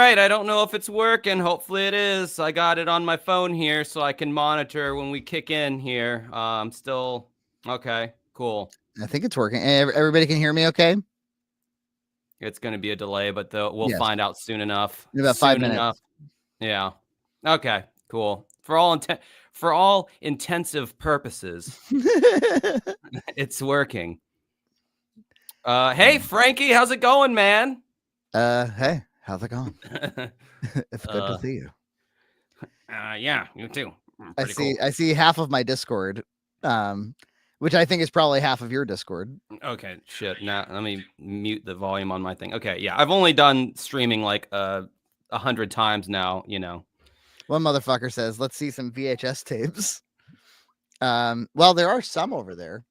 right. I don't know if it's working. Hopefully it is. I got it on my phone here so I can monitor when we kick in here. I'm still okay. Cool. I think it's working. Everybody can hear me okay? It's going to be a delay, but we'll Yes. find out soon enough. In about 5 minutes. Yeah. Okay. Cool. For all intensive purposes, it's working. Hey Frankie, how's it going, man? Hey, how's it going? It's good to see you. Yeah, you too. I see half of my Discord, which I think is probably half of your Discord. Okay, shit. Now let me mute the volume on my thing. Okay, yeah, I've only done streaming like 100 times now. One motherfucker says, "Let's see some VHS tapes." Well, there are some over there.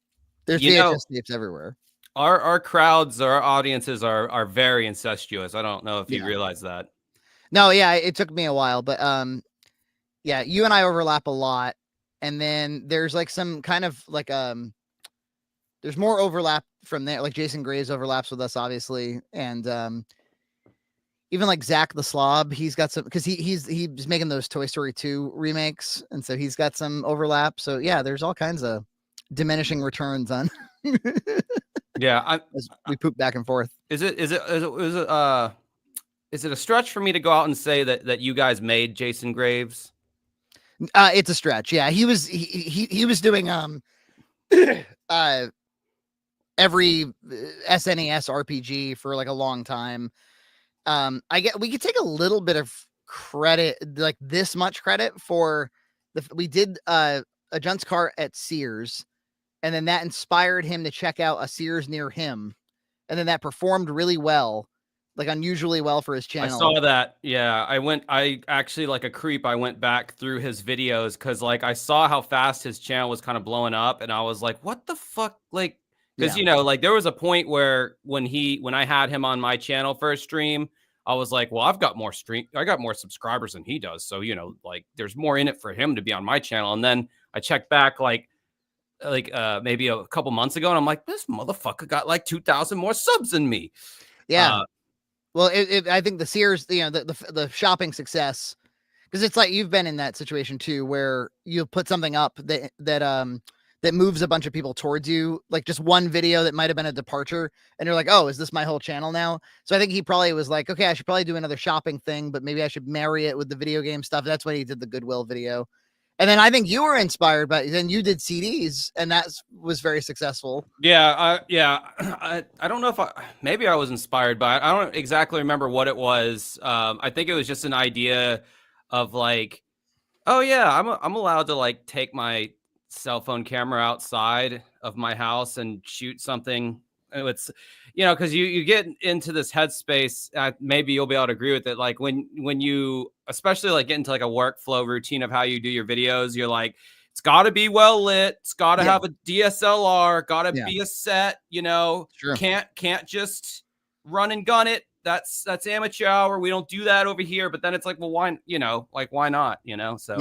There's VHS tapes everywhere. Our crowds, our audiences are very incestuous. I don't know if you realize that. No, yeah, it took me a while, but yeah, you and I overlap a lot, and then there's like some kind of like there's more overlap from there. Like Jason Graves overlaps with us, obviously, and even like Zach the Slob, he's got some because he's making those Toy Story 2 remakes, and so he's got some overlap. So yeah, there's all kinds of diminishing returns on. Yeah, we poop back and forth. Is it a stretch for me to go out and say that you guys made Jason Graves? It's a stretch. Yeah, he was doing every SNES RPG for like a long time. We could take a little bit of credit, like this much credit for we did a Junt's Car at Sears, and then that inspired him to check out a Sears near him, and then that performed really well, like unusually well for his channel. I saw that. Yeah, I actually, like a creep, I went back through his videos because like I saw how fast his channel was kind of blowing up, and I was like, what the fuck? Like, because like there was a point where when I had him on my channel for a stream, I was like, well, I got more subscribers than he does, so like there's more in it for him to be on my channel. And then I checked back like maybe a couple months ago, and I'm like, this motherfucker got like 2,000 more subs than me. Yeah. Well, I think the Sears, the shopping success, because it's like you've been in that situation too, where you put something up that moves a bunch of people towards you, like just one video that might have been a departure, and you're like, oh, is this my whole channel now? So I think he probably was like, okay, I should probably do another shopping thing, but maybe I should marry it with the video game stuff. That's why he did the Goodwill video. And then I think you were inspired by, then you did CDs, and that was very successful. Yeah. I don't know if maybe I was inspired by it. I don't exactly remember what it was. I think it was just an idea of like, oh yeah, I'm allowed to like take my cell phone camera outside of my house and shoot something. It's, because you get into this headspace. Maybe you'll be able to agree with it. Like when you, especially like get into like a workflow routine of how you do your videos, you're like, it's got to be well lit. It's got to have a DSLR. Got to be a set. Sure. Can't just run and gun it. That's amateur hour. We don't do that over here. But then it's like, well, why? Why not? So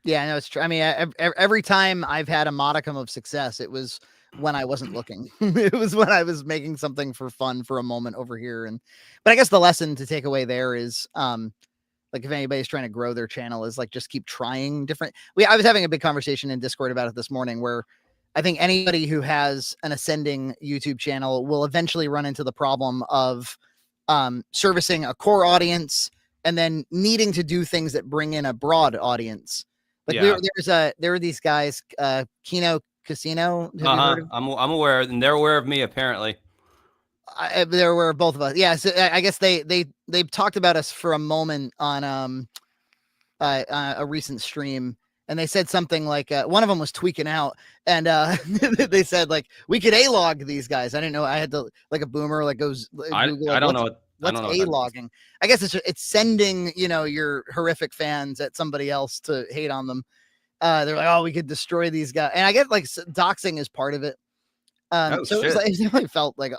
yeah, no, it's true. I mean, every time I've had a modicum of success, it was when I wasn't looking. It was when I was making something for fun for a moment over here. But I guess the lesson to take away there is, like if anybody's trying to grow their channel, is like just keep trying different. I was having a big conversation in Discord about it this morning, where I think anybody who has an ascending YouTube channel will eventually run into the problem of servicing a core audience and then needing to do things that bring in a broad audience. Like there were these guys, Kino Casino. I'm aware, and they're aware of me apparently. They're aware of both of us. Yeah, so I guess they talked about us for a moment on a recent stream, and they said something like one of them was tweaking out, and they said like we could A-log these guys. I didn't know. I had to like a boomer like goes. I don't know. What's A-logging? I guess it's sending your horrific fans at somebody else to hate on them. They're like, oh, we could destroy these guys, and I get like doxing is part of it. So it definitely felt like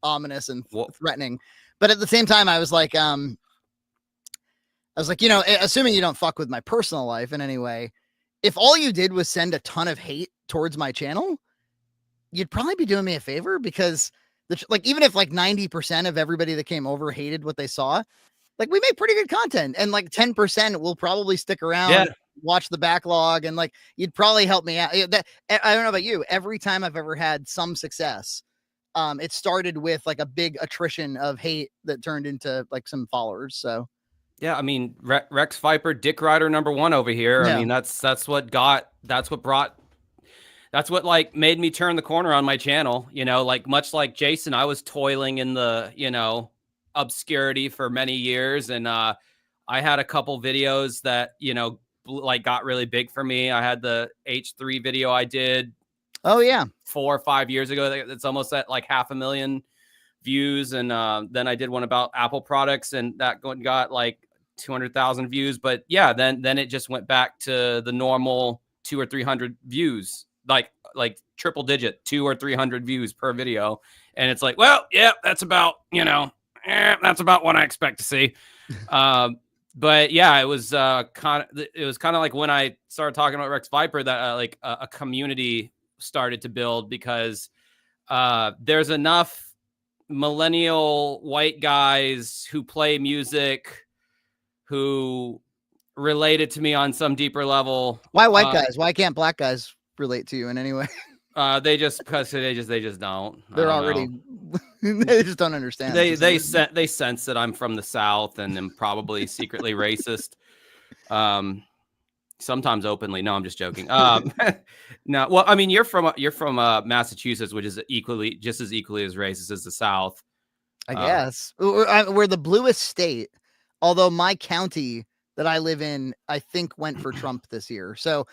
ominous and threatening, but at the same time, I was like, assuming you don't fuck with my personal life in any way, if all you did was send a ton of hate towards my channel, you'd probably be doing me a favor, because even if like 90% of everybody that came over hated what they saw, like we make pretty good content, and like 10% will probably stick around, watch the backlog, and like you'd probably help me out. I don't know about you. Every time I've ever had some success, it started with like a big attrition of hate that turned into like some followers. So yeah, I mean, Rex Viper, Dick Rider #1 over here. Yeah. I mean, that's what like made me turn the corner on my channel. You know, like much like Jason, I was toiling in the, you know, obscurity for many years, and I had a couple videos that, you know, like got really big for me. I had the H3 video I did. Oh yeah, 4 or 5 years ago. It's almost at like 500,000 views, and then I did one about Apple products, and that got like 200,000 views. But yeah, then it just went back to the normal 200 or 300 views, like triple digit 200 or 300 views per video, and it's like, well, yeah, that's about, you know, that's about what I expect to see. But yeah, it was kind of like when I started talking about Rex Viper that like a community started to build, because there's enough millennial white guys who play music who related to me on some deeper level. Why white guys? Why can't black guys relate to you in any way? They just don't. They're already they just don't understand. They sense that I'm from the South and am probably secretly racist. Sometimes openly. No, I'm just joking. No, well, I mean, you're from Massachusetts, which is just as equally as racist as the South. I guess we're the bluest state, although my county that I live in, I think, went for Trump this year. So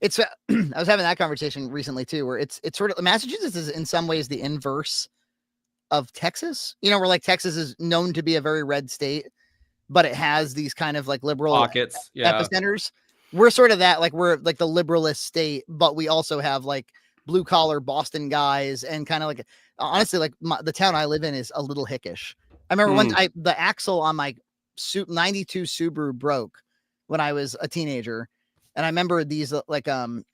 it's I was having that conversation recently too, where it's sort of Massachusetts is in some ways the inverse of Texas. You know, where like Texas is known to be a very red state, but it has these kind of like liberal pockets, epicenters. We're sort of that, like we're like the liberalist state, but we also have like blue collar Boston guys, and kind of like, honestly, like the town I live in is a little hickish. I remember when the axle on my 92 Subaru broke when I was a teenager. And I remember these like, kind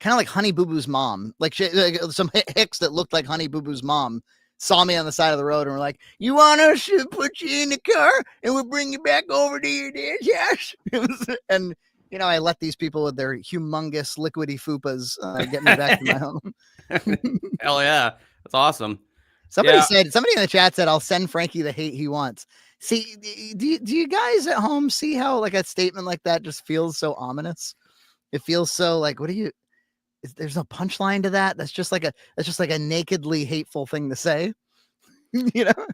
of like Honey Boo Boo's mom, like some hicks that looked like Honey Boo Boo's mom saw me on the side of the road and were like, "You want us to put you in the car and we'll bring you back over to your dad's house?" And, you know, I let these people with their humongous liquidy fupas get me back to my home. Hell yeah. That's awesome. Somebody in the chat said, "I'll send Frankie the hate he wants." See, do you guys at home see how like a statement like that just feels so ominous? It feels so like, there's no punchline to that. That's just like a nakedly hateful thing to say. You know?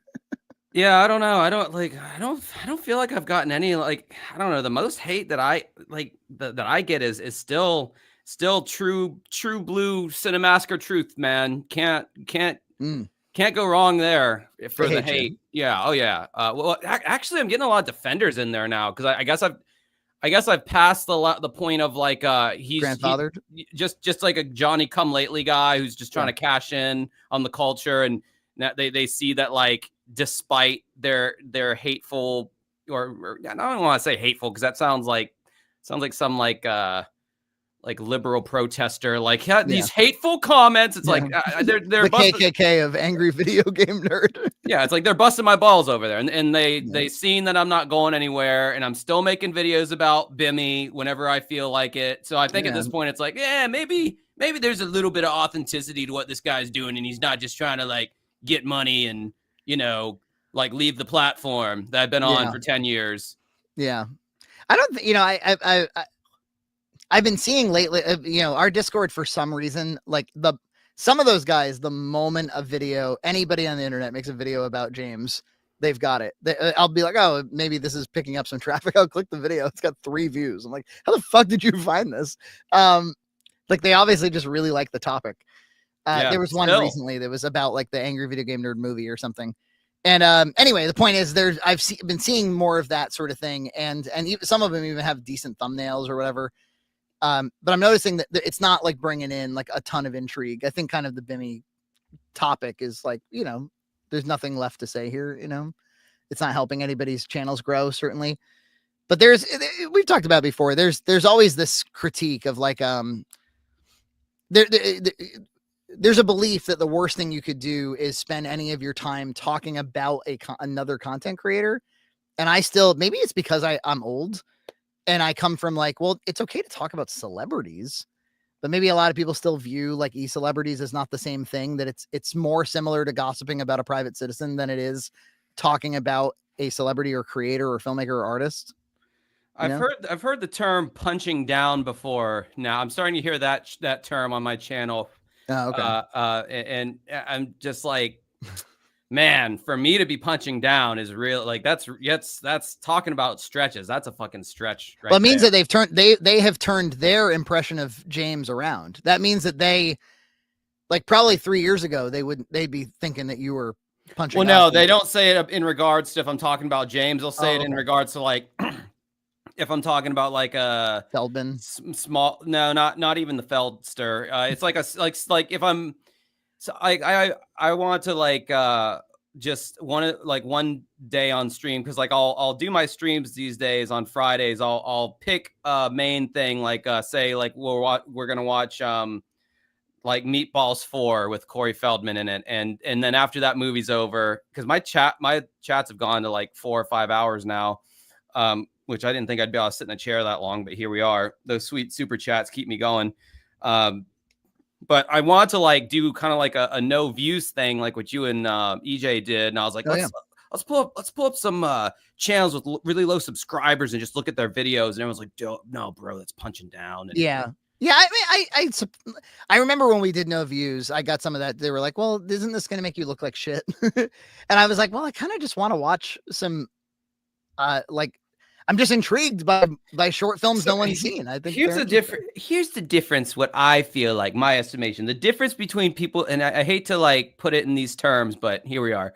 Yeah, I don't know. I don't feel like I've gotten any, like, I don't know. The most hate that I like that I get is still true blue Cinemassacre truth, man. Can't go wrong there for the hate. Yeah. Oh yeah. Well, actually, I'm getting a lot of defenders in there now, because I guess I've passed the point of like he's grandfathered, just like a Johnny come lately guy who's just trying to cash in on the culture, and now they see that, like, despite their hateful, or I don't want to say hateful, because that sounds like some like liberal protester, like these hateful comments. It's like they're the KKK of angry video game nerd. Yeah, it's like they're busting my balls over there, and they seen that I'm not going anywhere, and I'm still making videos about Bimmy whenever I feel like it. So I think at this point it's like, maybe there's a little bit of authenticity to what this guy's doing, and he's not just trying to like get money and, you know, like leave the platform that I've been on for 10 years. Yeah, I don't think, you know, I've been seeing lately, you know, our Discord, for some reason, like some of those guys, the moment a video, anybody on the internet makes a video about James, they've got it. I'll be like, oh, maybe this is picking up some traffic. I'll click the video. It's got 3 views. I'm like, how the fuck did you find this? Like, they obviously just really like the topic. There was one recently that was about like the Angry Video Game Nerd movie or something. And anyway, the point is, I've been seeing more of that sort of thing, and some of them even have decent thumbnails or whatever. But I'm noticing that it's not like bringing in like a ton of intrigue. I think kind of the Bimmy topic is like, you know, there's nothing left to say here. You know, it's not helping anybody's channels grow, certainly. But we've talked about it before. There's always this critique of like, there's a belief that the worst thing you could do is spend any of your time talking about another content creator. And I still, maybe it's because I'm old and I come from like, well, it's okay to talk about celebrities, but maybe a lot of people still view like e-celebrities as not the same thing, that it's more similar to gossiping about a private citizen than it is talking about a celebrity or creator or filmmaker or artist. I've heard the term punching down before. Now I'm starting to hear that term on my channel. Oh, okay. And I'm just like, man, for me to be punching down is real. Like that's talking about stretches. That's a fucking stretch, right? Well, it means there. that they have turned their impression of James around. That means that they, like, probably 3 years ago, they'd be thinking that you were punching. Well, no, they don't say it in regards to if I'm talking about James. They'll say it in regards to like if I'm talking about like a Feldman, small. No, not even the Feldster. It's like like if I'm. So I want to like just one day on stream, because like I'll do my streams these days on Fridays. I'll pick a main thing, like say like we're gonna watch like Meatballs 4 with Corey Feldman in it, and then after that movie's over, because my chats have gone to like 4 or 5 hours now, which I didn't think I'd be able to sit in a chair that long, but here we are. Those sweet super chats keep me going. But I want to like do kind of like a no views thing, like what you and EJ did, and I was like, let's pull up some channels with really low subscribers and just look at their videos, and everyone's like, no, bro, that's punching down. And yeah. I mean, I remember when we did no views, I got some of that. They were like, well, isn't this going to make you look like shit? And I was like, well, I kind of just want to watch some, like, I'm just intrigued by short films no one's seen. I think here's the difference. What I feel like, my estimation, the difference between people, and I hate to like put it in these terms, but here we are.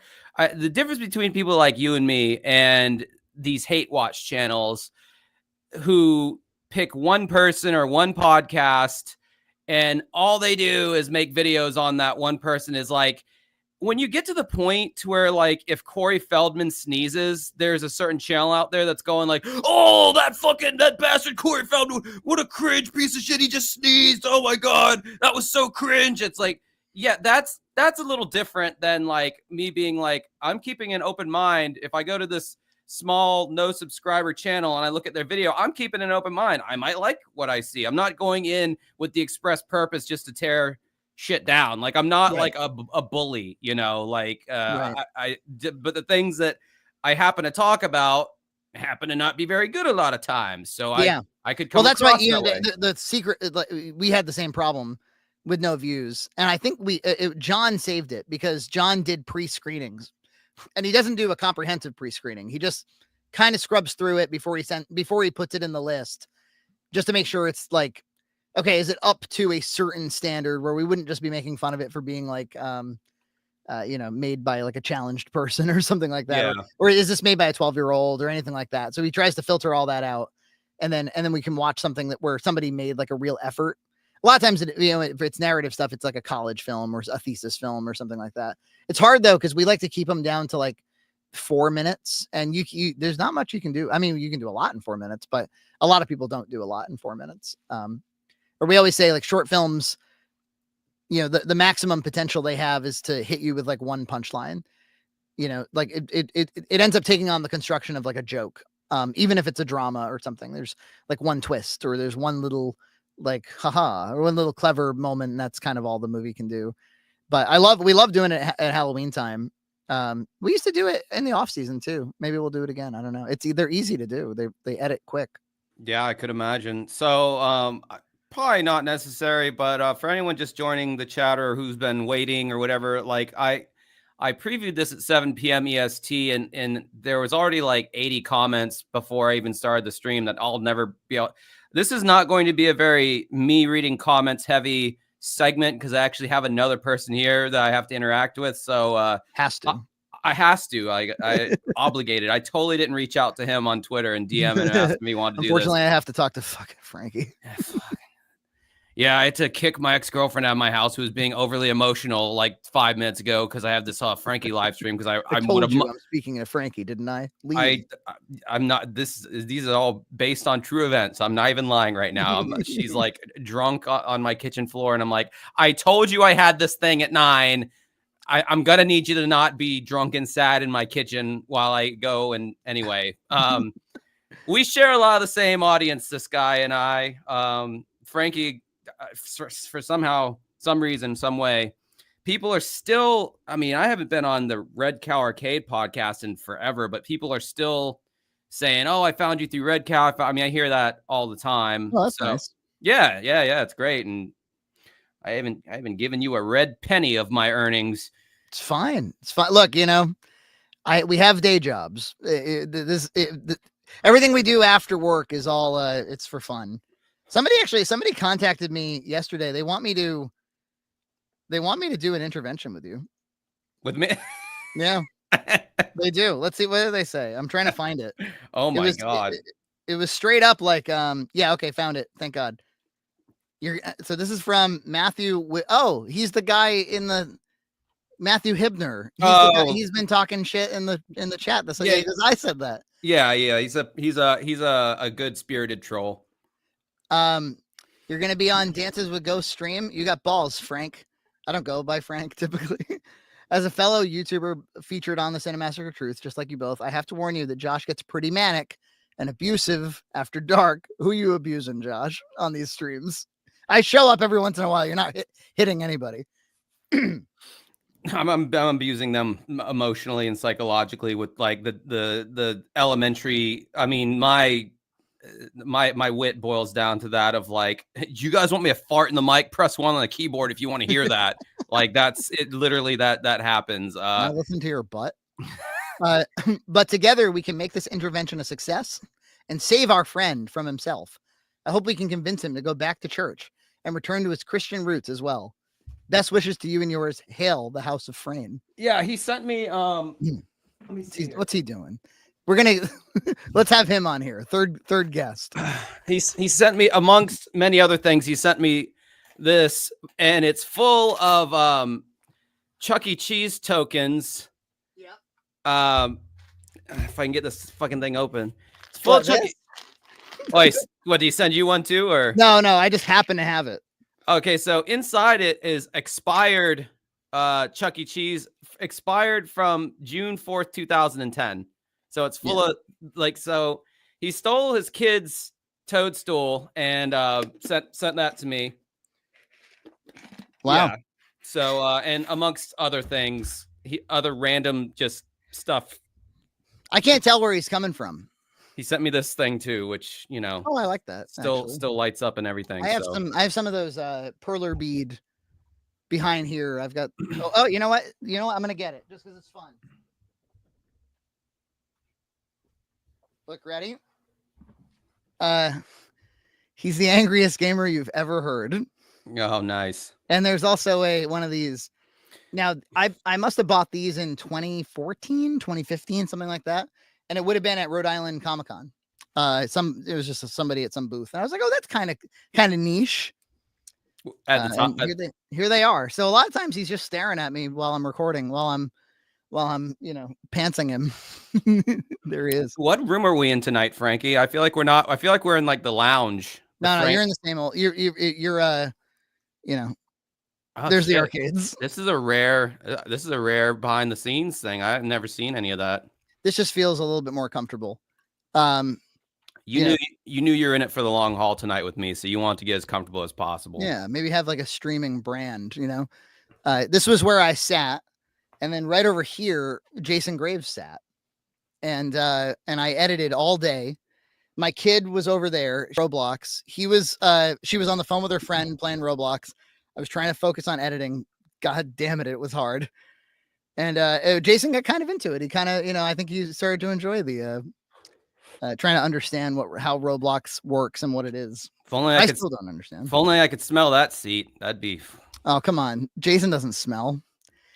The difference between people like you and me and these hate watch channels who pick one person or one podcast and all they do is make videos on that one person, is like, when you get to the point to where, like, if Corey Feldman sneezes, there's a certain channel out there that's going like, oh, that bastard Corey Feldman, what a cringe piece of shit, he just sneezed, oh my god, that was so cringe. It's like, yeah, that's a little different than like me being like, I'm keeping an open mind. If I go to this small no subscriber channel and I look at their video, I'm keeping an open mind. I might like what I see. I'm not going in with the express purpose just to tear shit down. Like, I'm not like a bully, you know, like but the things that I happen to talk about happen to not be very good a lot of times. So I could come. Well, that's why, you know, the secret, like, we had the same problem with no views, and I think John saved it, because John did pre-screenings, and he doesn't do a comprehensive pre-screening. He just kind of scrubs through it before he puts it in the list, just to make sure it's like, okay, is it up to a certain standard where we wouldn't just be making fun of it for being like, you know, made by like a challenged person or something like that, or is this made by a 12-year-old or anything like that? So he tries to filter all that out, and then we can watch something where somebody made like a real effort. A lot of times, you know, if it's narrative stuff, it's like a college film or a thesis film or something like that. It's hard though, because we like to keep them down to like 4 minutes, and you there's not much you can do. I mean, you can do a lot in 4 minutes, but a lot of people don't do a lot in 4 minutes. Or we always say, like, short films, you know, the maximum potential they have is to hit you with like one punchline. You know, like it ends up taking on the construction of like a joke. Even if it's a drama or something, there's like one twist, or there's one little like haha, or one little clever moment, and that's kind of all the movie can do. But we love doing it at Halloween time. We used to do it in the off season too. Maybe we'll do it again. I don't know. They're easy to do. They edit quick. Yeah, I could imagine. So probably not necessary, but for anyone just joining the chat or who's been waiting or whatever, like I previewed this at 7 p.m. EST, and there was already like 80 comments before I even started the stream that I'll never be able. This is not going to be a very me reading comments heavy segment, because I actually have another person here that I have to interact with. So I has to. I obligated. I totally didn't reach out to him on Twitter and DM and ask him he wanted to do this. Unfortunately, I have to talk to fucking Frankie. Yeah, I had to kick my ex-girlfriend out of my house, who was being overly emotional like 5 minutes ago, because I have this Frankie live stream, because I told you I'm speaking of Frankie, didn't I? I'm not. These are all based on true events. I'm not even lying right now. She's like drunk on my kitchen floor, and I'm like, I told you I had this thing at 9. I'm gonna need you to not be drunk and sad in my kitchen while I go. And anyway, we share a lot of the same audience, this guy and I. Frankie, for some reason, some way, people are still. I mean, I haven't been on the Red Cow Arcade podcast in forever, but people are still saying, "Oh, I found you through Red Cow." I mean, I hear that all the time. Well, that's So nice. yeah, it's great. And I haven't given you a red penny of my earnings. It's fine. It's fine. Look, we have day jobs. Everything we do after work is all it's for fun. Somebody contacted me yesterday. They want me to do an intervention with you. With me? Yeah. They do. Let's see, what do they say? I'm trying to find it. Oh my God. It was straight up like, yeah, okay, found it. Thank God. So this is from Matthew. Oh, he's the guy in the Matthew Hibner. He's been talking shit in the chat. That's because I said that. Yeah. He's a good spirited troll. You're gonna be on Dances with Ghost stream. You got balls, Frank. I don't go by Frank typically. As a fellow YouTuber featured on the Cinemassacre Truth, just like you both, I have to warn you that Josh gets pretty manic and abusive after dark. Who you abusing, Josh, on these streams? I show up every once in a while. You're not hitting anybody. I'm abusing them emotionally and psychologically with like the elementary. I mean, my wit boils down to that of like, you guys want me to fart in the mic? Press 1 on the keyboard if you want to hear that. Like that's it. Literally, that happens. Now listen to your butt. But together we can make this intervention a success and save our friend from himself. I hope we can convince him to go back to church and return to his Christian roots as well. Best wishes to you and yours. Hail the House of Frain. Yeah, he sent me. Let me see. What's he doing? We're gonna let's have him on here. Third guest. He sent me, amongst many other things, he sent me this, and it's full of Chuck E. Cheese tokens. Yep. If I can get this fucking thing open, it's full of Chuck E. Wait, what, did he send you one too, or no? I just happen to have it. Okay, so inside it is expired Chuck E. Cheese, expired from June 4th, 2010. So it's full of like, so he stole his kid's toadstool and sent that to me. Wow. Yeah. So and amongst other things, other random just stuff. I can't tell where he's coming from. He sent me this thing too, which, Oh, I like that. Still lights up and everything. I have some of those perler bead behind here. I've got oh, you know what? I'm gonna get it just because it's fun. Look, ready? He's the angriest gamer you've ever heard. Oh, nice. And there's also one of these. Now, I must have bought these in 2014, 2015, something like that. And it would have been at Rhode Island Comic-Con. It was just somebody at some booth. And I was like, oh, that's kind of niche. At the top, here they are. So a lot of times he's just staring at me while I'm recording, while I'm pantsing him. There he is. What room are we in tonight, Frankie? I feel like we're not. I feel like we're in like the lounge. No, you're in the same old. You're Oh, there's shit. the arcades. This is a rare behind the scenes thing. I've never seen any of that. This just feels a little bit more comfortable. You knew you were in it for the long haul tonight with me, so you want to get as comfortable as possible. Yeah, maybe have like a streaming brand. This was where I sat. And then right over here, Jason Graves sat, and I edited all day. My kid was over there, Roblox. She was on the phone with her friend playing Roblox. I was trying to focus on editing. God damn it, it was hard. And Jason got kind of into it. He kind of, I think he started to enjoy the trying to understand how Roblox works and what it is. If only I still don't understand. If only I could smell that seat. That'd be. Oh, come on, Jason doesn't smell.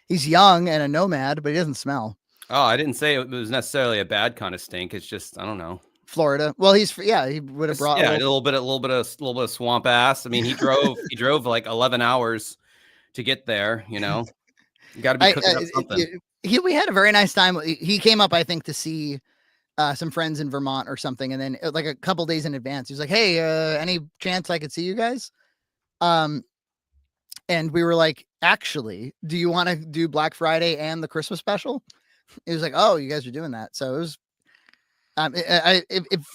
He's young and a nomad, but he doesn't smell. Oh, I didn't say it was necessarily a bad kind of stink. It's just, I don't know. Florida. Well, he would have brought a little bit of swamp ass. I mean, he drove like 11 hours to get there. You got to be cooking up something. We had a very nice time. He came up, I think, to see some friends in Vermont or something, and then like a couple days in advance, he was like, "Hey, any chance I could see you guys?" And we were like, actually, do you want to do Black Friday and the Christmas special? It was like, oh, you guys are doing that. So it was,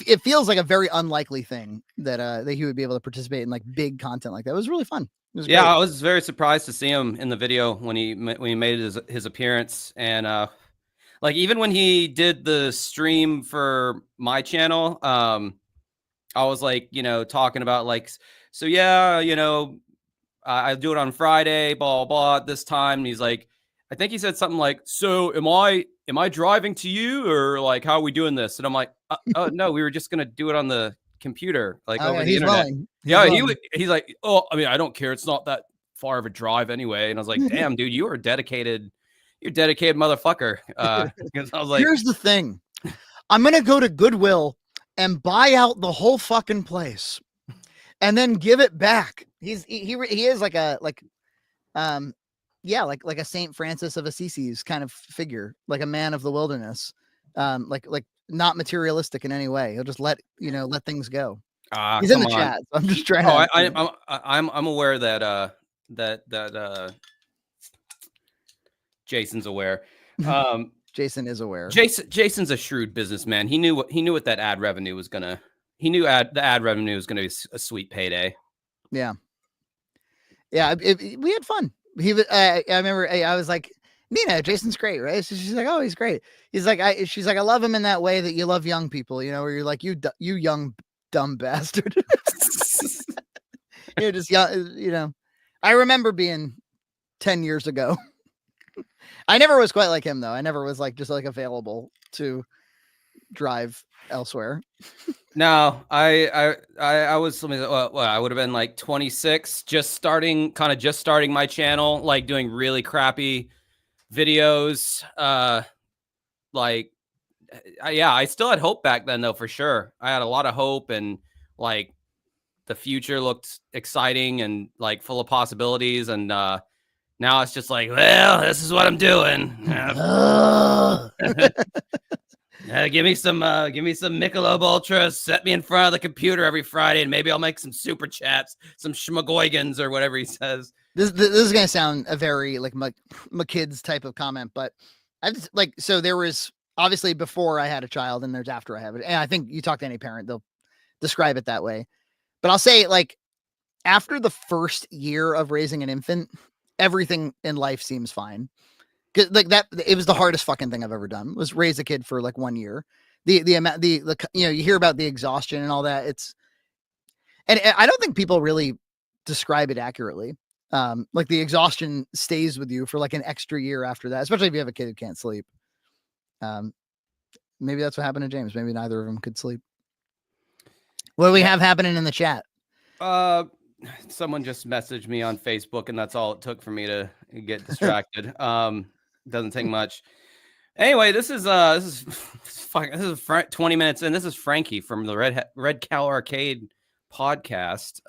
it feels like a very unlikely thing that he would be able to participate in like big content like that. It was really fun. It was Yeah, great. I was very surprised to see him in the video when he made his appearance, and like even when he did the stream for my channel, I was like, talking about like, so yeah, I do it on Friday, blah blah blah, this time. And he's like, I think he said something like, so am I driving to you, or like how are we doing this? And I'm like, oh no, we were just gonna do it on the computer, like Oh, over yeah, the he's internet. willing. Yeah, he's like, oh, I mean, I don't care. It's not that far of a drive anyway. And I was like, damn, dude, you're a dedicated motherfucker. Because I was like, Here's the thing. I'm gonna go to Goodwill and buy out the whole fucking place and then give it back. He is like a like a Saint Francis of Assisi's kind of figure, like a man of the wilderness. Like not materialistic in any way. He'll just let things go. He's in come the on. chat. So I'm just trying Oh, to. I'm aware that that Jason's aware. Jason is aware. Jason's a shrewd businessman. He knew what that ad revenue was gonna. He knew the ad revenue was gonna be a sweet payday. Yeah, yeah. We had fun. I remember. I was like, Nina, Jason's great, right? So she's like, oh, he's great. He's like, she's like, I love him in that way that you love young people, where you're like, you young dumb bastard. You're just young, I remember being 10 years ago. I never was quite like him though. I never was like just like available to drive elsewhere. No, I was I would have been like 26, just starting my channel, like doing really crappy videos. Like, yeah, I still had hope back then though, for sure. I had a lot of hope, and like the future looked exciting and like full of possibilities. And now it's just like, well, this is what I'm doing. Give me some Michelob Ultra. Set me in front of the computer every Friday, and maybe I'll make some super chats, some schmagoigans or whatever he says. This is gonna sound a very like my kids type of comment, but I just like, so there was obviously before I had a child, and there's after I have it, and I think you talk to any parent, they'll describe it that way. But I'll say, like, after the first year of raising an infant, everything in life seems fine. Like that, it was the hardest fucking thing I've ever done, was raise a kid for like 1 year. The amount, the you hear about the exhaustion and all that. And I don't think people really describe it accurately. Like the exhaustion stays with you for like an extra year after that, especially if you have a kid who can't sleep. Maybe that's what happened to James. Maybe neither of them could sleep. What do we have happening in the chat? Someone just messaged me on Facebook, and that's all it took for me to get distracted. Doesn't take much. Anyway, this is 20 minutes in. This is Frankie from the Red Cow Arcade podcast.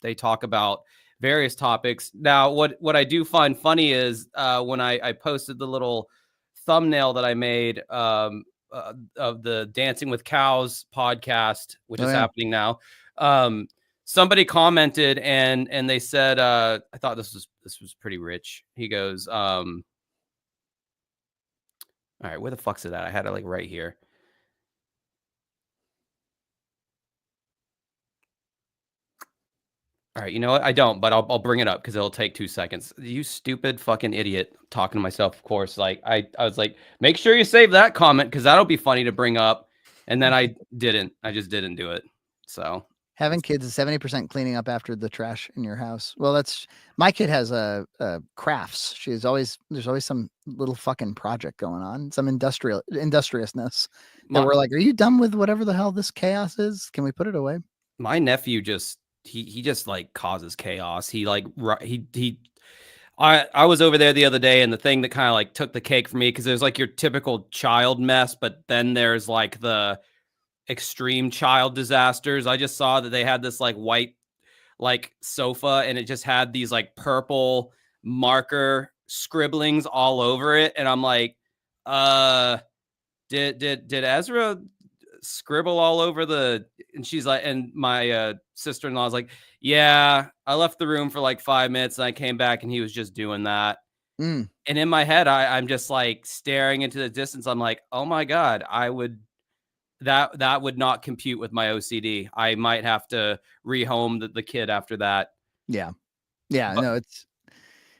They talk about various topics. Now, what I do find funny is when I posted the little thumbnail that I made of the Dancing with Cows podcast, which is happening now. Somebody commented and they said, I thought this was pretty rich. He goes, all right, where the fuck's it at? I had it like right here. All right, you know what? I don't, but I'll bring it up because it'll take 2 seconds. You stupid fucking idiot. Talking to myself, of course. Like I was like, make sure you save that comment because that'll be funny to bring up. And then I didn't. I just didn't do it. So having kids is 70% cleaning up after the trash in your house. Well, that's my kid has a crafts. There's always some little fucking project going on, some industriousness that we're like, are you done with whatever the hell this chaos is? Can we put it away? My nephew just he just like causes chaos. He like I was over there the other day, and the thing that kind of like took the cake for me, because there's like your typical child mess, but then there's like the extreme child disasters. I just saw that they had this like white like sofa, and it just had these like purple marker scribblings all over it, and I'm like, did Ezra scribble all over and she's like, and my sister-in-law is like, yeah, I left the room for like 5 minutes and I came back and he was just doing that. Mm. And in my head, I'm just like staring into the distance. I'm like, oh my God, that would not compute with my OCD. I might have to rehome the kid after that. Yeah. Yeah. But No,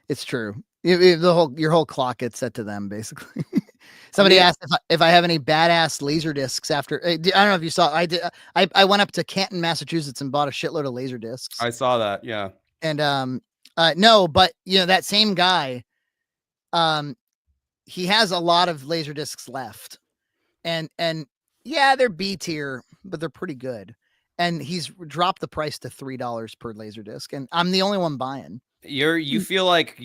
it's true. Your whole clock gets set to them, basically. Somebody asked if I have any badass laser discs after. I don't know if you saw. I did. I went up to Canton, Massachusetts, and bought a shitload of laser discs. I saw that. Yeah. And no, but that same guy, he has a lot of laser discs left, and yeah, they're B tier, but they're pretty good. And he's dropped the price to $3 per laser disc, and I'm the only one buying. You feel like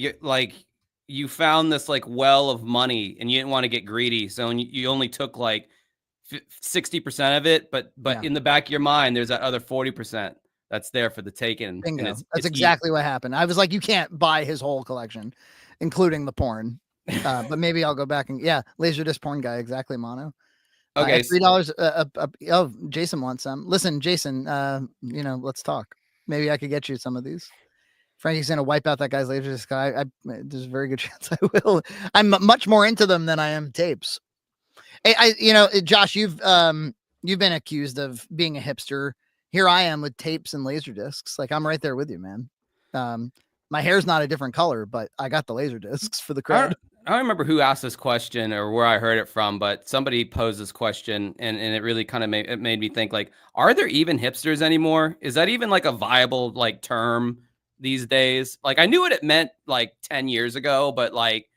you found this like well of money and you didn't want to get greedy, so you only took like 60% of it, but in the back of your mind there's that other 40% that's there for the taking. Bingo. And that's exactly what happened. I was like, you can't buy his whole collection, including the porn. But maybe I'll go back and Laserdisc porn guy, exactly, Mono. Okay, $3. Oh, Jason wants some. Listen, Jason, let's talk. Maybe I could get you some of these. Frankie's gonna wipe out that guy's Laserdisc. There's a very good chance I will. I'm much more into them than I am tapes. Josh, you've been accused of being a hipster. Here I am with tapes and Laserdiscs. Like, I'm right there with you, man. My hair's not a different color, but I got the Laserdiscs for the crowd. I don't remember who asked this question or where I heard it from, but somebody posed this question, and it really kind of made me think, like, are there even hipsters anymore? Is that even like a viable like term these days? Like, I knew what it meant like 10 years ago, but like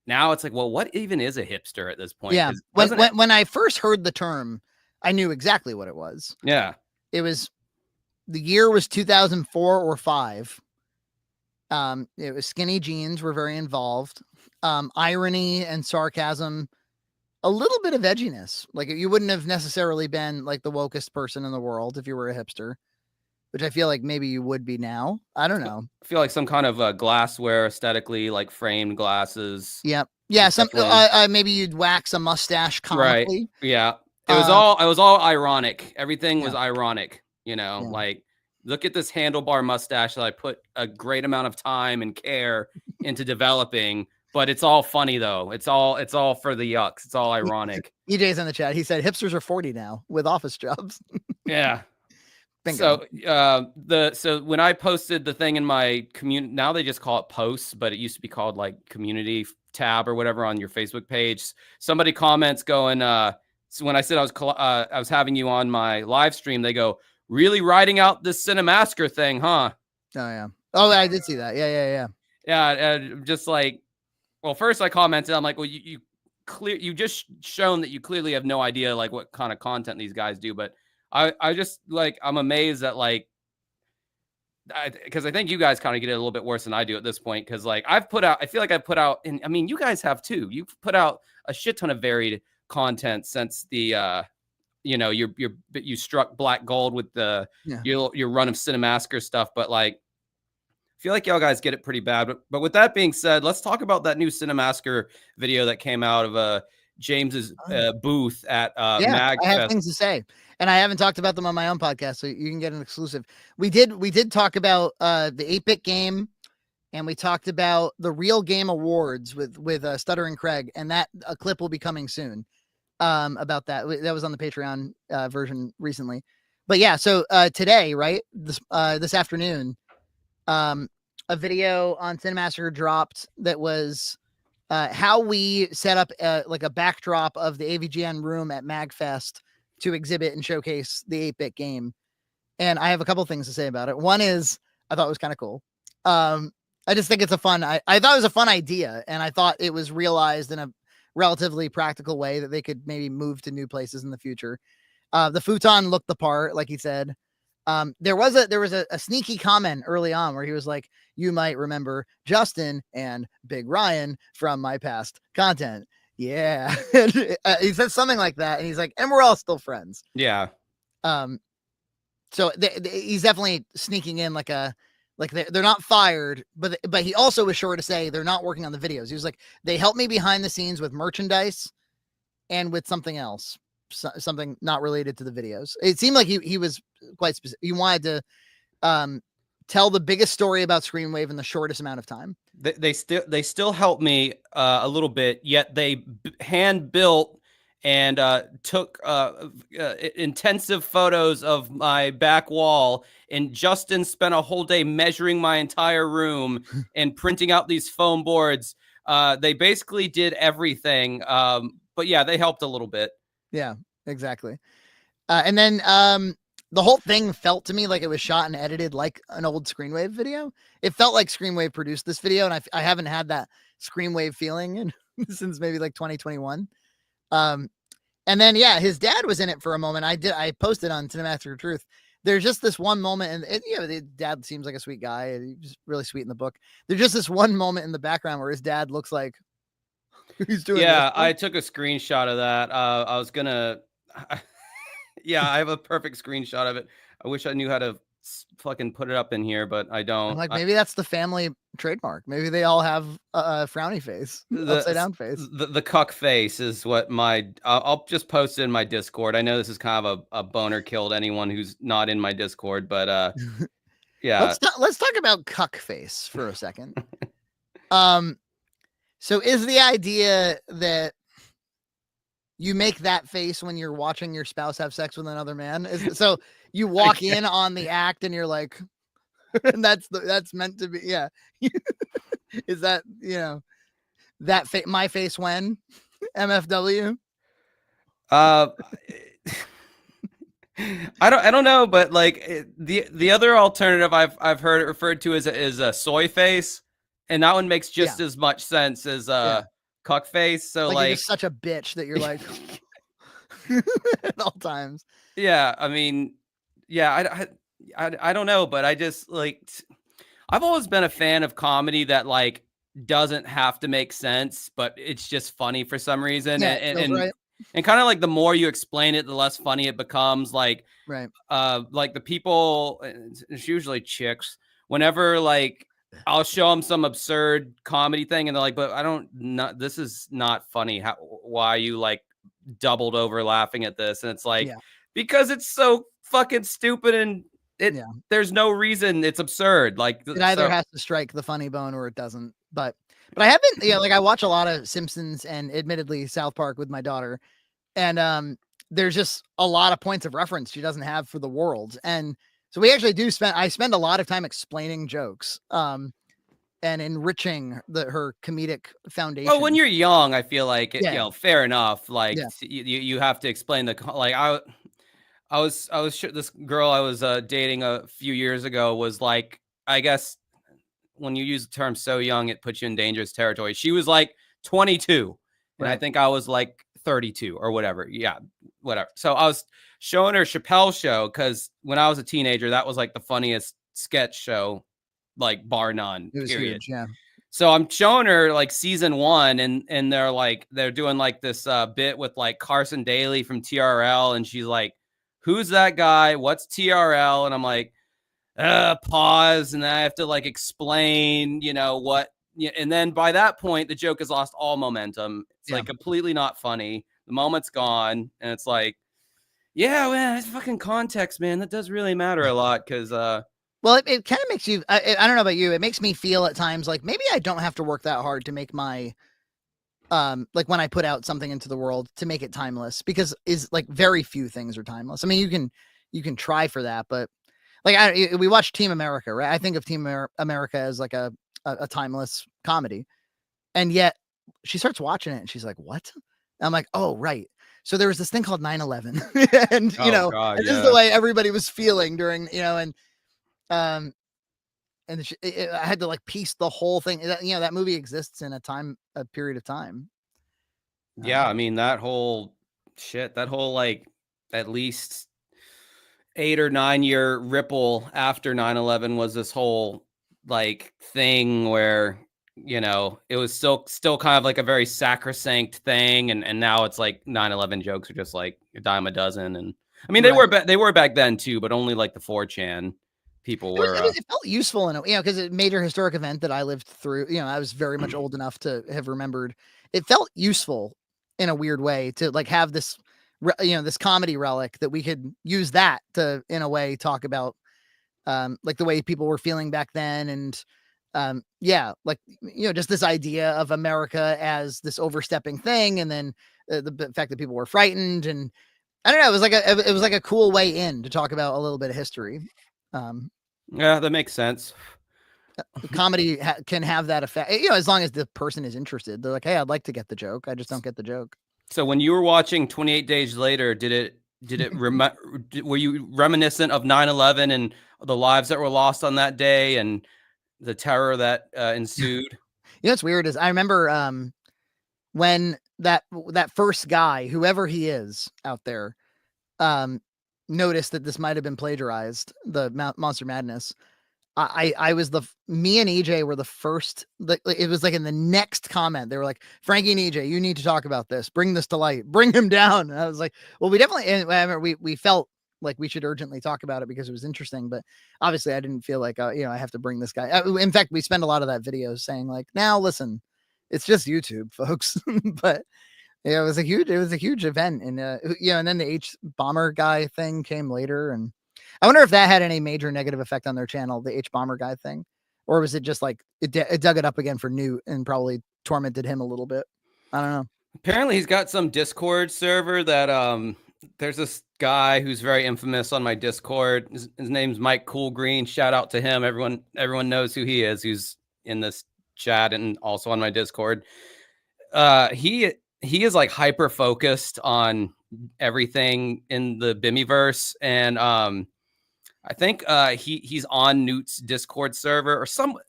now it's like, well, what even is a hipster at this point? Yeah. When I first heard the term, I knew exactly what it was. Yeah. The year was 2004 or 5. It was skinny jeans were very involved. Irony and sarcasm, a little bit of edginess. Like, you wouldn't have necessarily been like the wokest person in the world if you were a hipster, which I feel like maybe you would be now. I don't know. I feel like some kind of glassware aesthetically, like framed glasses. Yeah. Some maybe you'd wax a mustache comically. Right. Yeah. It was all ironic. Everything was ironic, like, look at this handlebar mustache that I put a great amount of time and care into developing, but it's all funny though. It's all for the yucks. It's all ironic. EJ's in the chat. He said hipsters are 40 now with office jobs. Yeah. Bingo. So when I posted the thing in my community, now they just call it posts, but it used to be called like community tab or whatever on your Facebook page. Somebody comments going, so when I said I was having you on my live stream, they go, really riding out this Cinemassacre thing, huh? Oh yeah. Oh, I did see that. Yeah. Yeah. Just like, well, first I commented, I'm like, well, you just shown that you clearly have no idea like what kind of content these guys do, but I just like, I'm amazed that like, because I think you guys kind of get it a little bit worse than I do at this point. Because like I feel like I've put out, and I mean, you guys have too. You've put out a shit ton of varied content since the, you struck black gold with your run of Cinemassacre stuff. But like, I feel like y'all guys get it pretty bad. But with that being said, let's talk about that new Cinemassacre video that came out of James's booth at Mag. I have things to say, and I haven't talked about them on my own podcast, so you can get an exclusive. We did talk about the 8-bit game, and we talked about the Real Game Awards with Stuttering Craig, and that a clip will be coming soon about that. That was on the Patreon version recently. But yeah, so today, right, this afternoon, a video on Cinemassacre dropped that was how we set up like a backdrop of the AVGN room at MagFest to exhibit and showcase the 8-bit game. And I have a couple things to say about it. One is I thought it was kind of cool. I just think it's I thought it was a fun idea, and I thought it was realized in a relatively practical way that they could maybe move to new places in the future. The futon looked the part, like he said. There was a sneaky comment early on where he was like, you might remember Justin and Big Ryan from my past content. Yeah. He said something like that, and he's like, and we're all still friends. Yeah. So he's definitely sneaking in like they're not fired, but he also was sure to say they're not working on the videos. He was like, they helped me behind the scenes with merchandise and with something else. something not related to the videos. It seemed like he was quite specific. He wanted to tell the biggest story about Screenwave in the shortest amount of time. They still help me a little bit, yet they hand built and took intensive photos of my back wall. And Justin spent a whole day measuring my entire room and printing out these foam boards. They basically did everything. But yeah, they helped a little bit. Yeah, exactly. And then the whole thing felt to me like it was shot and edited like an old Screenwave video. It felt like Screenwave produced this video, and I haven't had that Screenwave feeling since maybe like 2021. And then yeah, his dad was in it for a moment. I posted on Cinemassacre Truth. There's just this one moment, and the dad seems like a sweet guy. He's really sweet in the book. There's just this one moment in the background where his dad looks like he's doing. Yeah, I took a screenshot of that. I was gonna. Yeah, I have a perfect screenshot of it. I wish I knew how to fucking put it up in here, but I don't. I'm like, maybe that's the family trademark. Maybe they all have a frowny face, upside down face. The cuck face is what I'll just post it in my Discord. I know this is kind of a boner killed anyone who's not in my Discord, but yeah. Let's talk about cuck face for a second. So is the idea that you make that face when you're watching your spouse have sex with another man? So you walk in on the act and you're like, and that's meant to be, yeah. Is that, that my face when MFW? I don't know, but like the other alternative I've heard it referred to as a soy face, and that one makes just as much sense as cuck face. So like you're such a bitch that you're like at all times. Yeah, I mean, yeah, I don't know, but I just like I've always been a fan of comedy that like doesn't have to make sense, but it's just funny for some reason. Yeah, and kind of like the more you explain it, the less funny it becomes. Like, right. Like the people, it's usually chicks. Whenever like I'll show them some absurd comedy thing, and they're like, "But this is not funny. Why you like doubled over laughing at this?" And it's like, because it's so fucking stupid, and there's no reason. It's absurd. Like it either has to strike the funny bone or it doesn't. But I haven't, like I watch a lot of Simpsons and admittedly South Park with my daughter, and there's just a lot of points of reference she doesn't have for the world. And so we actually I spend a lot of time explaining jokes, and enriching her comedic foundation. Oh, when you're young, I feel like, fair enough. Like you have to explain like I was this girl I was dating a few years ago was like, I guess when you use the term so young, it puts you in dangerous territory. She was like 22 and I think I was like 32 or whatever. Yeah, whatever. So I was showing her Chappelle Show because when I was a teenager, that was like the funniest sketch show, like bar none. It was period. Huge, yeah. So I'm showing her like season 1 and they're doing like this bit with like Carson Daly from TRL, and she's like, "Who's that guy? What's TRL?" And I'm like, pause, and then I have to like explain, what. And then by that point, the joke has lost all momentum. It's like completely not funny. The moment's gone, and it's like, yeah, man, it's fucking context, man. That does really matter a lot because. Well, it kind of makes you. I don't know about you. It makes me feel at times like maybe I don't have to work that hard to make my. Like when I put out something into the world to make it timeless, because like very few things are timeless. I mean, you can try for that, but like we watch Team America, right? I think of Team America as like a timeless comedy, and yet she starts watching it and she's like, "What?" And I'm like, "Oh, right." So there was this thing called 9/11, and God, this is the way everybody was feeling during, and I had to like piece the whole thing. That movie exists in a period of time. Yeah, I mean that whole like at least 8 or 9 year ripple after 9/11 was this whole like thing where it was still kind of like a very sacrosanct thing, and now it's like 9/11 jokes are just like a dime a dozen. And I mean they were back then too, but only like the 4chan people were. It felt useful in because a major historic event that I lived through. I was very much old enough to have remembered. It felt useful in a weird way to like have this this comedy relic, that we could use that to, in a way, talk about like the way people were feeling back then. And like, just this idea of America as this overstepping thing. And then the fact that people were frightened. And I don't know, it was like a cool way in to talk about a little bit of history. Yeah, that makes sense. Comedy can have that effect, as long as the person is interested. They're like, hey, I'd like to get the joke. I just don't get the joke. So when you were watching 28 Days Later, did it were you reminiscent of 9/11 and the lives that were lost on that day and the terror that ensued? What's weird is I remember when that first guy, whoever he is out there, noticed that this might have been plagiarized, the Monster Madness. I was me and EJ were the first. It was like in the next comment, they were like, Frankie and EJ, you need to talk about this. Bring this to light. Bring him down. And I was like, well, we definitely. And I remember we felt like we should urgently talk about it because it was interesting. But obviously, I didn't feel like I have to bring this guy. In fact, we spend a lot of that video saying like, now listen, it's just YouTube, folks. But yeah, it was a huge event, and and then the H bomber guy thing came later, and I wonder if that had any major negative effect on their channel, the H bomber guy thing, or was it just like it dug it up again for Newt and probably tormented him a little bit? I don't know. Apparently, he's got some Discord server that there's this guy who's very infamous on my Discord. His name's Mike Cool Green. Shout out to him. Everyone knows who he is. Who's in this chat and also on my Discord. He is like hyper focused on everything in the Bimiverse, and I think he's on Newt's Discord server, or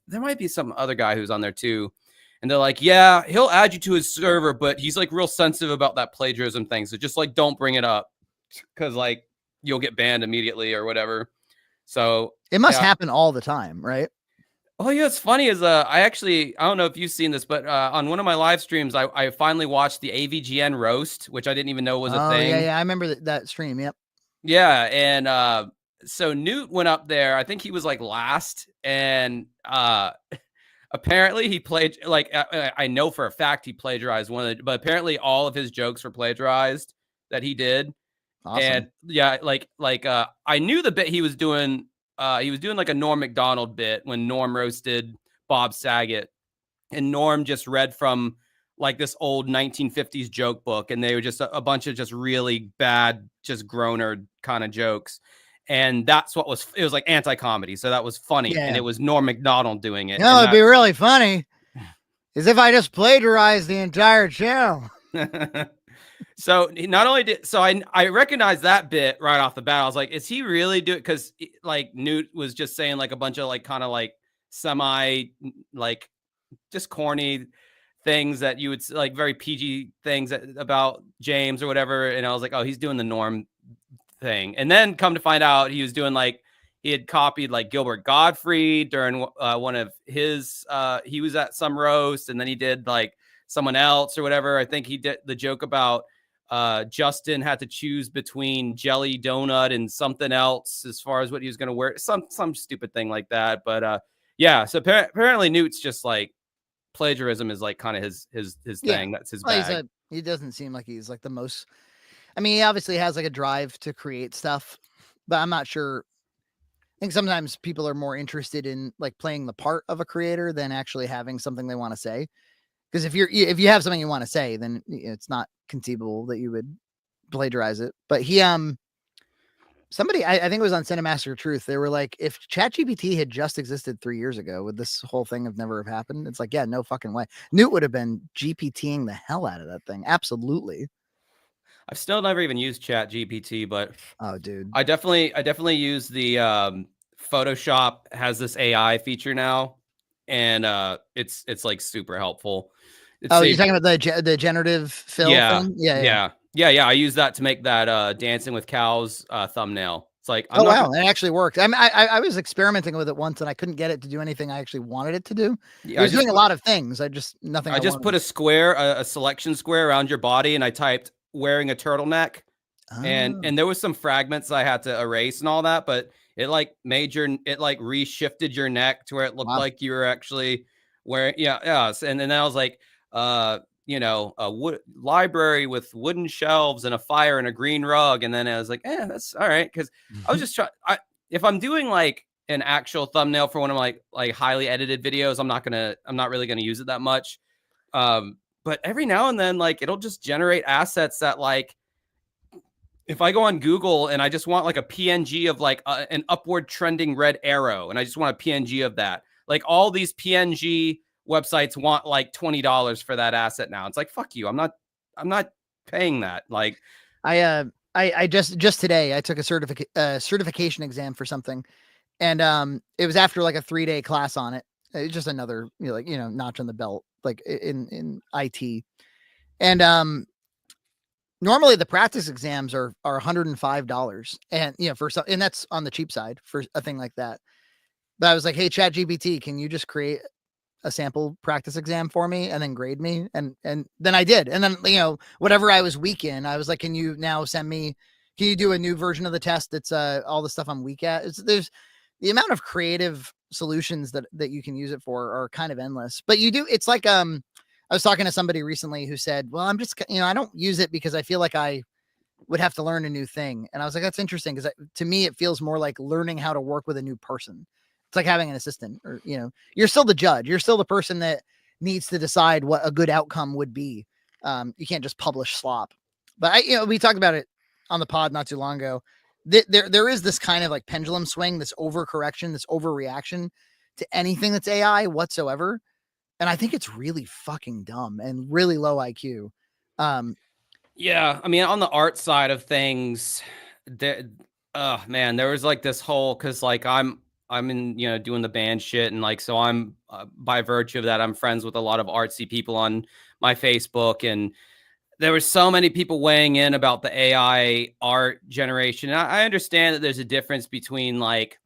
there might be some other guy who's on there too. And they're like, yeah, he'll add you to his server, but he's like real sensitive about that plagiarism thing. So just like don't bring it up because like you'll get banned immediately or whatever. So it must happen all the time, right? Oh yeah, it's funny is I don't know if you've seen this, but on one of my live streams, I finally watched the AVGN roast, which I didn't even know was a thing. Yeah, I remember that stream. Yep. Yeah, and so Newt went up there. I think he was like last, and apparently he played like I know for a fact he plagiarized one of the, but apparently all of his jokes were plagiarized that he did. Awesome. And yeah, like I knew the bit he was doing. He was doing like a Norm Macdonald bit when Norm roasted Bob Saget, and Norm just read from like this old 1950s joke book, and they were just a bunch of just really bad, just groaner kind of jokes. And that's what it was like anti-comedy. So that was funny. Yeah. And it was Norm Macdonald doing it. No, it'd be really funny is if I just plagiarized the entire channel. So not only did I recognized that bit right off the bat. I was like, is he really doing? Because like Newt was just saying like a bunch of like kind of like semi like just corny things that you would like very PG things about James or whatever. And I was like, oh, he's doing the Norm thing. And then come to find out he was doing like he had copied like Gilbert Gottfried during one of his he was at some roast, and then he did like someone else or whatever. I think he did the joke about Justin had to choose between jelly donut and something else as far as what he was going to wear, some stupid thing like that. But yeah, so apparently Newt's just like plagiarism is like kind of his thing. That's his bag. He doesn't seem like he's like the most. I mean, he obviously has like a drive to create stuff, but I'm not sure. I think sometimes people are more interested in like playing the part of a creator than actually having something they want to say. Because if you have something you want to say, then it's not conceivable that you would plagiarize it. But he somebody I think it was on Cinemassacre Truth, they were like, if ChatGPT had just existed 3 years ago, would this whole thing have never have happened? It's like, yeah, no fucking way. Newt would have been GPTing the hell out of that thing. Absolutely. I've still never even used ChatGPT, but oh dude, I definitely use the Photoshop has this AI feature now, and it's like super helpful. You're talking about the generative fill thing? Yeah. I use that to make that Dancing with Cows thumbnail. It's like, wow, it actually worked. I mean, I was experimenting with it once, and I couldn't get it to do anything I actually wanted it to do. It was doing a lot of things. I just put a square, a selection square around your body, and I typed wearing a turtleneck, and there was some fragments I had to erase and all that, but it like reshifted your neck to where it looked like you were actually wearing. And then I was like, a wood library with wooden shelves and a fire and a green rug. And then I was like, that's all right. Cause I was just trying, if I'm doing like an actual thumbnail for one of my like highly edited videos, I'm not really going to use it that much. But every now and then, like, it'll just generate assets that, like, if I go on Google and I just want like a PNG of like an upward trending red arrow, and I just want a PNG of that, like all these PNG websites want like $20 for that asset now. It's like, fuck you. I'm not paying that. Like, I just today I took a certification exam for something, and it was after like a 3-day class on it. It's just another notch on the belt, like in IT, and normally the practice exams are $105, and and that's on the cheap side for a thing like that. But I was like, hey, ChatGPT, can you just create a sample practice exam for me and then grade me? And then I did. And then, whatever I was weak in, I was like, can you do a new version of the test that's all the stuff I'm weak at? There's the amount of creative solutions that you can use it for are kind of endless. But it's like I was talking to somebody recently who said, well, I'm just, I don't use it because I feel like I would have to learn a new thing. And I was like, that's interesting, because to me, it feels more like learning how to work with a new person. It's like having an assistant, or, you're still the judge. You're still the person that needs to decide what a good outcome would be. You can't just publish slop. But we talked about it on the pod not too long ago. There is this kind of like pendulum swing, this overcorrection, this overreaction to anything that's AI whatsoever. And I think it's really fucking dumb and really low IQ. Yeah, I mean, on the art side of things, there was like this whole, because like I'm in doing the band shit, and like so I'm by virtue of that, I'm friends with a lot of artsy people on my Facebook, and there were so many people weighing in about the AI art generation. And I understand that there's a difference between like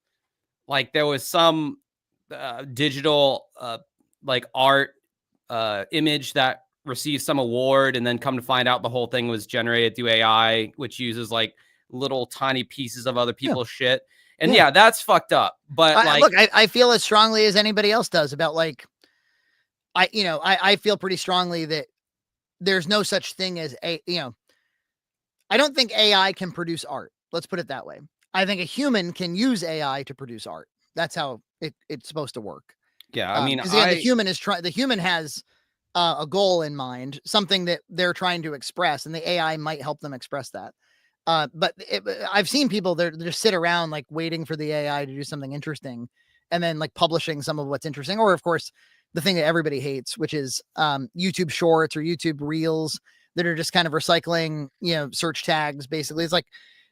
there was some digital like art image that received some award, and then come to find out the whole thing was generated through AI, which uses like little tiny pieces of other people's shit. And yeah, that's fucked up. But I feel as strongly as anybody else does about like, I feel pretty strongly that there's no such thing as I don't think AI can produce art. Let's put it that way. I think a human can use AI to produce art. That's how it's supposed to work. Yeah, I mean, because the human has a goal in mind, something that they're trying to express, and the AI might help them express that. But I've seen people they just sit around like waiting for the AI to do something interesting, and then like publishing some of what's interesting. Or of course, the thing that everybody hates, which is YouTube Shorts or YouTube Reels that are just kind of recycling, search tags. Basically, it's like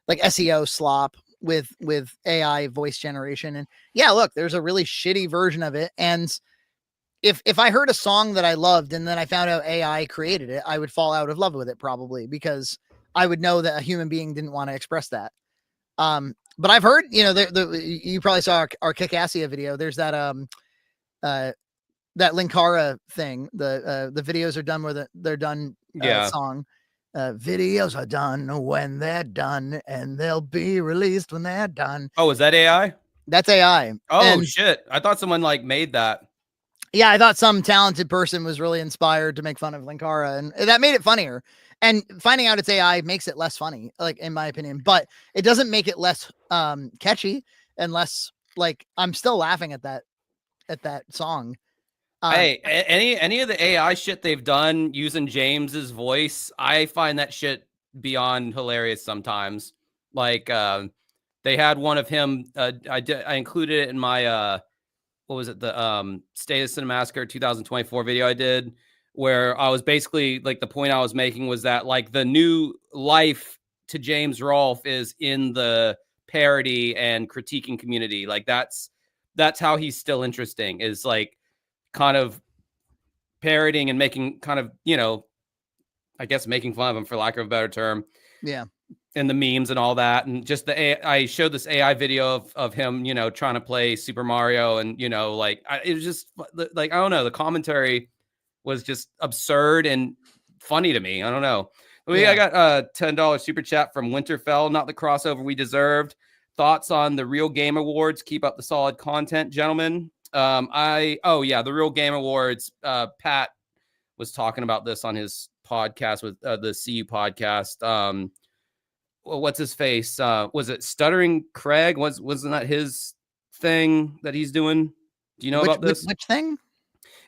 SEO slop with AI voice generation. And yeah, look, there's a really shitty version of it. And if I heard a song that I loved and then I found out AI created it, I would fall out of love with it, probably, because I would know that a human being didn't want to express that. But I've heard, you probably saw our Kickassia video. There's that that Linkara thing. The videos are done where they're done. Song. Videos are done when they're done, and they'll be released when they're done. Oh, is that AI? That's AI. Oh, shit. I thought someone like made that. Yeah, I thought some talented person was really inspired to make fun of Linkara, and that made it funnier. And finding out it's AI makes it less funny, like, in my opinion, but it doesn't make it less catchy and less, like, I'm still laughing at that song. Hey, any of the AI shit they've done using James's voice, I find that shit beyond hilarious sometimes. Like, they had one of him. I included it in my what was it? The State of Cinemassacre 2024 video I did, where I was basically like, the point I was making was that like the new life to James Rolfe is in the parody and critiquing community. Like that's how he's still interesting, is like kind of parodying and making kind of, I guess making fun of him, for lack of a better term. Yeah. And the memes and all that. And just I showed this AI video of him, trying to play Super Mario. And, it was just like, I don't know. The commentary was just absurd and funny to me. I don't know. I got a $10 super chat from Winterfell. Not the crossover we deserved. Thoughts on the Real Game Awards? Keep up the solid content, gentlemen. The Real Game Awards, Pat was talking about this on his podcast with the CU podcast. What's his face? Was it Stuttering Craig? Wasn't that his thing that he's doing? Do you know about this? Which thing?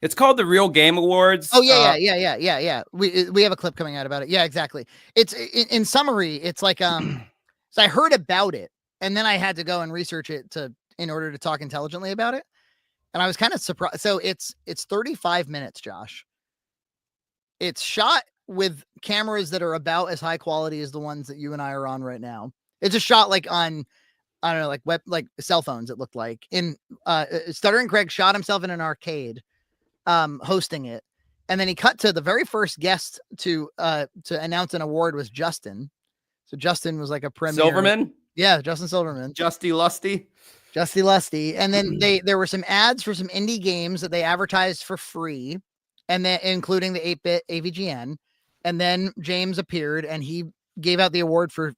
It's called the Real Game Awards. Oh yeah. We have a clip coming out about it. Yeah, exactly. It's in summary, it's like so I heard about it and then I had to go and research it in order to talk intelligently about it. And I was kind of surprised. So it's 35 minutes, Josh. It's shot with cameras that are about as high quality as the ones that you and I are on right now. It's a shot like on, I don't know, like cell phones. It looked like in Stuttering Craig shot himself in an arcade, hosting it, and then he cut to the very first guest to announce an award was Justin. So Justin was like a premier Silverman. Yeah, Justin Silverman. Justy Lusty. And then there were some ads for some indie games that they advertised for free, and then including the 8-bit AVGN. And then James appeared and he gave out the award for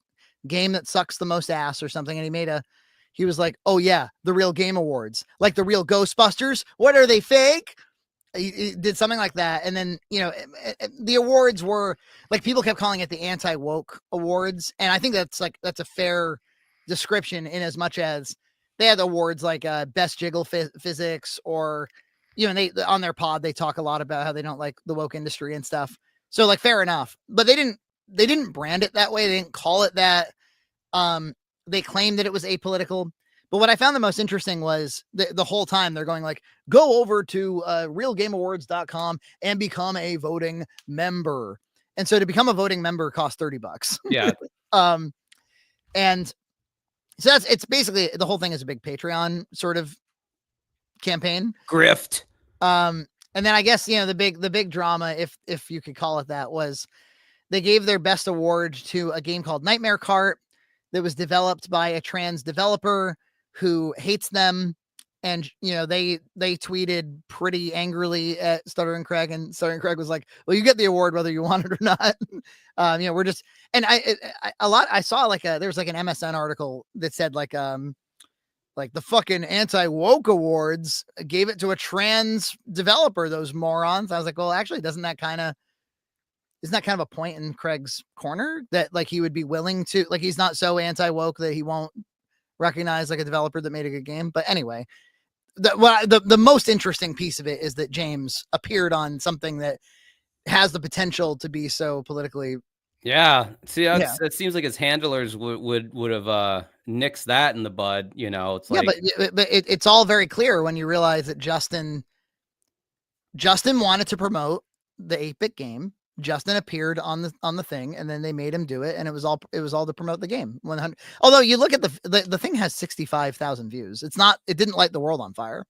game that sucks the most ass or something. And he was like, oh yeah, the Real Game Awards, like the real Ghostbusters. What are they, fake? He did something like that. And then, the awards were like, people kept calling it the anti-woke awards. And I think that's a fair description, in as much as they had awards like best jiggle physics, or, they on their pod, they talk a lot about how they don't like the woke industry and stuff. So like, fair enough, but they didn't brand it that way. They didn't call it that. They claimed that it was apolitical. But what I found the most interesting was the whole time they're going like, go over to realgameawards.com and become a voting member. And so to become a voting member costs $30. Yeah. And so it's basically, the whole thing is a big Patreon sort of campaign. Grift. And then I guess, the big drama, if you could call it that, was they gave their best award to a game called Nightmare Cart that was developed by a trans developer who hates them. And, they tweeted pretty angrily at Stuttering Craig, and Stuttering Craig was like, well, you get the award whether you want it or not. We're just, and I saw there's like an MSN article that said like the fucking anti-woke awards gave it to a trans developer, those morons. I was like, well, actually, isn't that kind of a point in Craig's corner, that like he would be willing to, like, he's not so anti-woke that he won't recognize like a developer that made a good game. But anyway, the most interesting piece of it is that James appeared on something that has the potential to be so politically. Yeah. See, it seems like his handlers would have nixed that in the bud. It's like, but it's all very clear when you realize that Justin wanted to promote the 8-bit game. Justin appeared on the thing, and then they made him do it, and it was all to promote the game. 100. Although you look at the thing has 65,000 views. It didn't light the world on fire.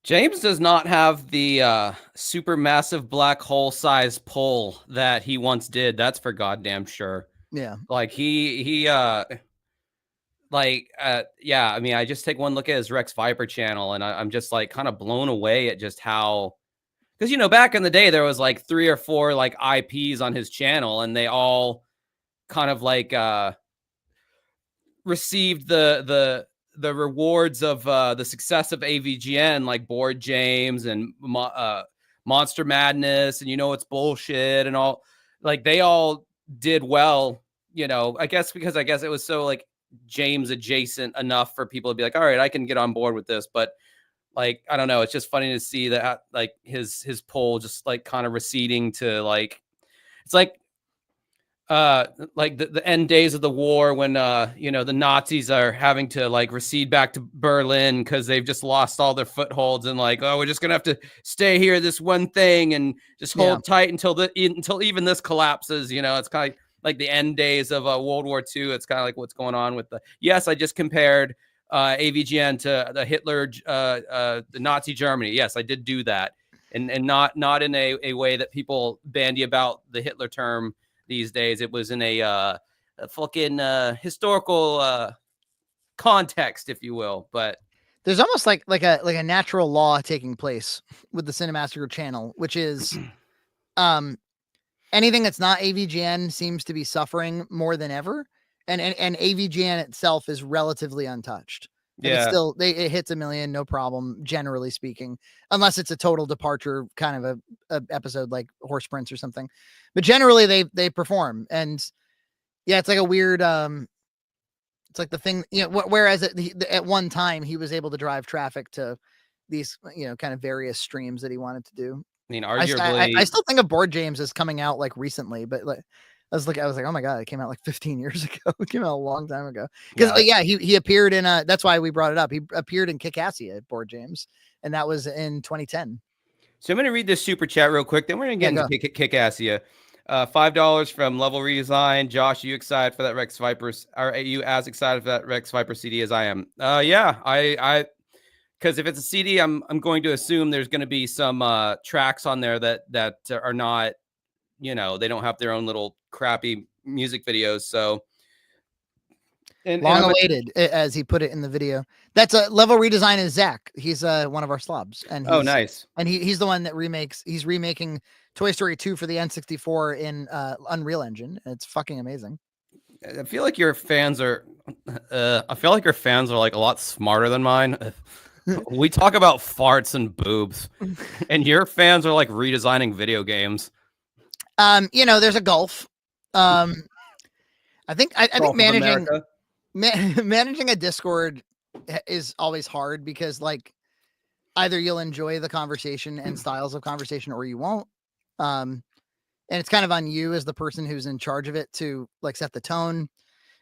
James does not have the super massive black hole size pull that he once did. That's for goddamn sure. Yeah. Like I mean, I just take one look at his Rex Viper channel, and I'm just like kind of blown away at just how, because back in the day there was like 3 or 4 like IPs on his channel, and they all kind of like received the rewards of the success of AVGN, like Board James and Monster Madness, and it's bullshit and all. Like they all did well, I guess because it was so like James adjacent enough for people to be like, all right, I can get on board with this. But like, I don't know, it's just funny to see that like his poll just like kind of receding to like, it's like the end days of the war when the Nazis are having to like recede back to Berlin because they've just lost all their footholds, and like, oh, we're just gonna have to stay here, this one thing, and just hold tight until even this collapses. It's kind of like the end days of World War II. It's kind of like what's going on with I just compared AVGN to the Hitler, the Nazi Germany. Yes, I did do that, and not in a way that people bandy about the Hitler term these days. It was in a fucking historical context, if you will. But there's almost like a natural law taking place with the Cinemassacre channel, which is anything that's not AVGN seems to be suffering more than ever, and AVGN itself is relatively untouched. Like it's Yeah. still it hits 1 million, no problem, generally speaking, unless it's a total departure kind of a episode like Horse Prince or something. But generally they perform, and yeah, it's like a weird it's like the thing, whereas at one time he was able to drive traffic to these, kind of various streams that he wanted to do. I mean, I arguably, still think of Board James as coming out like recently, but like I was like, oh my god, it came out like 15 years ago. It came out a long time ago. Because he appeared in that's why we brought it up. He appeared in Kick-Assia at Board James, and that was in 2010. So I'm going to read this super chat real quick. Then we're going to get into Kick-Assia. $5 from Level Redesign. Josh, you excited for that Rex Vipers? Are you as excited for that Rex Viper CD as I am? Yeah, I because if it's a CD, I'm going to assume there's going to be some tracks on there that are not, they don't have their own little crappy music videos. So long awaited, as he put it in the video. That's a Level Redesign is Zach. He's one of our slobs, and nice. And he's the one that he's remaking Toy Story 2 for the N64 in Unreal Engine. It's fucking amazing. I feel like your fans are like a lot smarter than mine. We talk about farts and boobs, and your fans are like redesigning video games. There's a gulf. I think managing a Discord is always hard because like either you'll enjoy the conversation and styles of conversation or you won't. And it's kind of on you as the person who's in charge of it to like set the tone.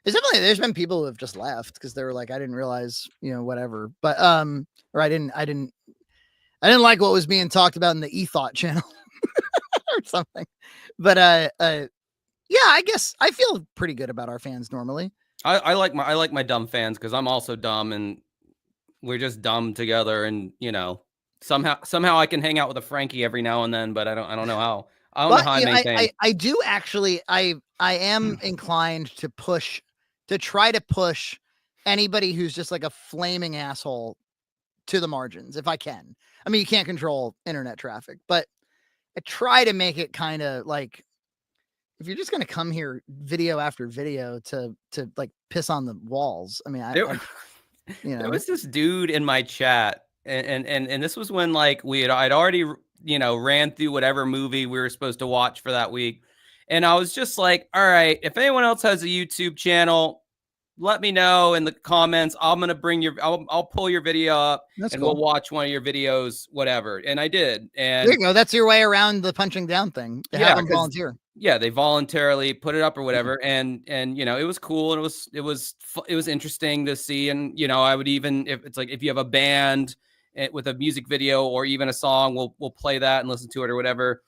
There's been people who have just left because they were like, I didn't realize, whatever. But or I didn't like what was being talked about in the eThought channel or something. But yeah, I guess I feel pretty good about our fans normally. I like my dumb fans because I'm also dumb and we're just dumb together, and somehow I can hang out with a Frankie every now and then, but I don't know how. I don't know how I maintain. I do actually. I am inclined to try to push anybody who's just like a flaming asshole to the margins if I can. I mean, you can't control internet traffic, but I try to make it kind of like, if you're just going to come here video after video to like piss on the walls. I mean, there was this dude in my chat, and this was when like I'd already ran through whatever movie we were supposed to watch for that week, and I was just like, all right, if anyone else has a YouTube channel, let me know in the comments. I'm gonna I'll pull your video up. That's cool. We'll watch one of your videos, whatever. And I did. And there you go. That's your way around the punching down thing. Have them volunteer. Yeah, they voluntarily put it up or whatever, and it was cool, and it was interesting to see, and I would even, if you have a band with a music video or even a song, we'll play that and listen to it or whatever.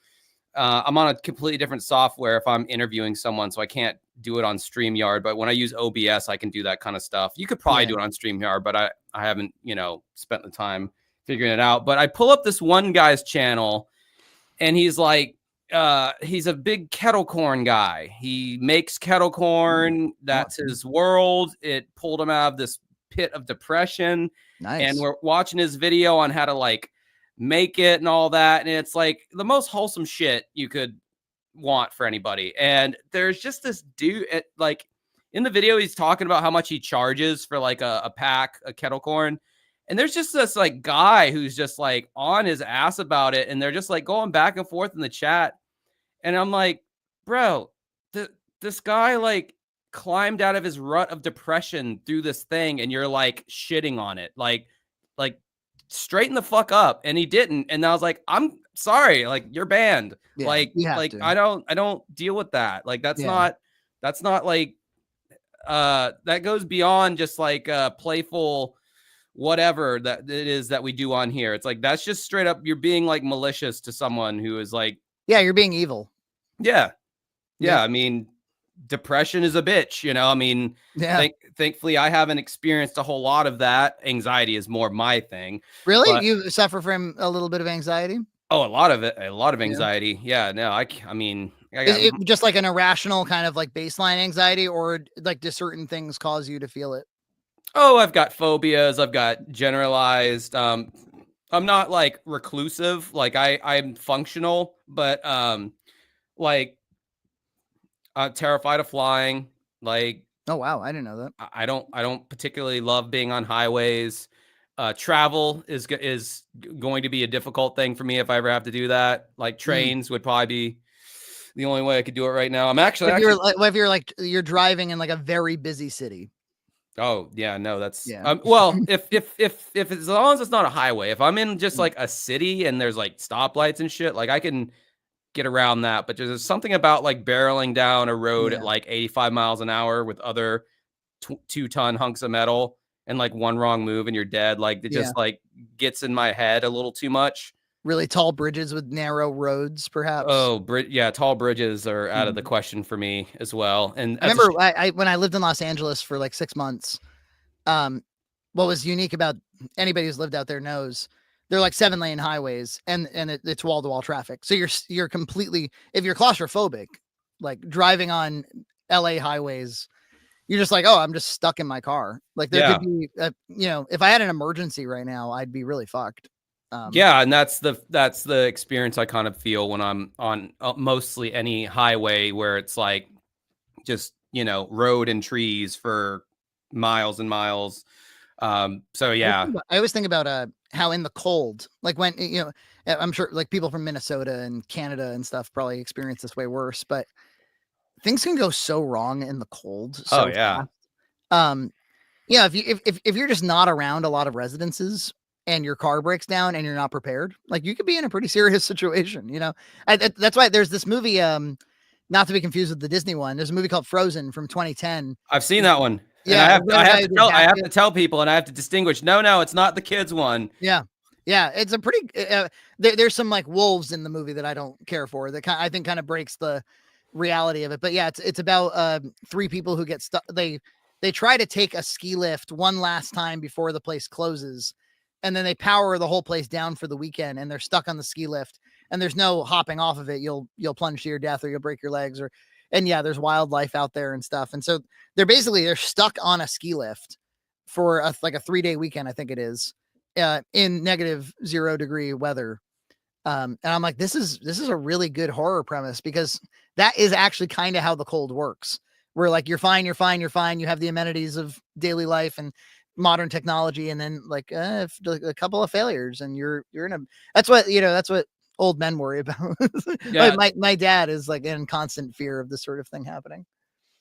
I'm on a completely different software if I'm interviewing someone, so I can't do it on StreamYard. But when I use OBS, I can do that kind of stuff. You could probably do it on StreamYard, but I haven't spent the time figuring it out. But I pull up this one guy's channel, and he's like, he's a big kettle corn guy. He makes kettle corn. That's his world. It pulled him out of this pit of depression. Nice. And we're watching his video on how to like make it and all that, and it's like the most wholesome shit you could want for anybody. And there's just this dude like in the video, he's talking about how much he charges for like a pack of kettle corn, and there's just this like guy who's just like on his ass about it, and they're just like going back and forth in the chat, and I'm like, bro, this guy like climbed out of his rut of depression through this thing, and you're like shitting on it, like straighten the fuck up. And he didn't, and I was like, I'm sorry, like you're banned. I don't deal with that. Like that's not like that goes beyond just like playful whatever that it is that we do on here. It's like that's just straight up you're being like malicious to someone who is like, you're being evil. Yeah. I mean, depression is a bitch, I mean, thankfully I haven't experienced a whole lot of that. Anxiety is more my thing. Really? But you suffer from a little bit of anxiety? Oh, a lot of anxiety. Yeah, no, I mean, is it just like an irrational kind of like baseline anxiety, or like do certain things cause you to feel it? Oh, I've got phobias. I've got generalized. I'm not like reclusive. Like I'm functional, but like I'm terrified of flying. Like Oh wow, I didn't know that. I don't particularly love being on highways. Travel is going to be a difficult thing for me if I ever have to do that. Like trains would probably be the only way I could do it right now. I'm actually What if you're like you're driving in like a very busy city? Oh yeah, no, that's Yeah. well, if as long as it's not a highway, if I'm in just like a city and there's like stoplights and shit, like I can get around that. But there's something about like barreling down a road at Yeah. like 85 miles an hour with other 2-ton hunks of metal and like one wrong move and you're dead. Like it Yeah. just like gets in my head a little too much. Really tall bridges with narrow roads, perhaps. Oh, yeah, tall bridges are out of the question for me as well. And I remember when I lived in Los Angeles for like 6 months, what was unique about anybody who's lived out there knows they're like 7-lane highways and it's wall to wall traffic. So you're completely, if you're claustrophobic, like driving on LA highways, you're just like, oh, I'm just stuck in my car. Like there could be, if I had an emergency right now, I'd be really fucked. Yeah, and that's the experience I kind of feel when I'm on mostly any highway where it's like just road and trees for miles and miles. So yeah, I always think about how in the cold, like when I'm sure like people from Minnesota and Canada and stuff probably experience this way worse, but things can go so wrong in the cold. So yeah. fast. If you're just not around a lot of residences and your car breaks down and you're not prepared, like you could be in a pretty serious situation. That's why there's this movie, not to be confused with the Disney one. There's a movie called Frozen from 2010. I've seen that one. Yeah, and I have to tell people, and I have to distinguish. No, it's not the kids one. Yeah, it's a pretty. There's some like wolves in the movie that I don't care for. That I think kind of breaks the reality of it. But yeah, it's about 3 people who get stuck. They try to take a ski lift one last time before the place closes, and then they power the whole place down for the weekend, and they're stuck on the ski lift, and there's no hopping off of it. You'll plunge to your death, or you'll break your legs, and yeah, there's wildlife out there and stuff. And so they're stuck on a ski lift for like a 3-day weekend, I think it is, in -0-degree weather. And I'm like, this is a really good horror premise, because that is actually kind of how the cold works. Where like you're fine. You have the amenities of daily life and modern technology, and then like a couple of failures, and you're in a. That's what old men worry about. Yeah. Like my dad is like in constant fear of this sort of thing happening.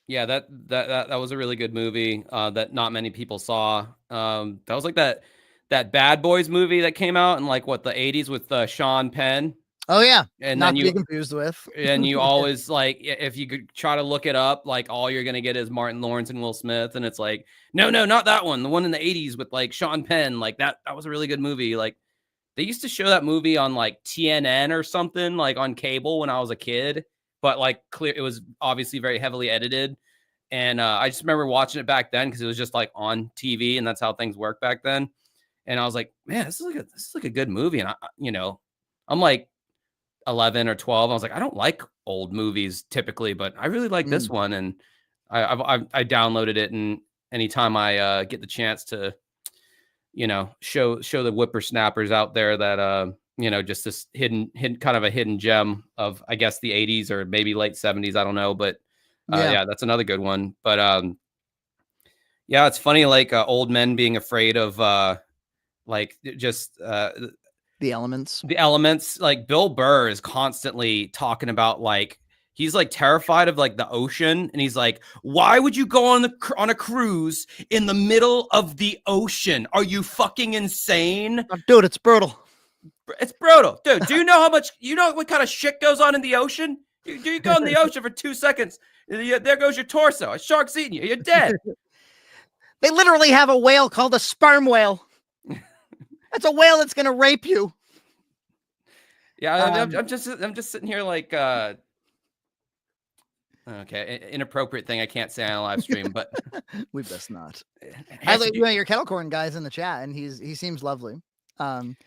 Yeah, that was a really good movie that not many people saw. That was like that Bad Boys movie that came out in like the 80s with Sean Penn. Oh yeah, and not then to be confused with. and you always like, if you could try to look it up, like all you're gonna get is Martin Lawrence and Will Smith, and it's like, no, not that one, the one in the 80s with like Sean Penn. Like that was a really good movie. Like they used to show that movie on like TNN or something, like on cable when I was a kid, but like it was obviously very heavily edited. And I just remember watching it back then because it was just like on TV, and that's how things worked back then. And I was like, man, this is like a good movie. And I'm like 11 or 12. I was like, I don't like old movies typically, but I really like this one. And I downloaded it, and anytime I get the chance to, show the whippersnappers out there that just this hidden kind of a hidden gem of, I guess, the 80s or maybe late 70s. I don't know, but yeah, that's another good one. But yeah, it's funny, like old men being afraid of like just the elements. Like Bill Burr is constantly talking about like he's like terrified of like the ocean, and he's like, why would you go on a cruise in the middle of the ocean? Are you fucking insane? Oh, dude, it's brutal. It's brutal, dude. Do you know what kind of shit goes on in the ocean? You go in the ocean for 2 seconds, there goes your torso. A shark's eating you. You're dead. They literally have a whale called a sperm whale. That's a whale that's gonna rape you. Yeah, I'm just sitting here like okay, inappropriate thing I can't say on a live stream, but we best not. I like your kettle corn guys in the chat, and he seems lovely.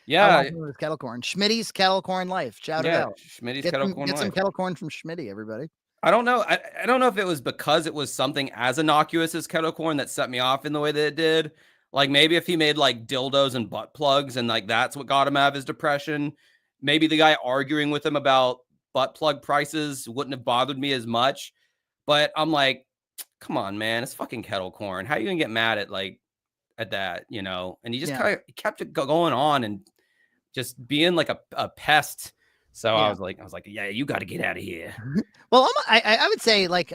Yeah, his kettle corn. Schmitty's kettle corn life. Shout it out. Schmitty's kettle corn life. Get some kettle corn from Schmitty, everybody. I don't know. I don't know if it was because it was something as innocuous as kettle corn that set me off in the way that it did. Like maybe if he made like dildos and butt plugs and like that's what got him out of his depression, maybe the guy arguing with him about butt plug prices wouldn't have bothered me as much. But I'm like, come on, man, it's fucking kettle corn. How are you gonna get mad at like at that, you know? And he just Yeah. kind of kept it going on and just being like a pest. So Yeah. I was like, yeah, you got to get out of here. Well, I would say like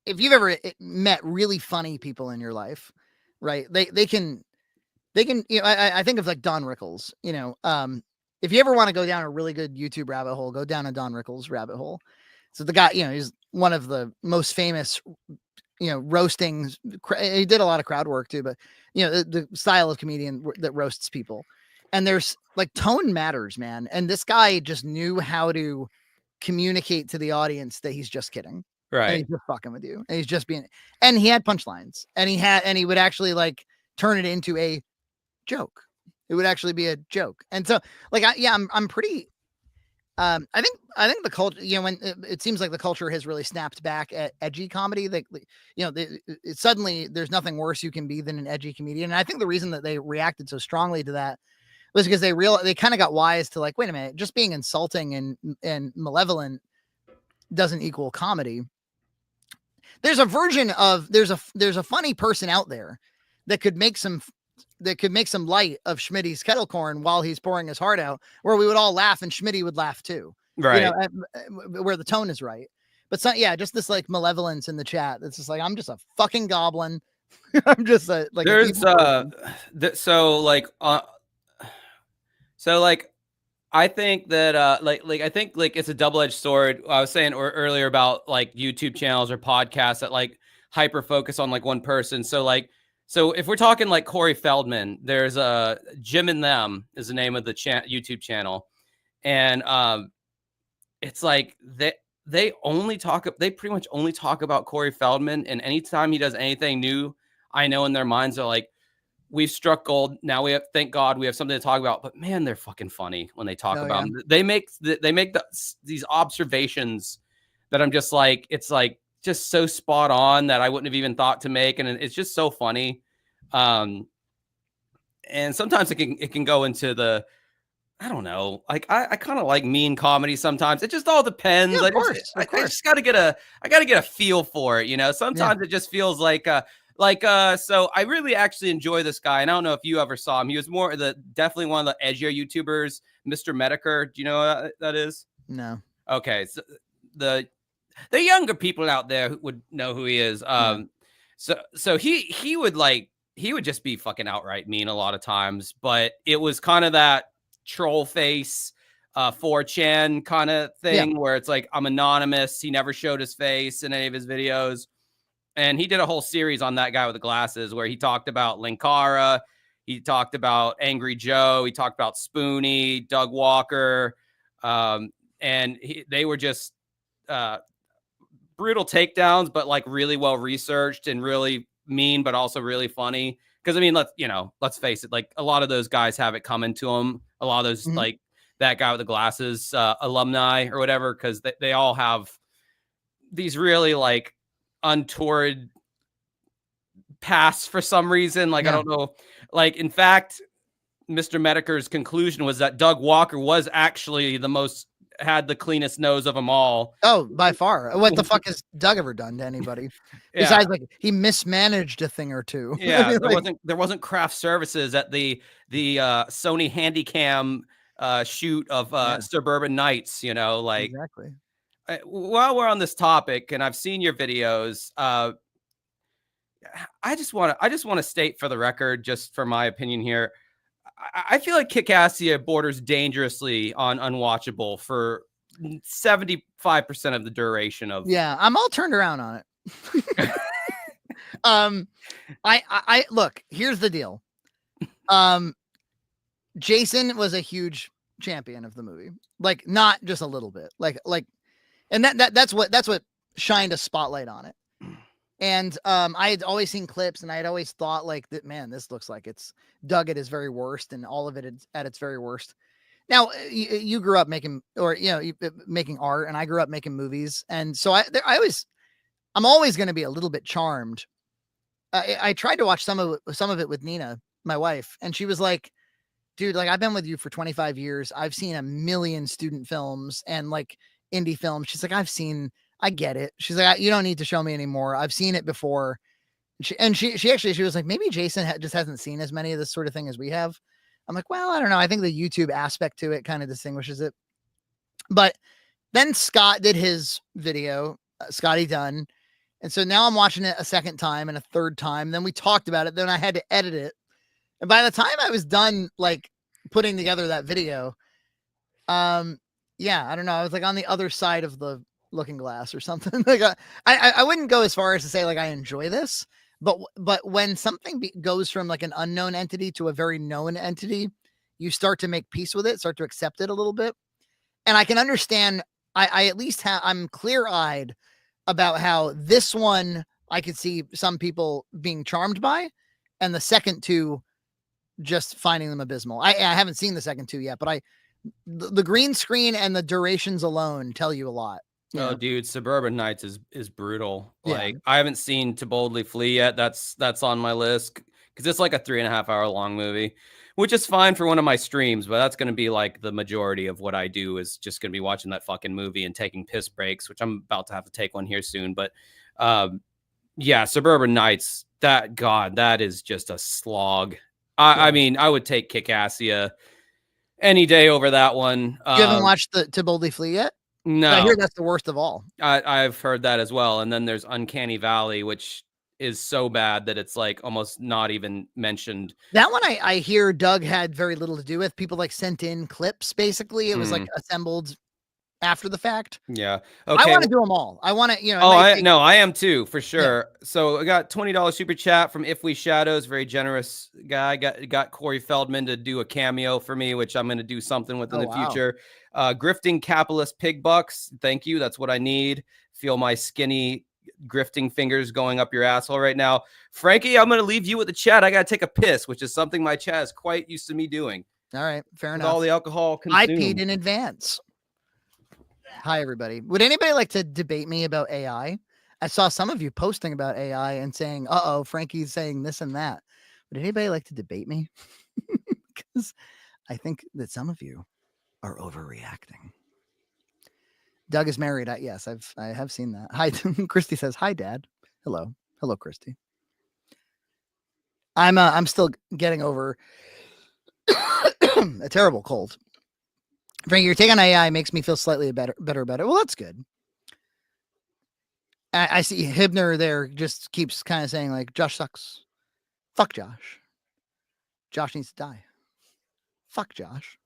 if you've ever met really funny people in your life, right? They can you know, I think of like Don Rickles, you know, if you ever want to go down a really good YouTube rabbit hole, go down a Don Rickles rabbit hole. So the guy, you know, he's one of the most famous, you know, roasting. He did a lot of crowd work too, but you know, the style of comedian that roasts people. And there's like tone matters, man. And this guy just knew how to communicate to the audience that he's just kidding. And Right. he's just fucking with you. And he's just being, and he had punchlines, and he would actually like turn it into a joke. It would actually be a joke. And so like, I'm pretty, I think the culture, you know, when it seems like the culture has really snapped back at edgy comedy, like, you know, suddenly there's nothing worse you can be than an edgy comedian. And I think the reason that they reacted so strongly to that was because they kind of got wise to like, wait a minute, just being insulting and malevolent doesn't equal comedy. There's a version of there's a funny person out there that could make some light of Schmitty's kettle corn while he's pouring his heart out, where we would all laugh and Schmitty would laugh too. Right. You know, where the tone is right. But so, yeah, just this like malevolence in the chat. It's just like, I'm just a fucking goblin. I'm just a like There's so like I think that I think like it's a double-edged sword. I was saying earlier about like YouTube channels or podcasts that like hyper focus on like one person. So if we're talking like Corey Feldman, there's a Jim and Them is the name of the YouTube channel, and it's like they pretty much only talk about Corey Feldman, and anytime he does anything new, I know in their minds are like, we've struck gold. Now thank God we have something to talk about. But man, they're fucking funny when they talk about them. They make these observations that I'm just like, it's like just so spot on that I wouldn't have even thought to make, and it's just so funny. And sometimes it can go into the, I don't know, like I kind of like mean comedy sometimes. It just all depends. Yeah, I just gotta get a feel for it, you know. Sometimes it just feels like so I really actually enjoy this guy, and I don't know if you ever saw him. He was definitely one of the edgier YouTubers, Mr. Medicare. Do you know what that is? No. Okay, so the younger people out there would know who he is. So he would just be fucking outright mean a lot of times, but it was kind of that troll face 4chan kind of thing where it's like, I'm anonymous. He never showed his face in any of his videos. And he did a whole series on that guy with the glasses where he talked about Linkara, he talked about Angry Joe, he talked about Spoonie, Doug Walker, and they were just brutal takedowns, but like really well researched and really mean, but also really funny. Because I mean, let's face it, like a lot of those guys have it coming to them. A lot of those like that guy with the glasses, alumni or whatever, because they all have these really like untoward past for some reason. Like, I don't know. Like, in fact, Mr. Medicare's conclusion was that Doug Walker was actually had the cleanest nose of them all. Oh, by far. What the fuck has Doug ever done to anybody? Besides, like, he mismanaged a thing or two. Yeah, I mean, there wasn't craft services at the Sony Handycam shoot of Suburban Nights, you know, like. Exactly. While we're on this topic, and I've seen your videos, I just want to state for the record, just for my opinion here, I feel like Kickassia borders dangerously on unwatchable for 75% of the duration of. Yeah, I'm all turned around on it. I look, here's the deal. Jason was a huge champion of the movie, like not just a little bit, like, and that's what shined a spotlight on it. And I had always seen clips, and I had always thought like that, man, this looks like it's Doug at his very worst, and all of it at its very worst. Now you grew up making, or making art, and I grew up making movies, and so I'm always going to be a little bit charmed. I tried to watch some of it with Nina, my wife, and she was like, dude, like, I've been with you for 25 years. I've seen a million student films and like indie films. She's like, I've seen I get it. She's like, you don't need to show me anymore. I've seen it before. She was like, maybe Jason just hasn't seen as many of this sort of thing as we have. I'm like, well, I don't know. I think the YouTube aspect to it kind of distinguishes it. But then Scott did his video, Scotty Dunn. And so now I'm watching it a second time and a third time. Then we talked about it. Then I had to edit it. And by the time I was done, like putting together that video, yeah, I don't know. I was like on the other side of the looking glass or something. Like I wouldn't go as far as to say like I enjoy this, but when something goes from like an unknown entity to a very known entity, you start to make peace with it, start to accept it a little bit. And I can understand. I at least I'm clear-eyed about how this one I could see some people being charmed by, and the second two just finding them abysmal. I haven't seen the second two yet, but the green screen and the durations alone tell you a lot. Oh, Yeah. dude, Suburban Nights is brutal. Yeah. Like, I haven't seen To Boldly Flee yet. That's on my list because it's like a 3.5 hour long movie, which is fine for one of my streams, but that's going to be like the majority of what I do is just going to be watching that fucking movie and taking piss breaks, which I'm about to have to take one here soon. But yeah, Suburban Nights, that is just a slog. I mean, I would take Kick-Assia any day over that one. You haven't watched the To Boldly Flee yet? No. I hear that's the worst of all. I've heard that as well. And then there's Uncanny Valley, which is so bad that it's like almost not even mentioned. That one I hear Doug had very little to do with. People like sent in clips, basically. It was like assembled after the fact. Yeah. Okay. I want to do them all. I want to, I am too, for sure. Yeah. So I got $20 super chat from If We Shadows, very generous guy. Got Corey Feldman to do a cameo for me, which I'm going to do something with in the future. Grifting capitalist pig bucks. Thank you. That's what I need. Feel my skinny grifting fingers going up your asshole right now. Frankie, I'm going to leave you with the chat. I got to take a piss, which is something my chat is quite used to me doing. All right. Fair enough. All the alcohol consumed. I peed in advance. Hi, everybody. Would anybody like to debate me about AI? I saw some of you posting about AI and saying, Frankie's saying this and that. Would anybody like to debate me? Because I think that some of you are overreacting. Doug is married. Yes, I have seen that. Hi, Christy says, hi, Dad. Hello. Hello, Christy. I'm still getting over a terrible cold. Frank, your take on AI makes me feel slightly better. Well, that's good. I see Hibner there just keeps kind of saying like, Josh sucks. Fuck Josh. Josh needs to die. Fuck Josh.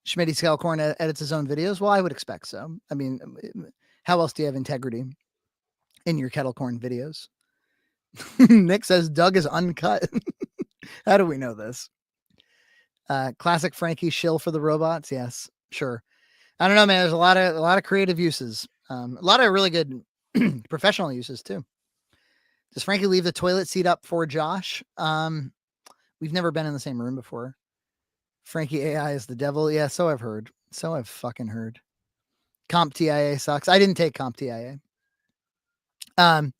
Schmitty Scalcorn edits his own videos. Well, I would expect so. I mean, how else do you have integrity in your Kettlecorn videos? Nick says Doug is uncut. How do we know this? Classic Frankie shill for the robots. Yes, sure. I don't know, man. There's a lot of creative uses. A lot of really good professional uses too. Does Frankie leave the toilet seat up for Josh? We've never been in the same room before. Frankie AI is the devil. Yeah, so I've heard. So I've fucking heard. Comp TIA sucks. I didn't take Comp TIA. The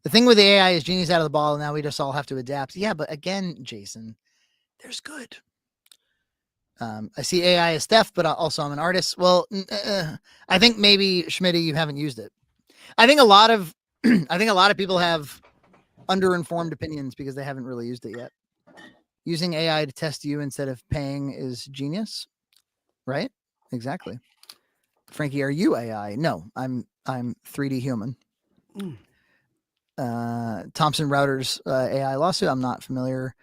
thing with the AI is genie's out of the bottle. Now we just all have to adapt. Yeah, but again, Jason, there's good. I see AI as theft, but also I'm an artist. Well, I think maybe Schmitty, you haven't used it. I think a lot of people have underinformed opinions because they haven't really used it yet. Using AI to test you instead of paying is genius, right? Exactly. Frankie, are you AI? No, I'm 3D human. Thompson Routers AI lawsuit. I'm not familiar.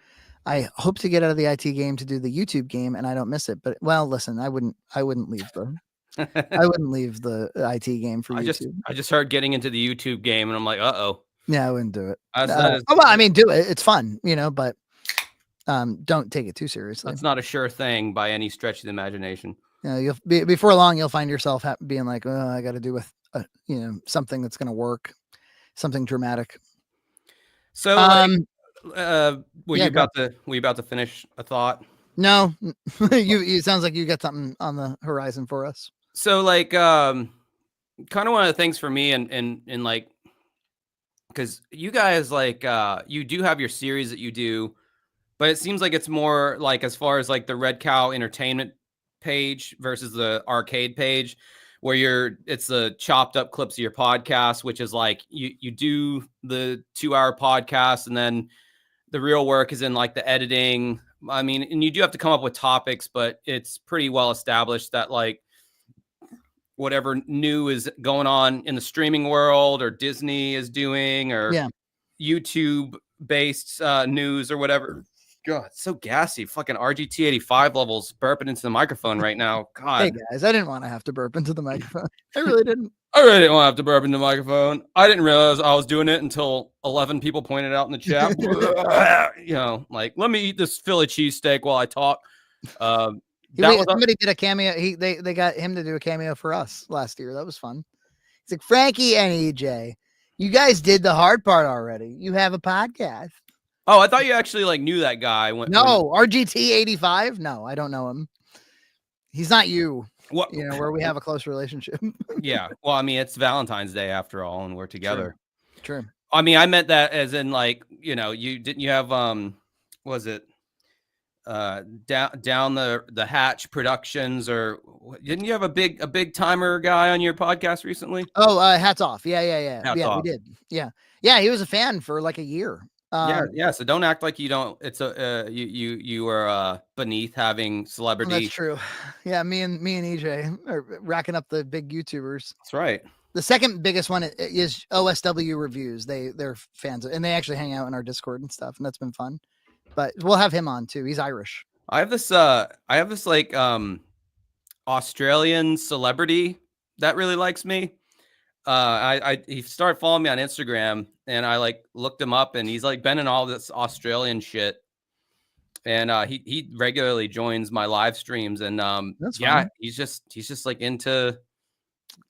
I hope to get out of the IT game to do the YouTube game, and I don't miss it. But well, listen, I wouldn't leave the IT game for YouTube. I just heard getting into the YouTube game, and I'm like, yeah, I wouldn't do it. Well, I mean, do it. It's fun, but don't take it too seriously. That's not a sure thing by any stretch of the imagination. You'll before long, you'll find yourself being like, oh, I got to do with something that's going to work, something dramatic. So, were you about to finish a thought? No, it sounds like you got something on the horizon for us. So, like, kind of one of the things for me, and like, because you guys like, you do have your series that you do, but it seems like it's more like as far as like the Red Cow Entertainment page versus the arcade page, where it's the chopped up clips of your podcast, which is like you do the 2-hour podcast and then the real work is in like the editing. I mean, and you do have to come up with topics, but it's pretty well established that like whatever new is going on in the streaming world or Disney is doing or YouTube based news or whatever. God, it's so gassy. Fucking RGT 85 levels burping into the microphone right now. God. Hey guys, I didn't want to have to burp into the microphone. I really didn't. I really didn't want to have to burp into the microphone. I didn't realize I was doing it until 11 people pointed out in the chat. You know, like, let me eat this Philly cheesesteak while I talk. Somebody did a cameo. They got him to do a cameo for us last year. That was fun. It's like, Frankie and EJ, you guys did the hard part already. You have a podcast. Oh, I thought you actually like knew that guy. RGT 85. No, I don't know him. He's not you. What, you know, where we have a close relationship. Yeah. Well, I mean, it's Valentine's Day after all, and we're together. True. I mean, I meant that as in like, you know, you have was it down the hatch productions, or didn't you have a big timer guy on your podcast recently? Oh, hats off. Yeah. Hats off. We did. Yeah, he was a fan for like a year. Yeah. So don't act like you don't. It's you were beneath having celebrity. That's true. Yeah, me and EJ are racking up the big YouTubers. That's right. The second biggest one is OSW Reviews. They're fans and they actually hang out in our Discord and stuff, and that's been fun. But we'll have him on too. He's Irish. I have this like Australian celebrity that really likes me. He started following me on Instagram, and I like looked him up, and he's like been in all this Australian shit, and he regularly joins my live streams, and fun. he's just like into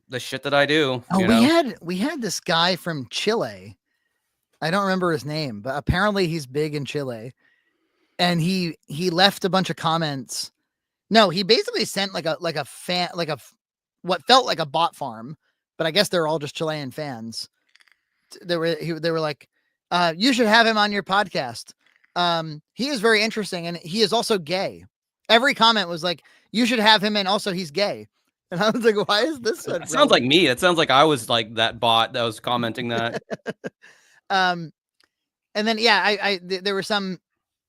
the shit that I do. Oh, we had this guy from Chile. I don't remember his name, but apparently he's big in Chile, and he left a bunch of comments. No, he basically sent like a what felt like a bot farm. But I guess they're all just Chilean fans. They were like, you should have him on your podcast. He is very interesting, and he is also gay. Every comment was like, you should have him, and also he's gay. And I was like, why is this? It sounds like me. It sounds like I was like that bot that was commenting that. And then there was some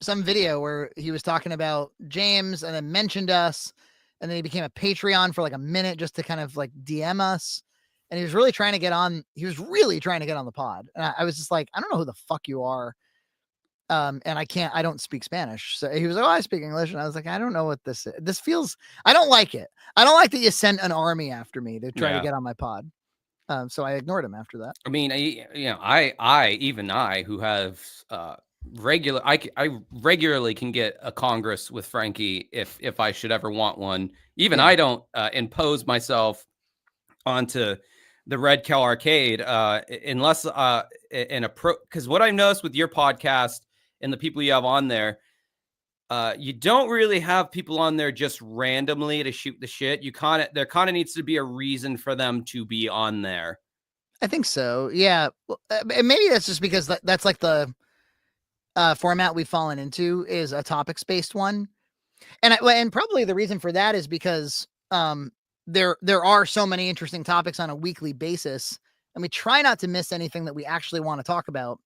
video where he was talking about James and then mentioned us, and then he became a Patreon for like a minute just to kind of like DM us. And he was really trying to get on. He was really trying to get on the pod. And I was just like, I don't know who the fuck you are. And I don't speak Spanish. So he was like, oh, I speak English. And I was like, I don't know what this is. This feels, I don't like it. I don't like that you sent an army after me to try to get on my pod. So I ignored him after that. I mean, I who have I regularly can get a Congress with Frankie if I should ever want one. Even I don't impose myself onto the Red Cow Arcade unless because what I've noticed with your podcast and the people you have on there, you don't really have people on there just randomly to shoot the shit. There kind of needs to be a reason for them to be on there. I think so. Yeah. Well, maybe that's just because that's like the format we've fallen into is a topics based one. And probably the reason for that is because there are so many interesting topics on a weekly basis, and we try not to miss anything that we actually want to talk about.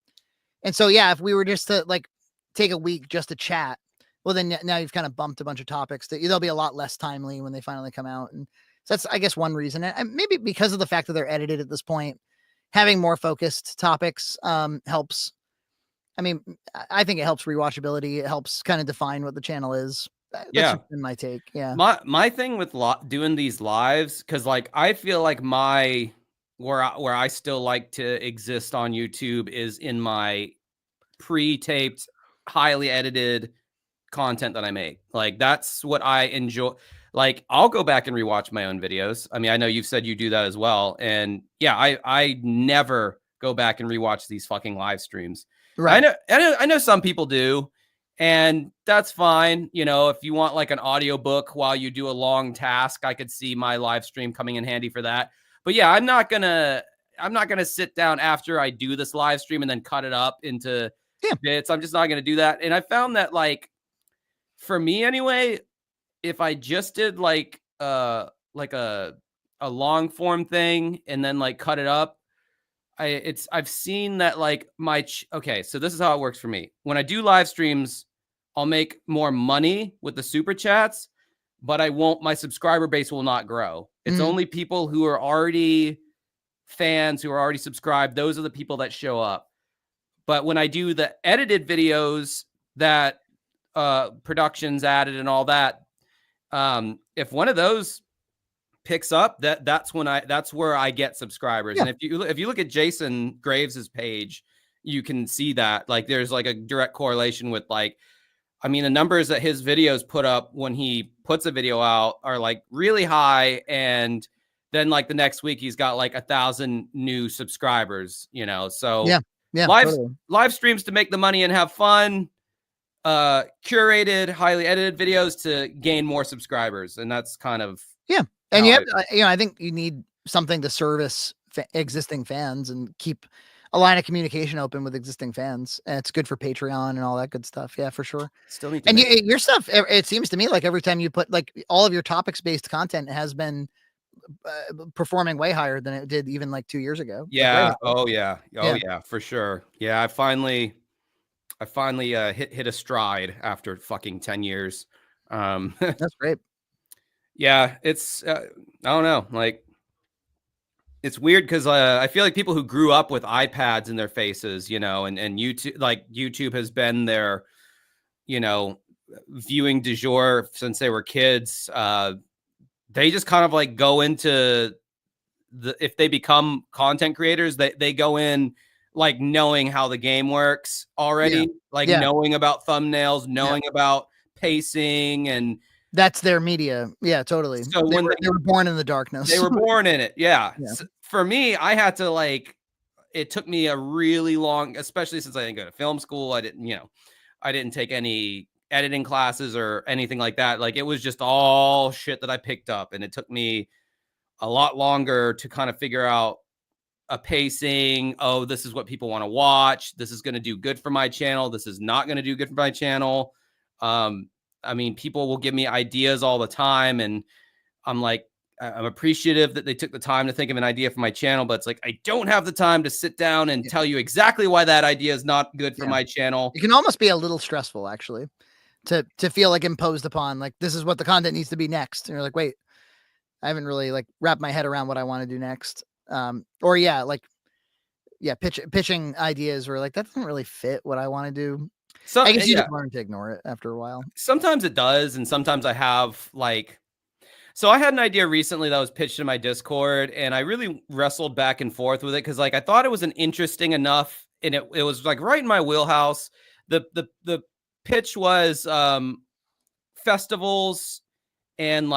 And so, yeah, if we were just to like take a week just to chat, well, then now you've kind of bumped a bunch of topics that they'll be a lot less timely when they finally come out. And so that's, I guess, one reason. And maybe because of the fact that they're edited at this point, having more focused topics helps. I mean, I think it helps rewatchability. It helps kind of define what the channel is. That's been my take. Yeah. My thing with doing these lives, because like I feel like where I still like to exist on YouTube is in my pre-taped, highly edited content that I make. Like that's what I enjoy. Like I'll go back and rewatch my own videos. I mean, I know you've said you do that as well, and yeah, I never go back and rewatch these fucking live streams. Right. I know some people do. And that's fine. You know, if you want like an audiobook while you do a long task, I could see my live stream coming in handy for that. But yeah, I'm not gonna sit down after I do this live stream and then cut it up into bits. I'm just not gonna do that. And I found that like for me anyway, if I just did like a a long form thing and then like cut it up. I've seen that like okay, so this is how it works for me. When I do live streams, I'll make more money with the super chats, but my subscriber base will not grow. It's only people who are already fans, who are already subscribed. Those are the people that show up. But when I do the edited videos that productions added and all that, if one of those picks up, that's where I get subscribers. Yeah. And if you look at Jason Graves's page, you can see that like there's like a direct correlation with like, I mean, the numbers that his videos put up when he puts a video out are like really high, and then like the next week he's got like 1,000 new subscribers, you know. So yeah, live streams to make the money and have fun, curated, highly edited videos to gain more subscribers, and that's kind of and you have, I think you need something to service existing fans and keep a line of communication open with existing fans. And it's good for Patreon and all that good stuff. Yeah, for sure. Still need to. And your stuff, it seems to me like every time you put like all of your topics based content has been performing way higher than it did even like 2 years ago. Yeah. Oh yeah, for sure. Yeah, I finally hit a stride after fucking 10 years. That's great. Yeah, it's I don't know, like it's weird because I feel like people who grew up with iPads in their faces, you know, and YouTube has been their, you know, viewing du jour since they were kids. They just kind of like go into if they become content creators, they go in like knowing how the game works already, knowing about thumbnails, knowing about pacing, and that's their media. Yeah, totally. So they were born in the darkness. They were born in it. Yeah. So for me, I had to it took me a really long, especially since I didn't go to film school. I didn't take any editing classes or anything like that. Like it was just all shit that I picked up, and it took me a lot longer to kind of figure out a pacing. Oh, this is what people want to watch. This is going to do good for my channel. This is not going to do good for my channel. I mean, people will give me ideas all the time, and I'm appreciative that they took the time to think of an idea for my channel, but it's like, I don't have the time to sit down and tell you exactly why that idea is not good for my channel. It can almost be a little stressful, actually, to feel like imposed upon, like, this is what the content needs to be next. And you're like, wait, I haven't really like wrapped my head around what I want to do next. Pitching ideas where like, that doesn't really fit what I want to do. So I guess you just learn to ignore it after a while. Sometimes it does. And sometimes I have so I had an idea recently that was pitched in my Discord, and I really wrestled back and forth with it. Cause I thought it was an interesting enough, and it was like right in my wheelhouse. The pitch was, festivals and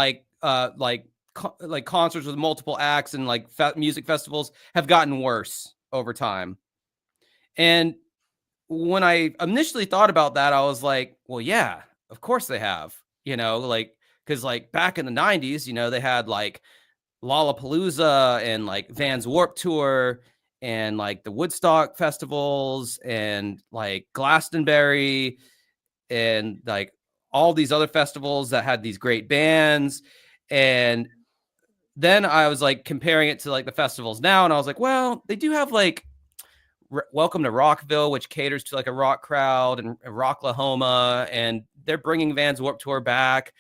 concerts with multiple acts and music festivals have gotten worse over time. And when I initially thought about that, I was like, well, yeah, of course they have, you know, because back in the 90s, you know, they had Lollapalooza and Vans Warped Tour and the Woodstock festivals and Glastonbury and all these other festivals that had these great bands. And then I was comparing it to the festivals now, and I was like, well, they do have Welcome to Rockville, which caters to a rock crowd, and Rocklahoma, and they're bringing Vans Warped Tour back.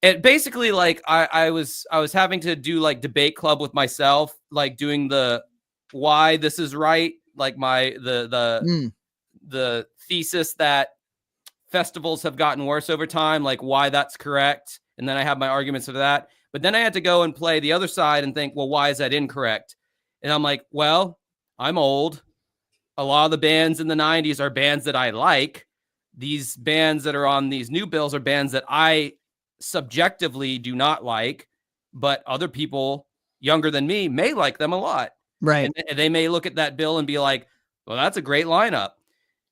And basically, I was having to do debate club with myself, doing the why this is right, the thesis that festivals have gotten worse over time, why that's correct, and then I have my arguments for that. But then I had to go and play the other side and think, well, why is that incorrect? And I'm like, well, I'm old. A lot of the bands in the 90s are bands that I like. These bands that are on these new bills are bands that I subjectively do not like, but other people younger than me may like them a lot. Right. And they may look at that bill and be like, well, that's a great lineup.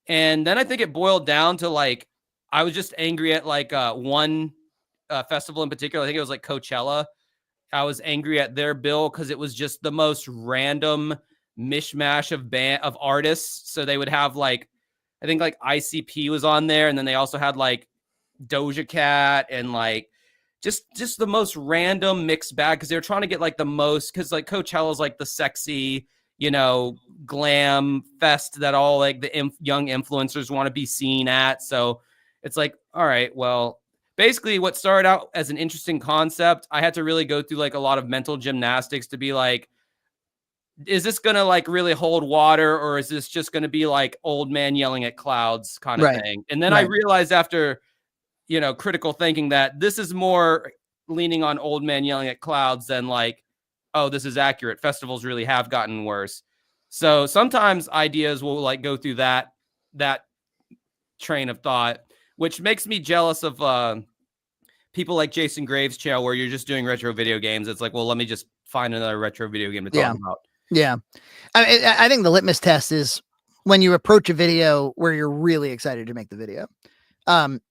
And then I think it boiled down to I was just angry at one festival in particular. I think it was Coachella. I was angry at their bill because it was just the most random mishmash of artists. So they would have I think ICP was on there, and then they also had Doja Cat and just the most random mixed bag, because they were trying to get like the most, because like Coachella's like the sexy, glam fest that all like the young influencers want to be seen at. So it's like, all right, well, basically what started out as an interesting concept, I had to really go through like a lot of mental gymnastics to be like, is this going to like really hold water, or is this just going to be like old man yelling at clouds kind of thing? And then I realized after, critical thinking that this is more leaning on old man yelling at clouds than like, oh, this is accurate. Festivals really have gotten worse. So sometimes ideas will like go through that train of thought, which makes me jealous of people like Jason Graves' channel, where you're just doing retro video games. It's like, well, let me just find another retro video game to talk about. Yeah. I think the litmus test is when you approach a video where you're really excited to make the video.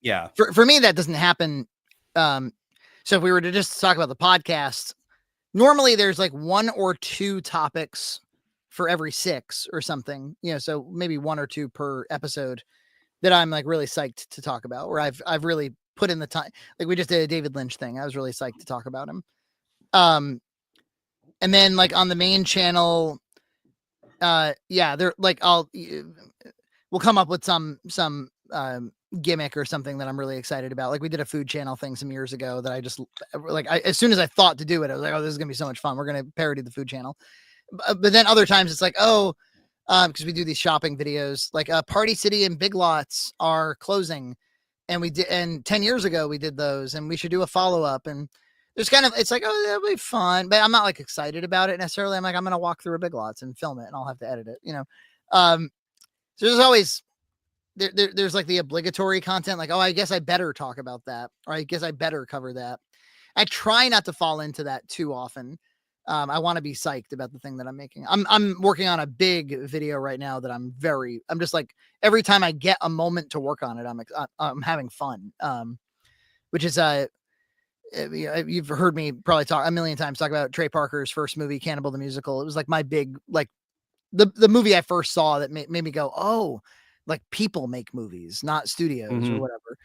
Yeah. For me, that doesn't happen. So if we were to just talk about the podcast, normally there's like 1 or 2 topics for every 6 or something, so maybe 1 or 2 per episode that I'm like really psyched to talk about, where I've really put in the time. Like we just did a David Lynch thing. I was really psyched to talk about him. And then like on the main channel, they're like, we'll come up with some gimmick or something that I'm really excited about. Like we did a food channel thing some years ago that I just like, as soon as I thought to do it, I was like, oh, this is gonna be so much fun. We're gonna parody the food channel. But then other times it's like, because we do these shopping videos, like Party City and Big Lots are closing, and we did, and 10 years ago we did those, and we should do a follow-up. And there's kind of, it's like, oh, that'll be fun, but I'm not like excited about it necessarily. I'm like, I'm gonna walk through a Big Lots and film it, and I'll have to edit it, so there's always there's like the obligatory content, like, oh, I guess I better talk about that, or I guess I better cover that. I try not to fall into that too often. I want to be psyched about the thing that I'm making. I'm working on a big video right now that I'm just like, every time I get a moment to work on it, I'm having fun. Which is you've heard me probably talk a million times talk about Trey Parker's first movie, Cannibal the Musical. It was like my big, like the movie I first saw that made me go, oh, like people make movies, not studios or whatever.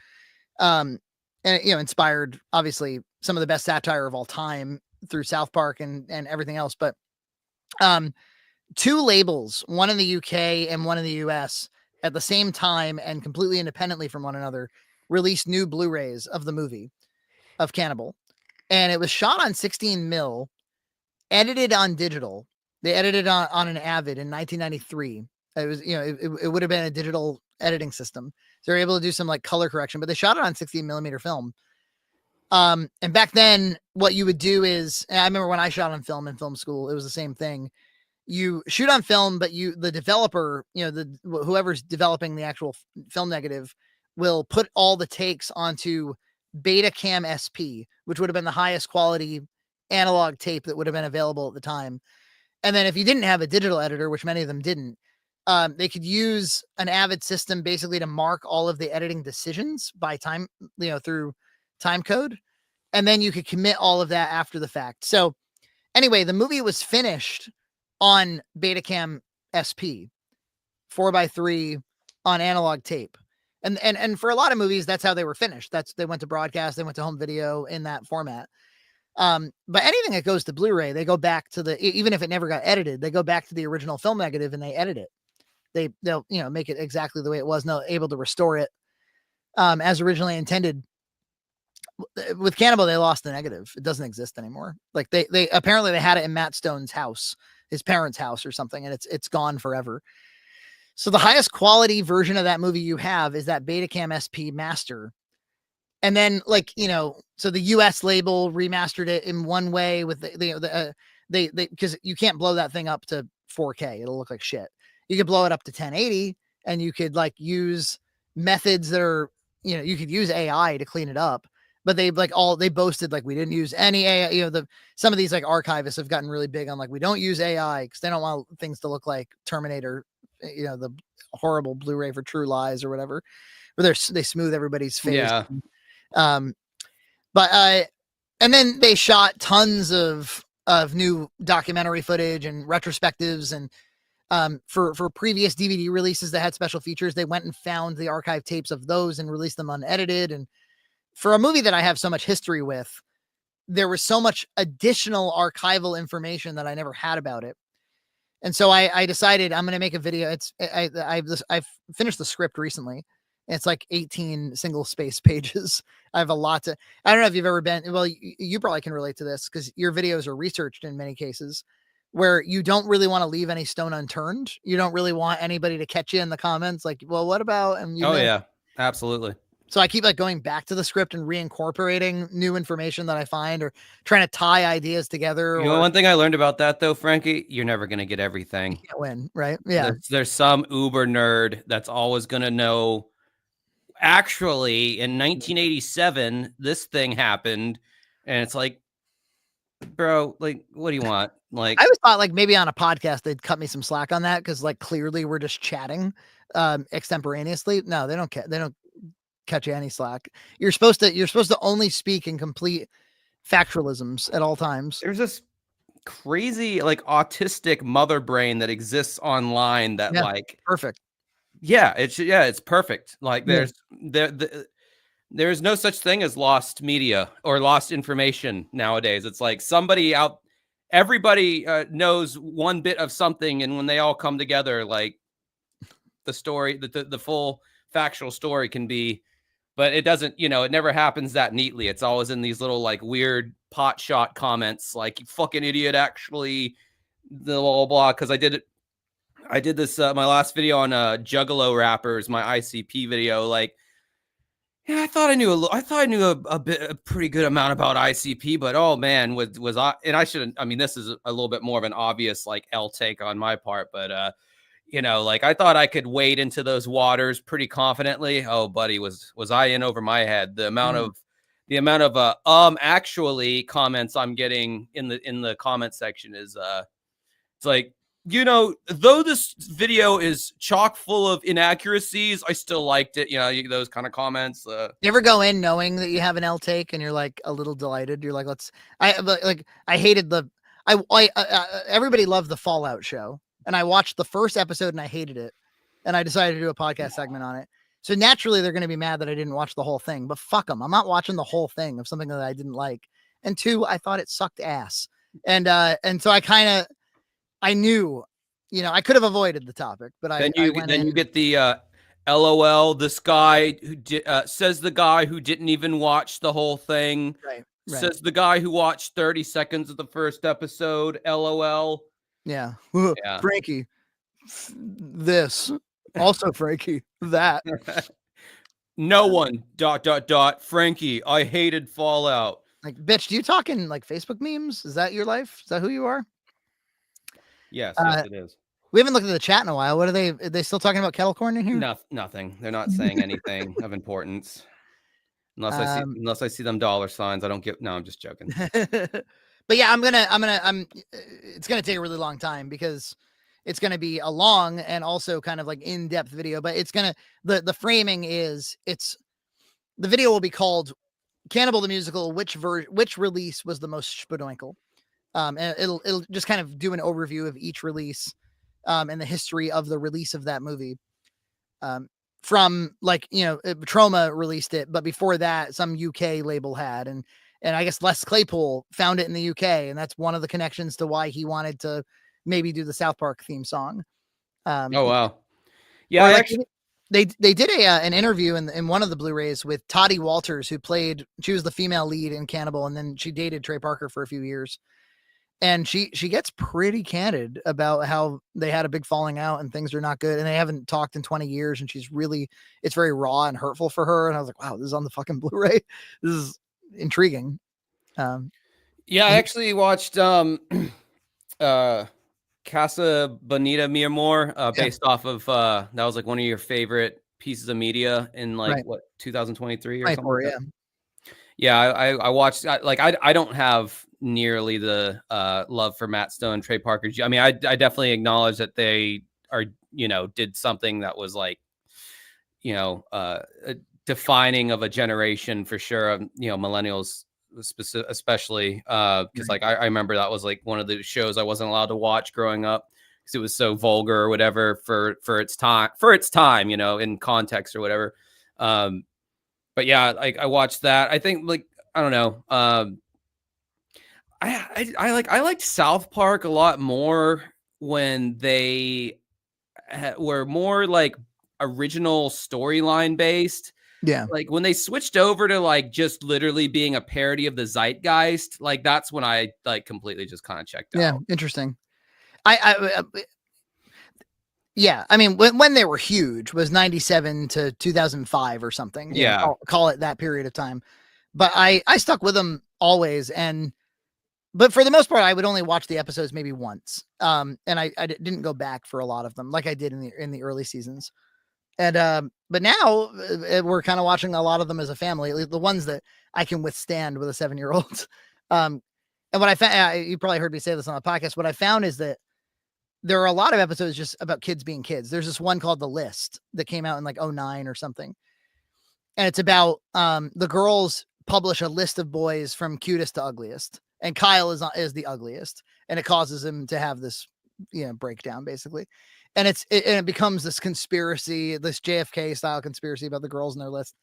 And inspired obviously some of the best satire of all time through South Park and everything else. But 2 labels, one in the UK and one in the US, at the same time and completely independently from one another, released new Blu-rays of the movie of Cannibal. And it was shot on 16 mil, edited on digital. They edited on an Avid in 1993. It was, it would have been a digital editing system. So they were able to do some like color correction, but they shot it on 16 millimeter film. And back then what you would do is, I remember when I shot on film in film school, it was the same thing. You shoot on film, but the developer, whoever's developing the actual film negative will put all the takes onto Betacam SP, which would have been the highest quality analog tape that would have been available at the time. And then if you didn't have a digital editor, which many of them didn't, they could use an Avid system basically to mark all of the editing decisions by time, through time code. And then you could commit all of that after the fact. So anyway, the movie was finished on Betacam SP 4:3 on analog tape. And for a lot of movies, that's how they were finished. They went to broadcast, they went to home video in that format. But anything that goes to Blu-ray, they go back to even if it never got edited, they go back to the original film negative and they edit it. They'll make it exactly the way it was, and they're able to restore it as originally intended. With Cannibal, they lost the negative. It doesn't exist anymore. Like they apparently they had it in Matt Stone's house, his parents' house or something, and it's gone forever. So the highest quality version of that movie you have is that Betacam SP master. And then so the US label remastered it in one way with they because you can't blow that thing up to 4K. It'll look like shit. You could blow it up to 1080 and you could like use methods that are, you could use AI to clean it up. But they boasted like we didn't use any AI. Some of these like archivists have gotten really big on like we don't use AI because they don't want things to look like Terminator, the horrible Blu-ray for True Lies or whatever, where they smooth everybody's face. Yeah. And then they shot tons of new documentary footage and retrospectives, and for previous DVD releases that had special features, they went and found the archive tapes of those and released them unedited. And for a movie that I have so much history with, there was so much additional archival information that I never had about it. And so I decided I'm going to make a video. I've finished the script recently. It's like 18 single space pages. I have a lot to, I don't know if you've ever been, well, you probably can relate to this because your videos are researched in many cases where you don't really want to leave any stone unturned. You don't really want anybody to catch you in the comments. Like, well, what about, and Oh yeah, absolutely. so I keep like going back to the script and reincorporating new information that I find or trying to tie ideas together. You know, one thing I learned about that though, Frankie, you're never going to get everything. You can't win, right? Yeah. There's some uber nerd that's always going to know. Actually, in 1987, this thing happened, and it's like, bro, like, what do you want? Like, I always thought like maybe on a podcast they'd cut me some slack on that because like clearly we're just chatting extemporaneously. No, they don't they don't cut you any slack. You're supposed to only speak in complete factualisms at all times. there's this crazy, like, autistic mother brain that exists online that, like, perfect. It's perfect. Like, there's no such thing as lost media or lost information nowadays. It's like everybody knows one bit of something, and when they all come together, like, the story, the full factual story can be, but it doesn't, it never happens that neatly. It's always in these little, like, weird pot shot comments, like, you fucking idiot, actually, the blah, blah, blah. Because I did this, my last video on Juggalo rappers, my ICP video, like, yeah, I thought I knew a pretty good amount about ICP, but oh man, was I, and I shouldn't, I mean, this is a little bit more of an obvious, like, L take on my part, but like, I thought I could wade into those waters pretty confidently. Oh, buddy, was I in over my head? The amount of actually comments I'm getting in the comment section is it's like, though this video is chock full of inaccuracies, I still liked it. Those kind of comments. You ever go in knowing that you have an L take and you're like a little delighted? You're like, I hated everybody loved the Fallout show. And I watched the first episode and I hated it. And I decided to do a podcast segment on it. So naturally they're going to be mad that I didn't watch the whole thing, but fuck them. I'm not watching the whole thing of something that I didn't like. And two, I thought it sucked ass. And so I knew, I could have avoided the topic, but you get the LOL. This guy who says the guy who didn't even watch the whole thing. Right. Says the guy who watched 30 seconds of the first episode. LOL. Yeah. Frankie, this also Frankie, that. No one. ... Frankie, I hated Fallout. Like, bitch, do you talk in like Facebook memes? Is that your life? Is that who you are? Yes, it is. We haven't looked at the chat in a while. What are they still talking about kettle corn in here? Nothing. They're not saying anything of importance. Unless I see them dollar signs, I don't give. No, I'm just joking. But yeah, it's going to take a really long time because it's going to be a long and also kind of like in-depth video, but it's going to, the framing is the video will be called Cannibal the Musical, which release was the most spadoinkle. And it'll just kind of do an overview of each release, and the history of the release of that movie. From like, Troma released it, but before that, some UK label had, and I guess Les Claypool found it in the UK, and that's one of the connections to why he wanted to maybe do the South Park theme song. Oh wow, yeah. They did an interview in one of the Blu-rays with Toddy Walters, who she was the female lead in Cannibal, and then she dated Trey Parker for a few years. And she gets pretty candid about how they had a big falling out and things are not good. And they haven't talked in 20 years. And it's very raw and hurtful for her. And I was like, wow, this is on the fucking Blu-ray. This is intriguing. I actually watched Casa Bonita Mi Amor, based off of that was like one of your favorite pieces of media in 2023 or something like that. Yeah, I watched, I don't have nearly the love for Matt Stone, Trey Parker. I mean, I definitely acknowledge that they are, did something that was like, defining of a generation for sure. Millennials especially, because like I remember that was like one of the shows I wasn't allowed to watch growing up because it was so vulgar or whatever for its time, in context or whatever. But but yeah, like I watched that. I think like I don't know. I liked South Park a lot more when they were more like original storyline based. Yeah. Like when they switched over to like just literally being a parody of the zeitgeist, like that's when I like completely just kind of checked Yeah. out. Interesting. Yeah, I mean, when they were huge was 97 to 2005 or something. You know, Yeah. call it that period of time. But I stuck with them always, but for the most part, I would only watch the episodes maybe once. And I didn't go back for a lot of them like I did in the early seasons. And but now we're kind of watching a lot of them as a family, the ones that I can withstand with a 7-year-old. And what I found, you probably heard me say this on the podcast. What I found is that there are a lot of episodes just about kids being kids. There's this one called The List that came out in like 09 or something. And it's about the girls publish a list of boys from cutest to ugliest. And Kyle is the ugliest. And it causes him to have this, breakdown basically. And it becomes this conspiracy, this JFK style conspiracy about the girls in their list.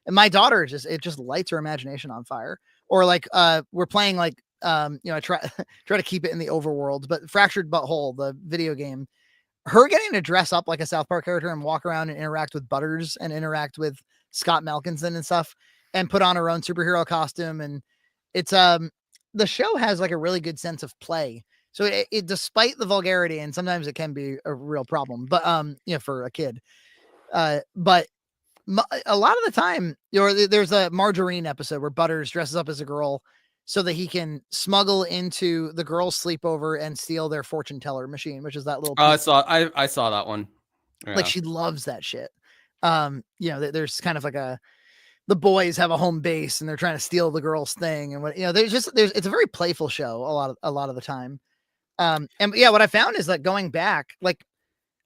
And my daughter it just lights her imagination on fire. Or like we're playing like I try to keep it in the overworld, but Fractured Butthole, the video game, her getting to dress up like a South Park character and walk around and interact with Butters and interact with Scott Malkinson and stuff and put on her own superhero costume. And it's the show has like a really good sense of play. So it despite the vulgarity, and sometimes it can be a real problem, but for a kid, but a lot of the time, there's a Margarine episode where Butters dresses up as a girl so that he can smuggle into the girls' sleepover and steal their fortune teller machine, which is that little. I saw that one. Yeah. Like she loves that shit. There's kind of like the boys have a home base and they're trying to steal the girls' thing, and it's a very playful show a lot of the time. And yeah, what I found is that going back, like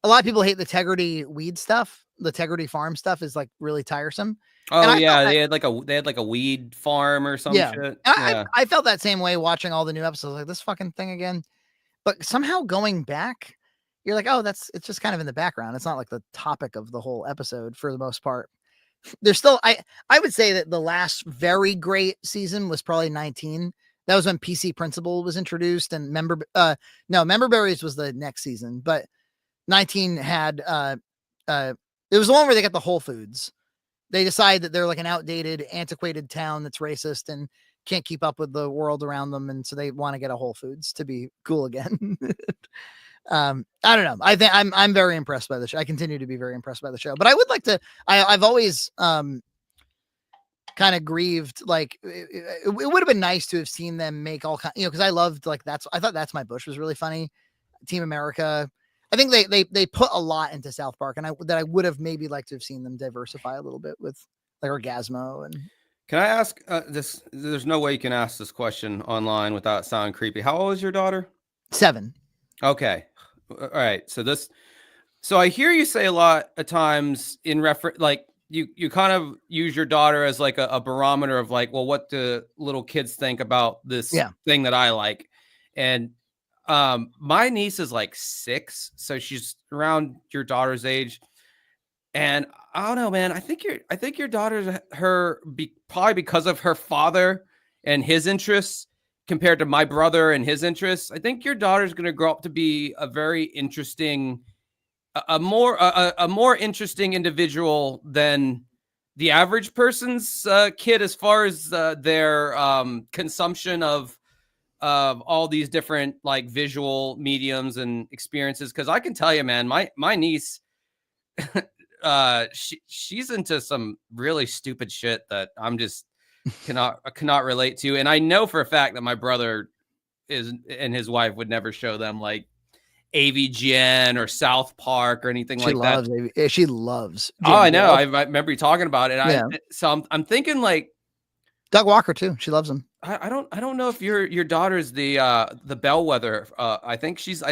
a lot of people hate the Tegrity weed stuff. The Tegrity farm stuff is like really tiresome. Oh yeah, they had like a weed farm or some shit. I felt that same way watching all the new episodes, like this fucking thing again. But somehow going back, you're like, oh, it's just kind of in the background. It's not like the topic of the whole episode for the most part. There's still I would say that the last very great season was probably 19. That was when PC Principal was introduced, and Member Berries was the next season, but 19 had it was the one where they got the Whole Foods. They decide that they're like an outdated, antiquated town that's racist and can't keep up with the world around them, and so they want to get a Whole Foods to be cool again. I don't know. I think I'm very impressed by the show. I continue to be very impressed by the show, but I would like to. I've always kind of grieved. Like it would have been nice to have seen them make all kind, because I loved I thought That's My Bush was really funny. Team America. I think they put a lot into South Park, and I would have maybe liked to have seen them diversify a little bit with like Orgasmo. And can I ask this? There's no way you can ask this question online without sounding creepy. How old is your daughter? 7. Okay. All right. So I hear you say a lot of times in reference, like you kind of use your daughter as like a barometer of like, well, what do little kids think about this thing that I like? And my niece is like 6, so she's around your daughter's age. And I don't know, man. I think your daughter's probably because of her father and his interests compared to my brother and his interests. I think your daughter's going to grow up to be a very interesting, a more interesting individual than the average person's kid, as far as their consumption of all these different like visual mediums and experiences. Because I can tell you, man, my niece. She's into some really stupid shit that I'm just cannot relate to, and I know for a fact that my brother and his wife would never show them like AVGN or South Park or anything like that. She loves. Oh, I know. I remember you talking about it. I'm thinking like Doug Walker too. She loves him. I don't know if your daughter's the bellwether. I think she's a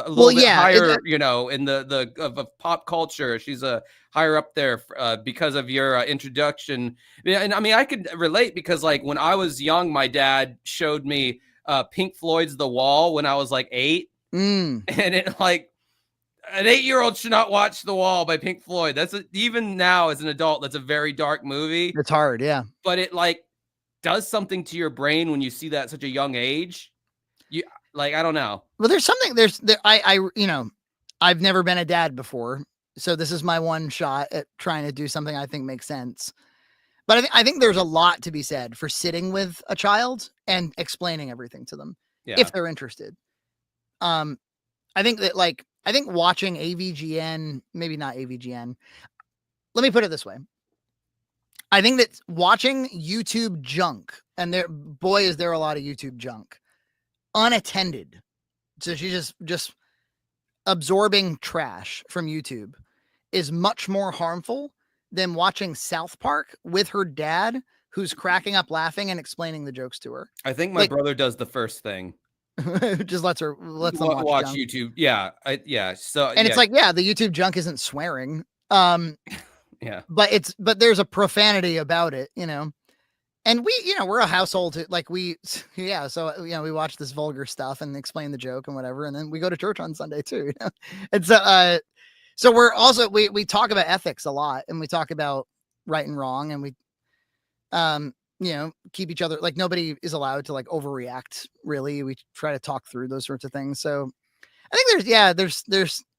little bit higher, in the of pop culture. She's higher up there because of your introduction. And I mean, I could relate because like when I was young, my dad showed me Pink Floyd's The Wall when I was like 8. And it like, an 8-year-old should not watch The Wall by Pink Floyd. Even now as an adult, that's a very dark movie. It's hard, yeah. But it like does something to your brain when you see that at such a young age. You like, I don't know. Well, there's something I've never been a dad before, so this is my one shot at trying to do something I think makes sense. But I think there's a lot to be said for sitting with a child and explaining everything to them if they're interested. I think watching AVGN, maybe not AVGN. Let me put it this way. I think that watching YouTube junk, and is there a lot of YouTube junk, unattended. So she's just absorbing trash from YouTube is much more harmful than watching South Park with her dad, who's cracking up laughing and explaining the jokes to her. I think my brother does the first thing. Just lets them watch YouTube. Yeah. So, and it's like, the YouTube junk isn't swearing. Yeah. But there's a profanity about it, and we're a household we watch this vulgar stuff and explain the joke and whatever. And then we go to church on Sunday too. And so we're also, we talk about ethics a lot, and we talk about right and wrong, and we, keep each other, like, nobody is allowed to like overreact really. We try to talk through those sorts of things. So I think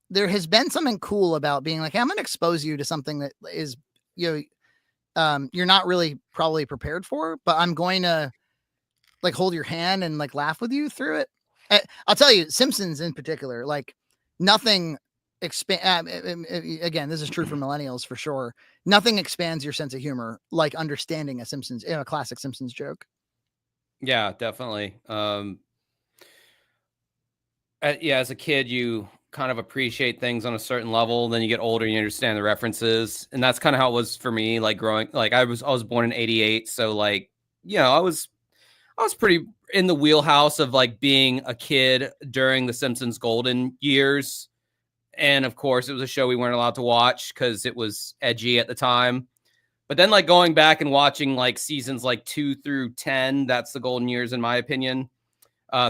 there has been something cool about being like, hey, I'm going to expose you to something that is, you're not really probably prepared for, but I'm going to like hold your hand and like laugh with you through it. I'll tell you, Simpsons in particular, like nothing again, this is true for millennials for sure. Nothing expands your sense of humor like understanding a classic Simpsons joke. Yeah, definitely. As a kid, you kind of appreciate things on a certain level. Then you get older, you understand the references, and that's kind of how it was for me. Like growing, like I was born in '88, so like I was pretty in the wheelhouse of like being a kid during the Simpsons golden years. And of course, it was a show we weren't allowed to watch because it was edgy at the time. But then, like going back and watching like seasons like 2 through 10, that's the golden years in my opinion.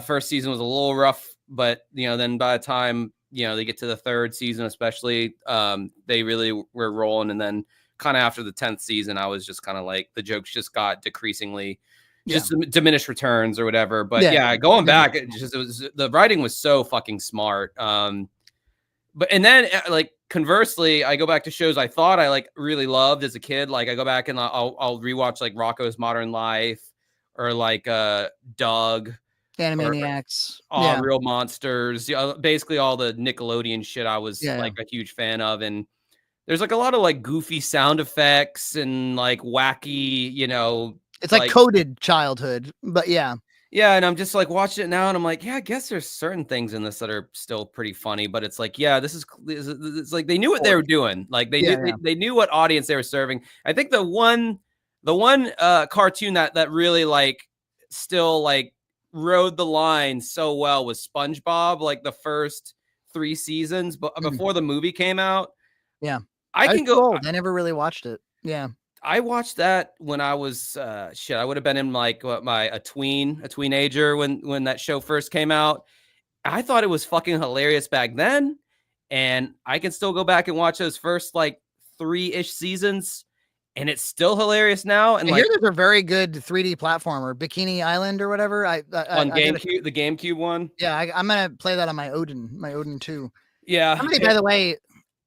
First season was a little rough, but then by the time they get to the third season, especially, they really were rolling. And then kind of after the 10th season, I was just kind of like the jokes just got decreasingly, just diminished returns or whatever. But going back, the writing was so fucking smart. But and then like conversely, I go back to shows I thought I like really loved as a kid. Like I go back and I'll rewatch like Rocko's Modern Life or like Doug, Animaniacs, Real Monsters, basically all the Nickelodeon shit I was like a huge fan of. And there's like a lot of like goofy sound effects and like wacky, it's like coded childhood, but yeah. And I'm just like watching it now, and I'm like, I guess there's certain things in this that are still pretty funny, but it's like, this is like they knew what they were doing. Like they knew what audience they were serving. I think the one cartoon that really like still like rode the line so well was SpongeBob, like the first 3 seasons, but before the movie came out. Yeah, I can go. I never really watched it. Yeah. I watched that when I was I would have been in like a teenager when that show first came out. I thought it was fucking hilarious back then, and I can still go back and watch those first like 3-ish seasons, and it's still hilarious now. And I hear there's a very good 3D platformer, Bikini Island or whatever. On GameCube, the GameCube one. Yeah, I'm gonna play that on my Odin 2. Yeah. Somebody, by the way,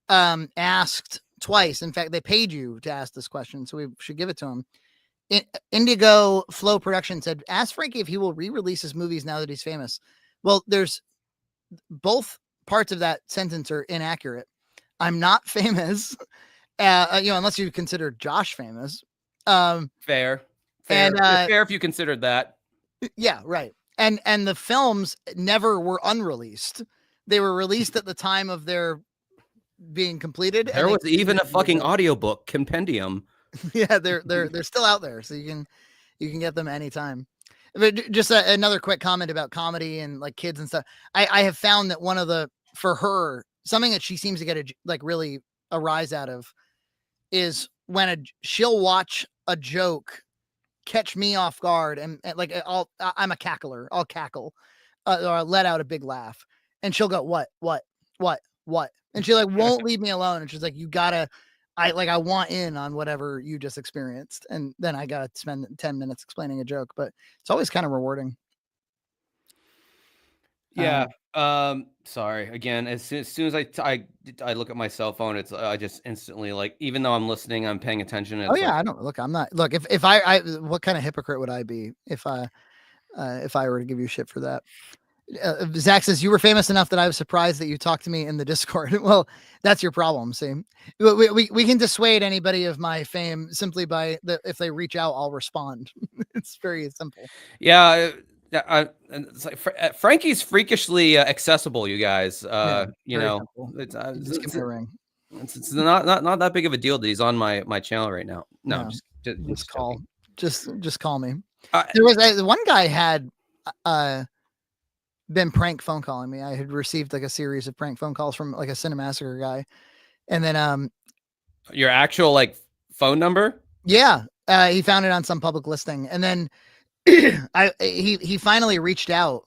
asked twice. In fact, they paid you to ask this question, so we should give it to him. Indigo Flow Production said, ask Frankie if he will re-release his movies now that he's famous. Well, there's both parts of that sentence are inaccurate. I'm not famous, unless you consider Josh famous. Fair. And fair if you considered that. Yeah, right. And the films never were unreleased. They were released at the time of their being completed. There was even a fucking audiobook compendium. Yeah, they're still out there, so you can get them anytime. But just another quick comment about comedy and like kids and stuff. I have found that for her, something that she seems to get really a rise out of is when she'll watch a joke catch me off guard, and like I'm a cackler. I'll cackle or I'll let out a big laugh, and she'll go, what? what? And she like won't leave me alone. And she's like, you gotta, I want in on whatever you just experienced. And then I gotta spend 10 minutes explaining a joke, but it's always kind of rewarding. Yeah. Sorry. Again, as soon as I look at my cell phone, it's I just instantly like, even though I'm listening, I'm paying attention. Oh It's yeah, like, I don't look. I'm not look. If I what kind of hypocrite would I be if I were to give you shit for that? Zach says you were famous enough that I was surprised that you talked to me in the Discord. Well, that's your problem. See, we can dissuade anybody of my fame simply by if they reach out, I'll respond. It's very simple. yeah. And it's like Frankie's freakishly accessible, you guys. Yeah, You very know, simple. it's, You just give me a ring. it's not that big of a deal that he's on my channel right now. No, No, just call. joking. Just call me. I- There was one guy had been prank phone calling me. I had received like a series of prank phone calls from like a Cinemassacre guy, and then Your actual like phone number? yeah, he found it on some public listing, and then he finally reached out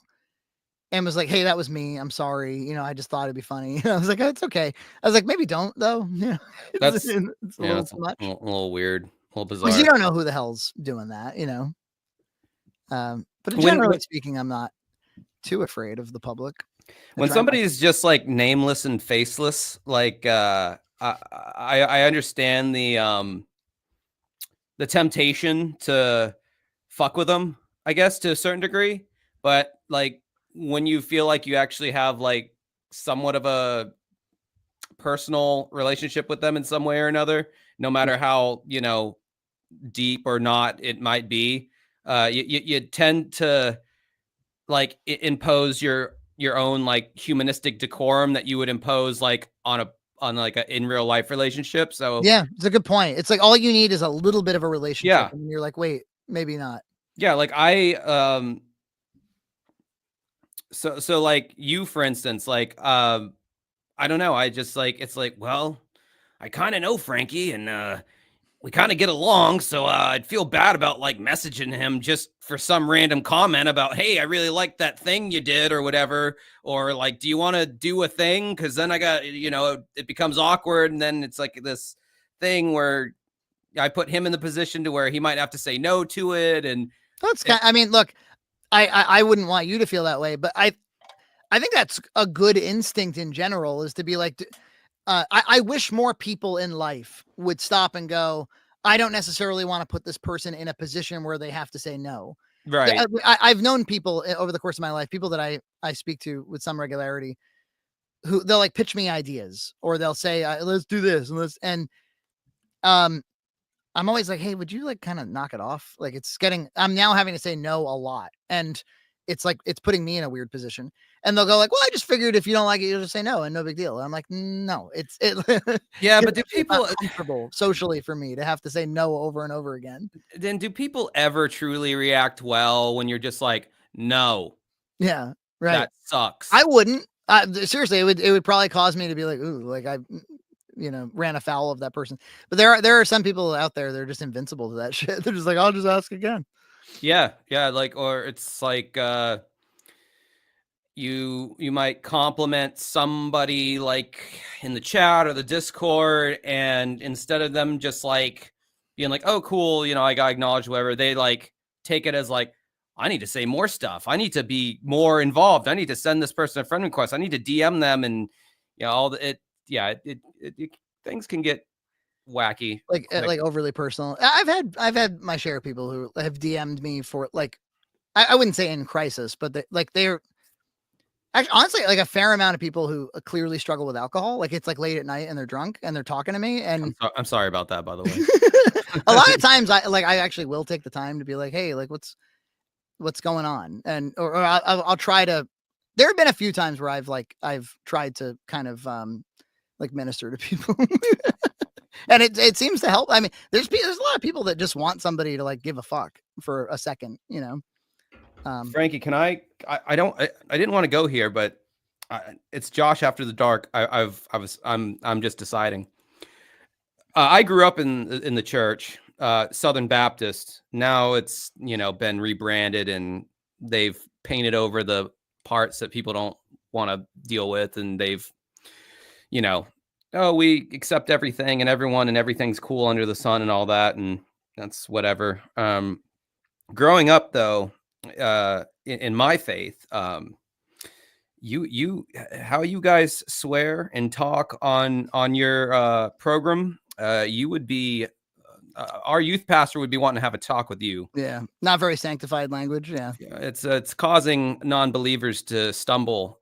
and was like, "Hey, that was me. I'm sorry. You know, I just thought it'd be funny." I was like, "Oh, it's okay." I was like, "Maybe don't though." You know, That's it's a little that's too much a little weird, a little because bizarre. you don't know who the hell's doing that. You know, but When generally speaking, I'm not too afraid of the public. when somebody's just like nameless and faceless, like I understand the temptation to fuck with them, I guess, to a certain degree, but like when you feel like you actually have like somewhat of a personal relationship with them in some way or another, no matter how, you know, deep or not it might be, you tend to like impose your own like humanistic decorum that you would impose like on like a in real life relationship. So yeah, it's a good point. It's like all you need is a little bit of a relationship, yeah, and you're like, wait, maybe not. yeah, like so like you, for instance, like I don't know, I just like, it's like, well, I kind of know Frankie, and we kind of get along, so I'd feel bad about like messaging him just for some random comment about, hey, I really like that thing you did or whatever, or like, do you want to do a thing? Because then I got, you know, it becomes awkward, and then it's like this thing where I put him in the position to where he might have to say no to it, and That's kind. I mean, look, I wouldn't want you to feel that way, but I think that's a good instinct in general, is to be like, I wish more people in life would stop and go, I don't necessarily want to put this person in a position where they have to say no. right, I've known people over the course of my life, people that I speak to with some regularity, who they'll like pitch me ideas, or they'll say, let's do this and um, I'm always like, hey, would you like kind of knock it off? Like I'm now having to say no a lot. And it's like, it's putting me in a weird position. And they'll go like, well, I just figured if you don't like it, you'll just say no and no big deal. And I'm like, no, it yeah. But do it's not people comfortable socially for me to have to say no over and over again. then do people ever truly react well when you're just like, no, Yeah. Right. that sucks? I wouldn't. Seriously, it would probably cause me to be like, ooh, like I, ran afoul of that person. But there are some people out there that are just invincible to that shit. They're just like, I'll just ask again. Yeah, yeah, like, or it's like you might compliment somebody like in the chat or the Discord, and instead of them just like being like, oh cool, you know, I got acknowledged, whatever, they like take it as like, I need to say more stuff, I need to be more involved, I need to send this person a friend request, I need to DM them, and you know, all the it yeah, things can get wacky Like quick. like overly personal. I've had my share of people who have DM'd me for like, I wouldn't say in crisis, but they're actually, honestly, like a fair amount of people who clearly struggle with alcohol. Like it's like late at night and they're drunk and they're talking to me, and I'm sorry about that, by the way. a lot of times I actually will take the time to be like, hey, like what's going on, and or I'll try to. There have been a few times where I've tried to kind of like minister to people. And it seems to help. I mean, there's a lot of people that just want somebody to like give a fuck for a second, you know. Frankie, can I didn't want to go here, but it's Josh after the dark. I'm just deciding. I grew up in the church, Southern Baptist. Now it's, you know, been rebranded, and they've painted over the parts that people don't want to deal with, and they've you know, oh, we accept everything and everyone and everything's cool under the sun and all that, and that's whatever. Growing up though, in my faith, how you guys swear and talk on your program, you would be our youth pastor would be wanting to have a talk with you. Yeah, not very sanctified language. Yeah, it's causing non-believers to stumble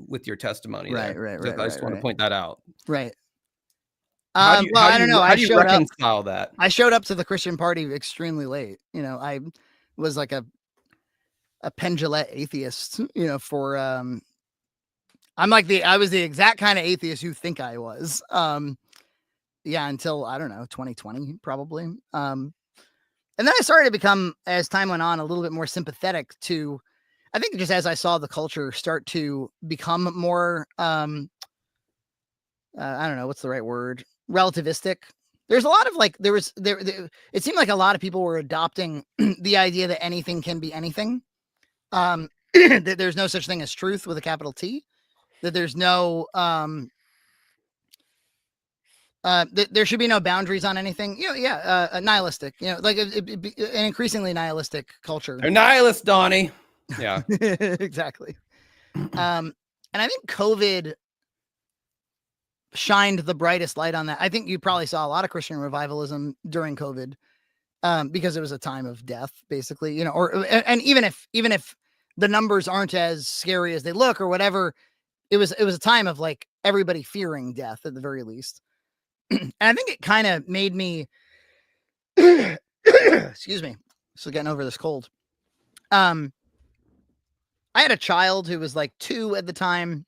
with your testimony. Right, there. right, right, I just right, want to right. point that out. Right. How do you Well, I don't know. how do you reconcile that? I showed up to the Christian party extremely late. You know, I was like a pendulette atheist. You know, for I was the exact kind of atheist you think I was. Yeah, until I don't know, 2020 probably. And then I started to become, as time went on, a little bit more sympathetic to, I think just as I saw the culture start to become more, I don't know, what's the right word? Relativistic. There's a lot of like, it seemed like a lot of people were adopting the idea that anything can be anything. That there's no such thing as truth with a capital T, that there's no, there should be no boundaries on anything. You know, nihilistic. You know, like an increasingly nihilistic culture. They're nihilists, Donnie. Yeah, exactly. And I think COVID shined the brightest light on that. I think you probably saw a lot of Christian revivalism during COVID, because it was a time of death, basically. You know, and even if the numbers aren't as scary as they look or whatever, it was a time of like everybody fearing death at the very least. And I think it kind of made me, excuse me, still getting over this cold. I had a child who was like 2 at the time.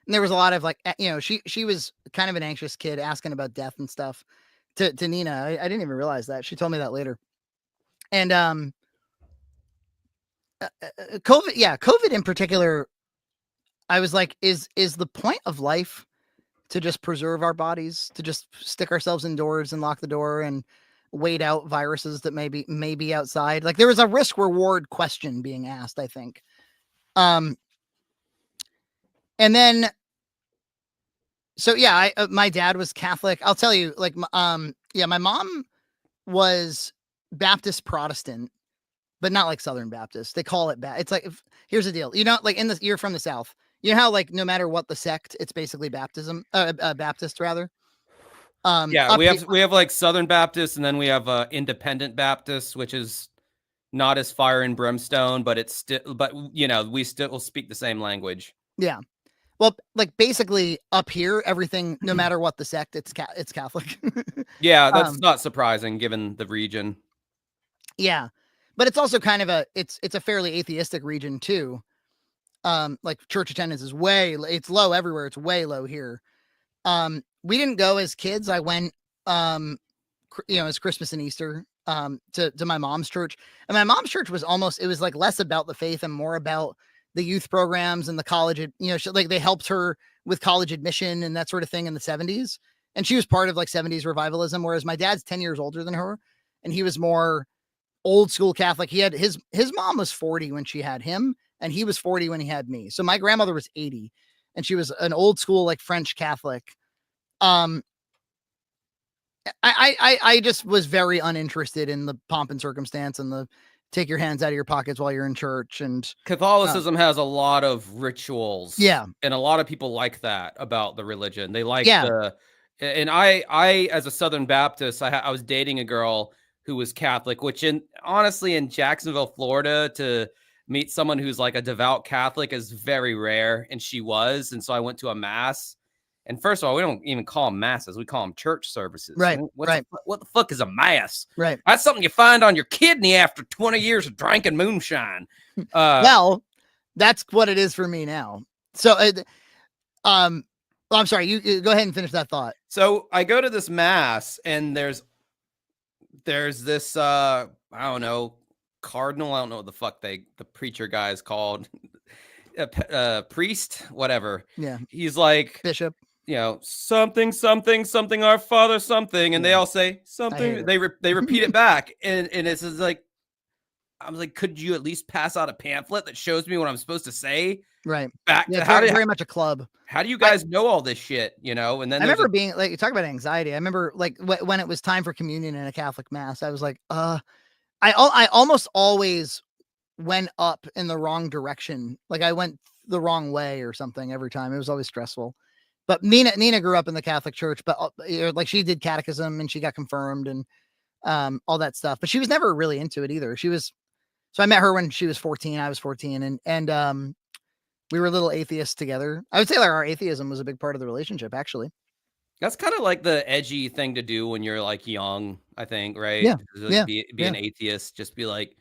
And there was a lot of like, you know, she was kind of an anxious kid asking about death and stuff to Nina. I didn't even realize that. She told me that later. And COVID in particular, I was like, is the point of life to just preserve our bodies, to just stick ourselves indoors and lock the door and wait out viruses that may be outside? Like there was a risk reward question being asked, I think. And then, so yeah, my dad was Catholic. I'll tell you, like, my mom was Baptist Protestant, but not like Southern Baptist. They call it it's like, here's the deal. You know, like you're from the South. You know how like no matter what the sect, it's basically baptism, Baptist rather. Yeah, we have like Southern Baptists, and then we have Independent Baptists, which is not as fire and brimstone, but it's still, but you know, we still speak the same language. Yeah. Well, like basically up here, everything, no matter what the sect, it's Catholic. Yeah, that's not surprising given the region. Yeah, but it's also kind of it's a fairly atheistic region too. Like church attendance is it's low everywhere. It's way low here. We didn't go as kids. I went, you know, as Christmas and Easter, to my mom's church. And my mom's church was it was like less about the faith and more about the youth programs and the college, you know, like they helped her with college admission and that sort of thing in the 70s. And she was part of like 70s revivalism. Whereas my dad's 10 years older than her, and he was more old school Catholic. He had his mom was 40 when she had him, and he was 40 when he had me. So my grandmother was 80, and she was an old school, like French Catholic. I just was very uninterested in the pomp and circumstance and the take your hands out of your pockets while you're in church. And Catholicism has a lot of rituals. Yeah. And a lot of people like that about the religion. They like Yeah. and I, as a Southern Baptist, I was dating a girl who was Catholic, which honestly, in Jacksonville, Florida, to meet someone who's like a devout Catholic is very rare. And she was. And so I went to a mass. And first of all, we don't even call them masses. We call them church services. Right. What the fuck is a mass? Right. That's something you find on your kidney after 20 years of drinking moonshine. Well, that's what it is for me now. So, I'm sorry. You go ahead and finish that thought. So I go to this mass, and there's this I don't know, cardinal. I don't know what the fuck the preacher guy is called. Priest, whatever. Yeah. He's like bishop. You know, something, our Father, something, and they all say something. They repeat it back, and it's just like, I was like, could you at least pass out a pamphlet that shows me what I'm supposed to say? Right. Back Yeah, to it's how very much a club. do you guys know all this shit? And then I there's remember being like, you talk about anxiety. I remember like when it was time for communion in a Catholic mass, I was like, I almost always went up in the wrong direction. Like I went the wrong way or something every time. It was always stressful. But Nina grew up in the Catholic Church, but like she did catechism and she got confirmed and all that stuff. But she was never really into it either. So I met her when she was 14. I was 14, and we were little atheists together. I would say like our atheism was a big part of the relationship, actually. that's kind of like the edgy thing to do when you're like young, I think, right? Yeah, Like, yeah, be yeah. an atheist, just be like,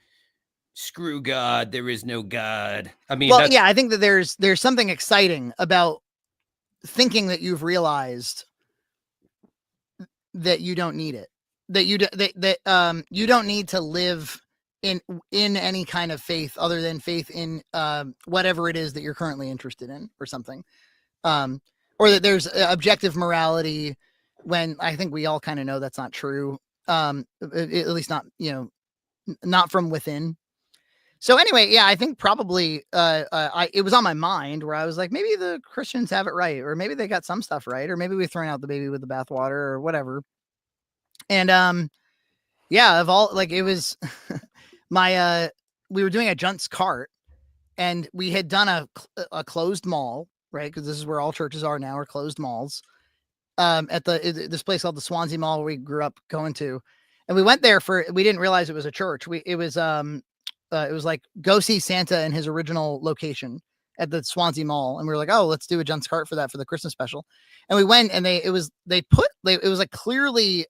screw God, there is no God. I mean, Well, that's yeah, I think that there's something exciting about thinking that you've realized that you don't need it, that you don't need to live in any kind of faith other than faith in whatever it is that you're currently interested in or something, or that there's objective morality, when I think we all kind of know that's not true, at least not not from within. So anyway, yeah, I think probably it was on my mind where I was like, maybe the Christians have it right, or maybe they got some stuff right, or maybe we've thrown out the baby with the bathwater or whatever. And yeah, of all, like, it was my we were doing a Junt's cart, and we had done a closed mall, right? Because this is where all churches are now, are closed malls. At this place called the Swansea Mall we grew up going to, and we went there we didn't realize it was a church. It was like go see Santa in his original location at the Swansea Mall, and we were like, oh, let's do a Junt's cart for the Christmas special. And we went, and it was like clearly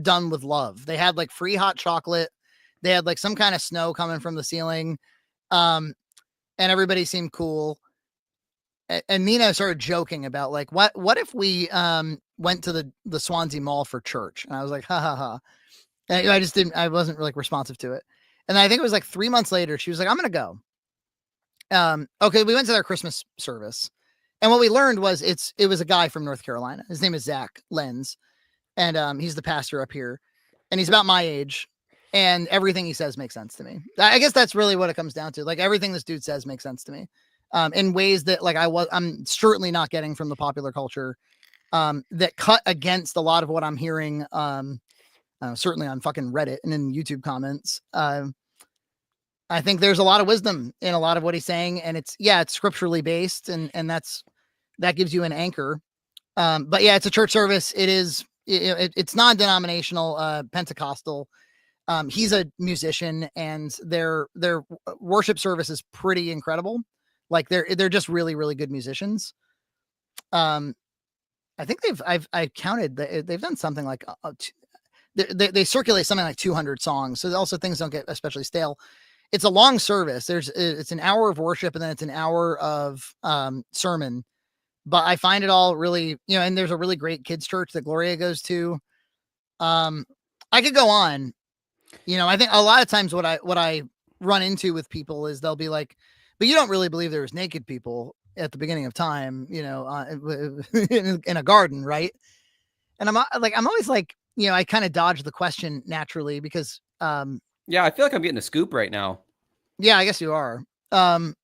done with love. They had like free hot chocolate. They had like some kind of snow coming from the ceiling. And everybody seemed cool. And Nina started joking about like, what if we went to the Swansea Mall for church? And I was like, ha ha ha. And I wasn't really responsive to it. And I think it was like 3 months later, she was like, I'm going to go. Okay. We went to their Christmas service, and what we learned was it was a guy from North Carolina. His name is Zach Lenz. And he's the pastor up here, and he's about my age, and everything he says makes sense to me. I guess that's really what it comes down to. Like, everything this dude says makes sense to me, in ways that like I'm certainly not getting from the popular culture, that cut against a lot of what I'm hearing, certainly on fucking Reddit and in YouTube comments. I think there's a lot of wisdom in a lot of what he's saying, and it's scripturally based, and that gives you an anchor. But yeah, it's a church service. It's non-denominational, Pentecostal. He's a musician, and their worship service is pretty incredible. Like they're just really, really good musicians. I think I've counted that they've done something like they circulate something like 200 songs. So also things don't get especially stale. It's a long service. It's an hour of worship, and then it's an hour of sermon. But I find it all really, and there's a really great kids church that Gloria goes to. I could go on. I think a lot of times what I run into with people is they'll be like, but you don't really believe there was naked people at the beginning of time, in a garden, right? And I'm always like, I kind of dodge the question naturally because, yeah, I feel like I'm getting a scoop right now. Yeah, I guess you are. I'm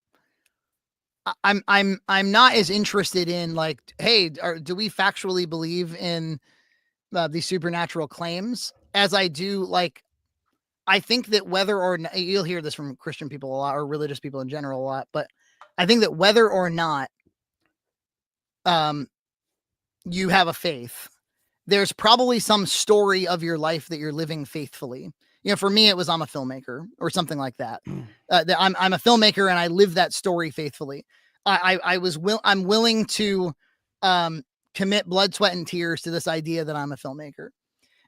not as interested in like, hey, do we factually believe in these supernatural claims as I do like, I think that whether or not, you'll hear this from Christian people a lot, or religious people in general a lot, but I think that whether or not you have a faith, there's probably some story of your life that you're living faithfully. For me, it was I'm a filmmaker or something like that. I'm a filmmaker, and I live that story faithfully. I'm willing to commit blood, sweat, and tears to this idea that I'm a filmmaker.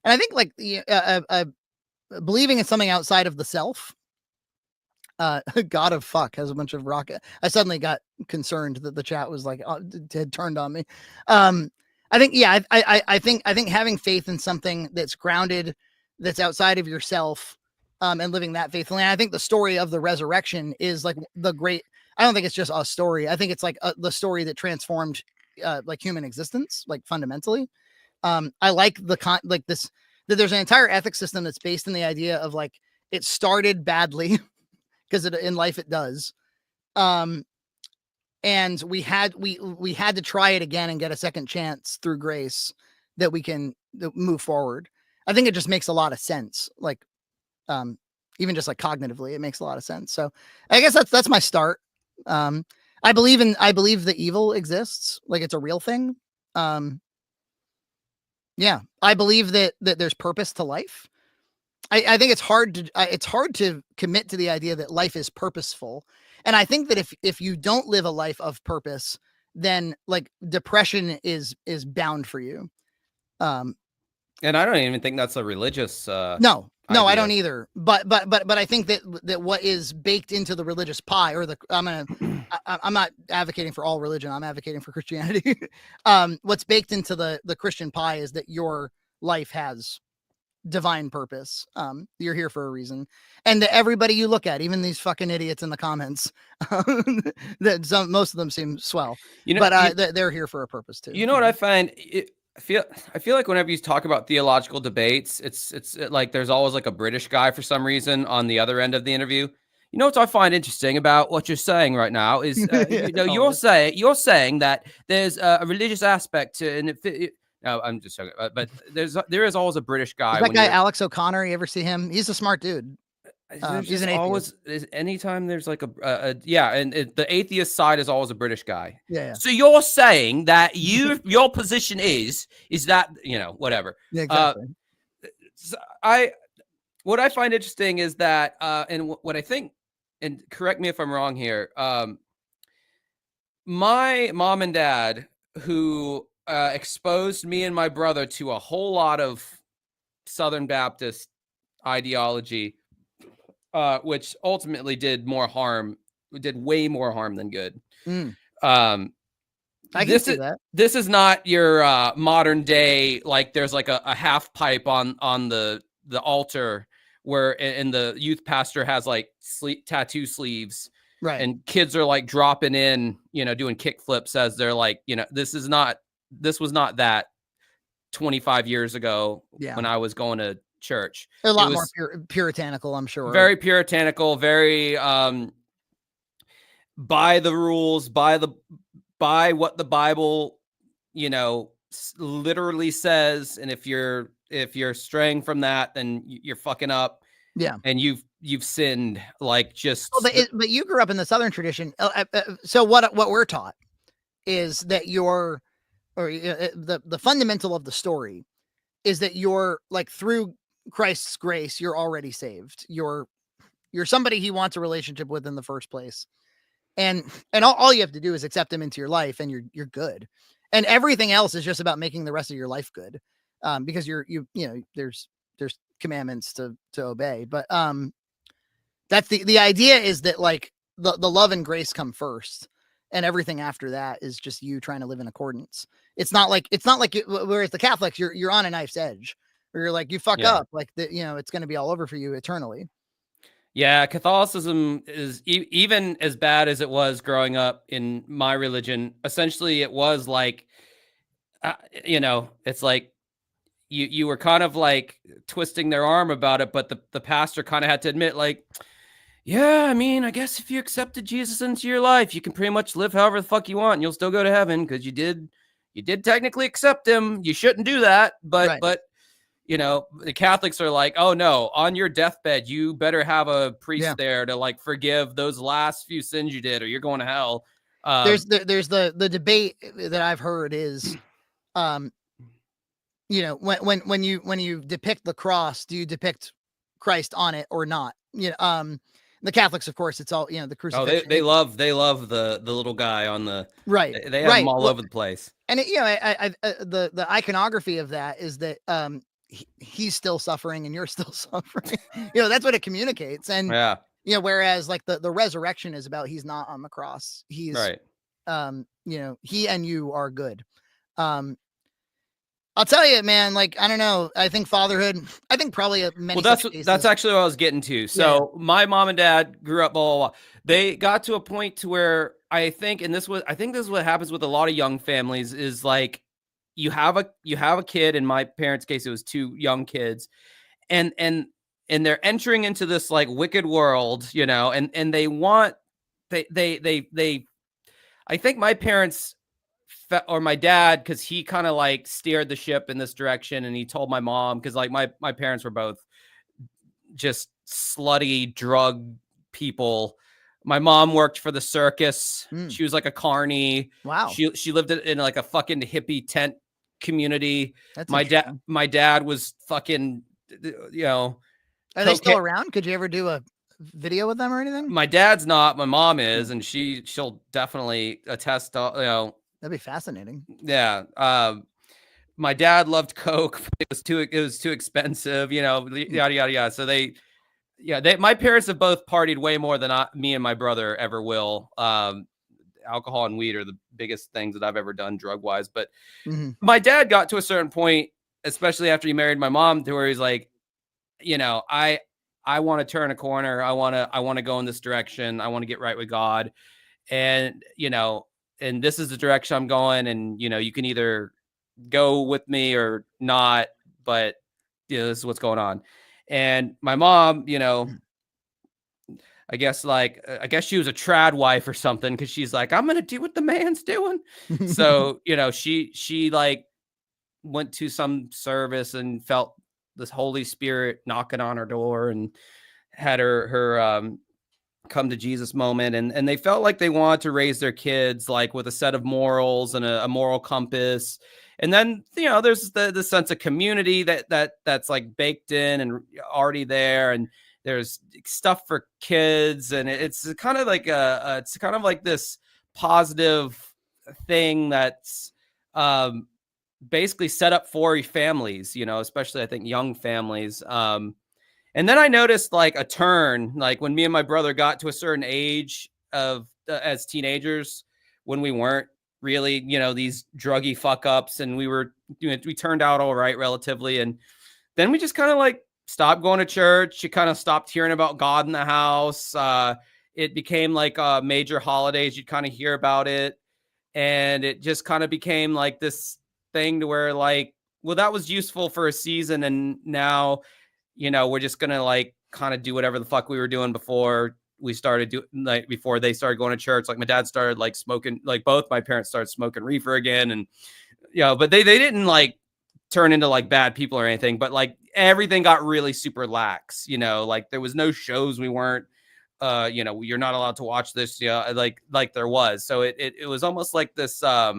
And I think like believing in something outside of the self, God of fuck has a bunch of rocket. I suddenly got concerned that the chat was like had turned on me. I think, yeah, I think having faith in something that's grounded, that's outside of yourself, and living that faithfully. And I think the story of the resurrection is like the great. I don't think it's just a story. I think it's like the story that transformed like human existence, like fundamentally. I like that there's an entire ethics system that's based in the idea of like it started badly because in life it does. And we had to try it again and get a second chance through grace that we can move forward. I think it just makes a lot of sense. Like, even just like cognitively, it makes a lot of sense. So I guess that's my start. I believe that evil exists. Like, it's a real thing. Yeah, I believe that there's purpose to life. I think it's hard to commit to the idea that life is purposeful. And I think that if you don't live a life of purpose, then like depression is bound for you. And I don't even think that's a religious no, idea. I don't either. But I think that what is baked into the religious pie, or I'm not advocating for all religion. I'm advocating for Christianity. What's baked into the Christian pie is that your life has divine purpose. You're here for a reason, and that everybody you look at, even these fucking idiots in the comments, that most of them seem swell, but they're here for a purpose too. You know what I find? I feel like whenever you talk about theological debates, it's like there's always like a British guy for some reason on the other end of the interview. You know what I find interesting about what you're saying right now is you're saying that there's a religious aspect to, and no, I'm just joking, but there is always a British guy. That guy Alex O'Connor, you ever see him? He's a smart dude. He's an atheist. Anytime there's like and the atheist side is always a British guy. Yeah. So you're saying that your position is that, whatever. Yeah, exactly. What I find interesting is that and what I think, and correct me if I'm wrong here, my mom and dad, who exposed me and my brother to a whole lot of Southern Baptist ideology, which ultimately did way more harm than good. I can see that. This is not your modern day, like there's like a half pipe on the altar where, and the youth pastor has like tattoo sleeves, right? And kids are like dropping in, doing kick flips as they're like, this was not that 25 years ago when I was going to church. A lot more puritanical, I'm sure. Very puritanical, very by the rules, by what the Bible, literally says. And if you're straying from that, then you're fucking up. Yeah. And you've sinned, like just. Well, but you grew up in the Southern tradition. So what we're taught is that the fundamental of the story is that you're like, through Christ's grace, you're already saved. You're somebody he wants a relationship with in the first place. And all you have to do is accept him into your life, and you're good. And everything else is just about making the rest of your life good. Because there's commandments to obey. But that's the idea, is that like the love and grace come first, and everything after that is just you trying to live in accordance. It's not like whereas the Catholics, you're on a knife's edge, where you're like, you fuck up, like it's going to be all over for you eternally. Yeah, Catholicism is even as bad as it was growing up in my religion. Essentially, it was like, it's like you were kind of like twisting their arm about it, but the pastor kind of had to admit, like, yeah, I mean, I guess if you accepted Jesus into your life, you can pretty much live however the fuck you want, and you'll still go to heaven because you did technically accept him. You shouldn't do that, but the Catholics are like, oh no, on your deathbed, you better have a priest there to like forgive those last few sins you did, or you're going to hell. There's the debate that I've heard is, when you depict the cross, do you depict Christ on it or not? The Catholics, of course, it's all, the crucifixion. Oh, they love the little guy on the right. They have them all over the place. And the iconography of that is that he's still suffering and you're still suffering. That's what it communicates. And whereas like the resurrection is about, he's not on the cross. He's right. He and you are good. I'll tell you, man, like, I don't know. I think fatherhood, probably many. Well, that's actually what I was getting to. So my mom and dad grew up, blah, blah, blah. They got to a point to where I think this is what happens with a lot of young families, is like, you have a kid. In my parents' case, it was two young kids. And and they're entering into this like wicked world, you know, and they want they I think my parents or my dad, because he kind of like steered the ship in this direction, and he told my mom, because like my parents were both just slutty drug people. My mom worked for the circus. She was like a carny. Wow. She lived in like a fucking hippie tent community. That's My dad was fucking, you know. Are they still around? Could you ever do a video with them or anything? My dad's not. My mom is, and she'll definitely attest to, you know. That'd be fascinating. Yeah. My dad loved coke. It was too expensive, you know, yada yada yada. So my parents have both partied way more than me and my brother ever will. Alcohol and weed are the biggest things that I've ever done drug wise. But my dad got to a certain point, especially after he married my mom, to where he's like, you know, I want to turn a corner. I want to go in this direction. I want to get right with God. And, you know, and this is the direction I'm going. And, you know, you can either go with me or not, but you know, this is what's going on. And my mom, you know, I guess she was a trad wife or something, because she's like, I'm gonna do what the man's doing. So, you know, she like went to some service and felt this Holy Spirit knocking on her door, and had her come to Jesus moment, and they felt like they wanted to raise their kids like with a set of morals and a moral compass. And then, you know, there's the sense of community that's like baked in and already there, and there's stuff for kids, and it's kind of like it's kind of like this positive thing that's basically set up for families, you know, especially I think young families. And then I noticed like a turn, like when me and my brother got to a certain age of as teenagers, when we weren't really, you know, these druggy fuck ups, and we turned out all right relatively. And then we just kind of like stopped going to church. You kind of stopped hearing about God in the house. It became like major holidays. You'd kind of hear about it. And it just kind of became like this thing to where like, well, that was useful for a season. And now, you know, we're just going to like kind of do whatever the fuck we were doing before we started doing, like before they started going to church. Like my dad started like smoking, like both my parents started smoking reefer again. And, you know, but they didn't like turn into like bad people or anything, but like everything got really super lax, you know, like there was no shows we weren't, you know, you're not allowed to watch this, you know, like there was. So it was almost like this, there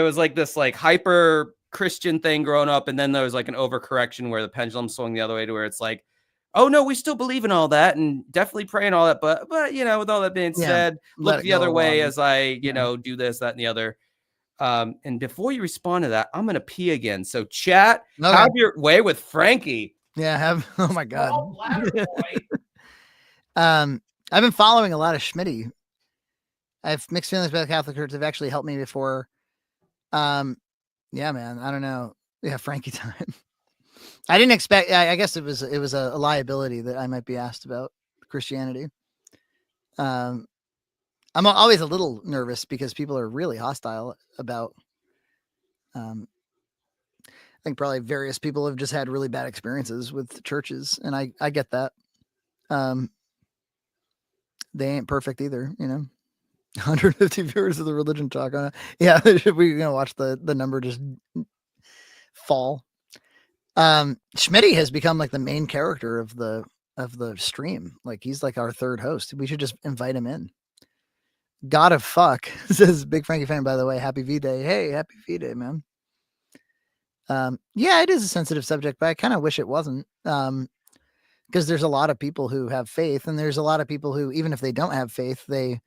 was like this like hyper Christian thing growing up, and then there was like an overcorrection where the pendulum swung the other way to where it's like, oh no, we still believe in all that and definitely pray and all that, but you know, with all that being said, look the other way as I, you know, do this, that, and the other. And before you respond to that, I'm gonna pee again. So chat, have your way with Frankie. Yeah, oh my God. I've been following a lot of Schmitty. I have mixed feelings about the Catholic Church. They've actually helped me before. Yeah, man. I don't know. Yeah, Frankie time. I didn't expect. I guess it was a liability that I might be asked about Christianity. I'm always a little nervous because people are really hostile about. I think probably various people have just had really bad experiences with churches, and I get that. They ain't perfect either, you know. 150 viewers of the religion talk on it. Yeah, we're gonna watch the number just fall. Schmitty has become like the main character of the stream. Like he's like our third host. We should just invite him in. God of fuck says Big Frankie fan. By the way, happy V-Day. Hey, happy V-Day, man. Yeah, it is a sensitive subject, but I kind of wish it wasn't. Because there's a lot of people who have faith, and there's a lot of people who, even if they don't have faith, they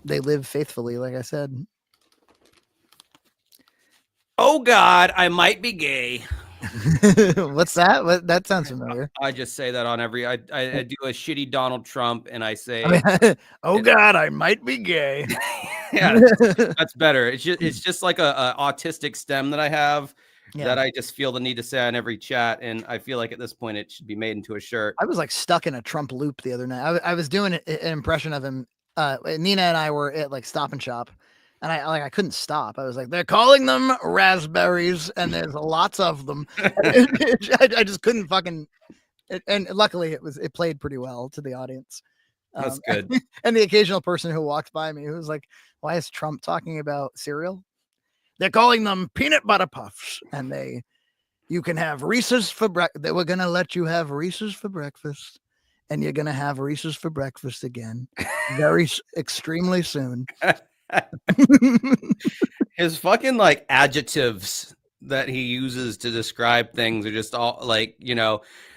live faithfully, like I said. Oh God, I might be gay. What's that? What, that sounds familiar. I just say that on every. I do a shitty Donald Trump, and I say, "Oh God, I might be gay." Yeah, that's better. It's just like a autistic stem that I have. Yeah. That I just feel the need to say on every chat, and I feel like at this point it should be made into a shirt. I was like stuck in a Trump loop the other night. I was doing an impression of him. Nina and I were at like Stop and Shop, And I couldn't stop. I was like, they're calling them raspberries, and there's lots of them. I just couldn't fucking. And luckily, it played pretty well to the audience. That's good. And the occasional person who walked by me who was like, "Why is Trump talking about cereal?" They're calling them peanut butter puffs, and you can have Reese's for breakfast. They were gonna let you have Reese's for breakfast, and you're gonna have Reese's for breakfast again, extremely soon. His fucking like adjectives that he uses to describe things are just all like,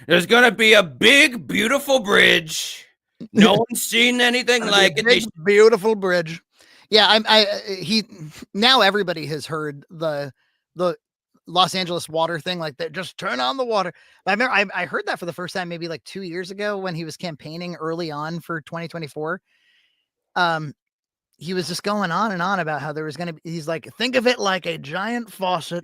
there's gonna be a big, beautiful bridge. No one's seen anything like it. Big, beautiful bridge. Yeah, now everybody has heard the Los Angeles water thing, like that. Just turn on the water. I remember I heard that for the first time maybe like 2 years ago when he was campaigning early on for 2024. He was just going on and on about how there was going to be, he's like, think of it like a giant faucet.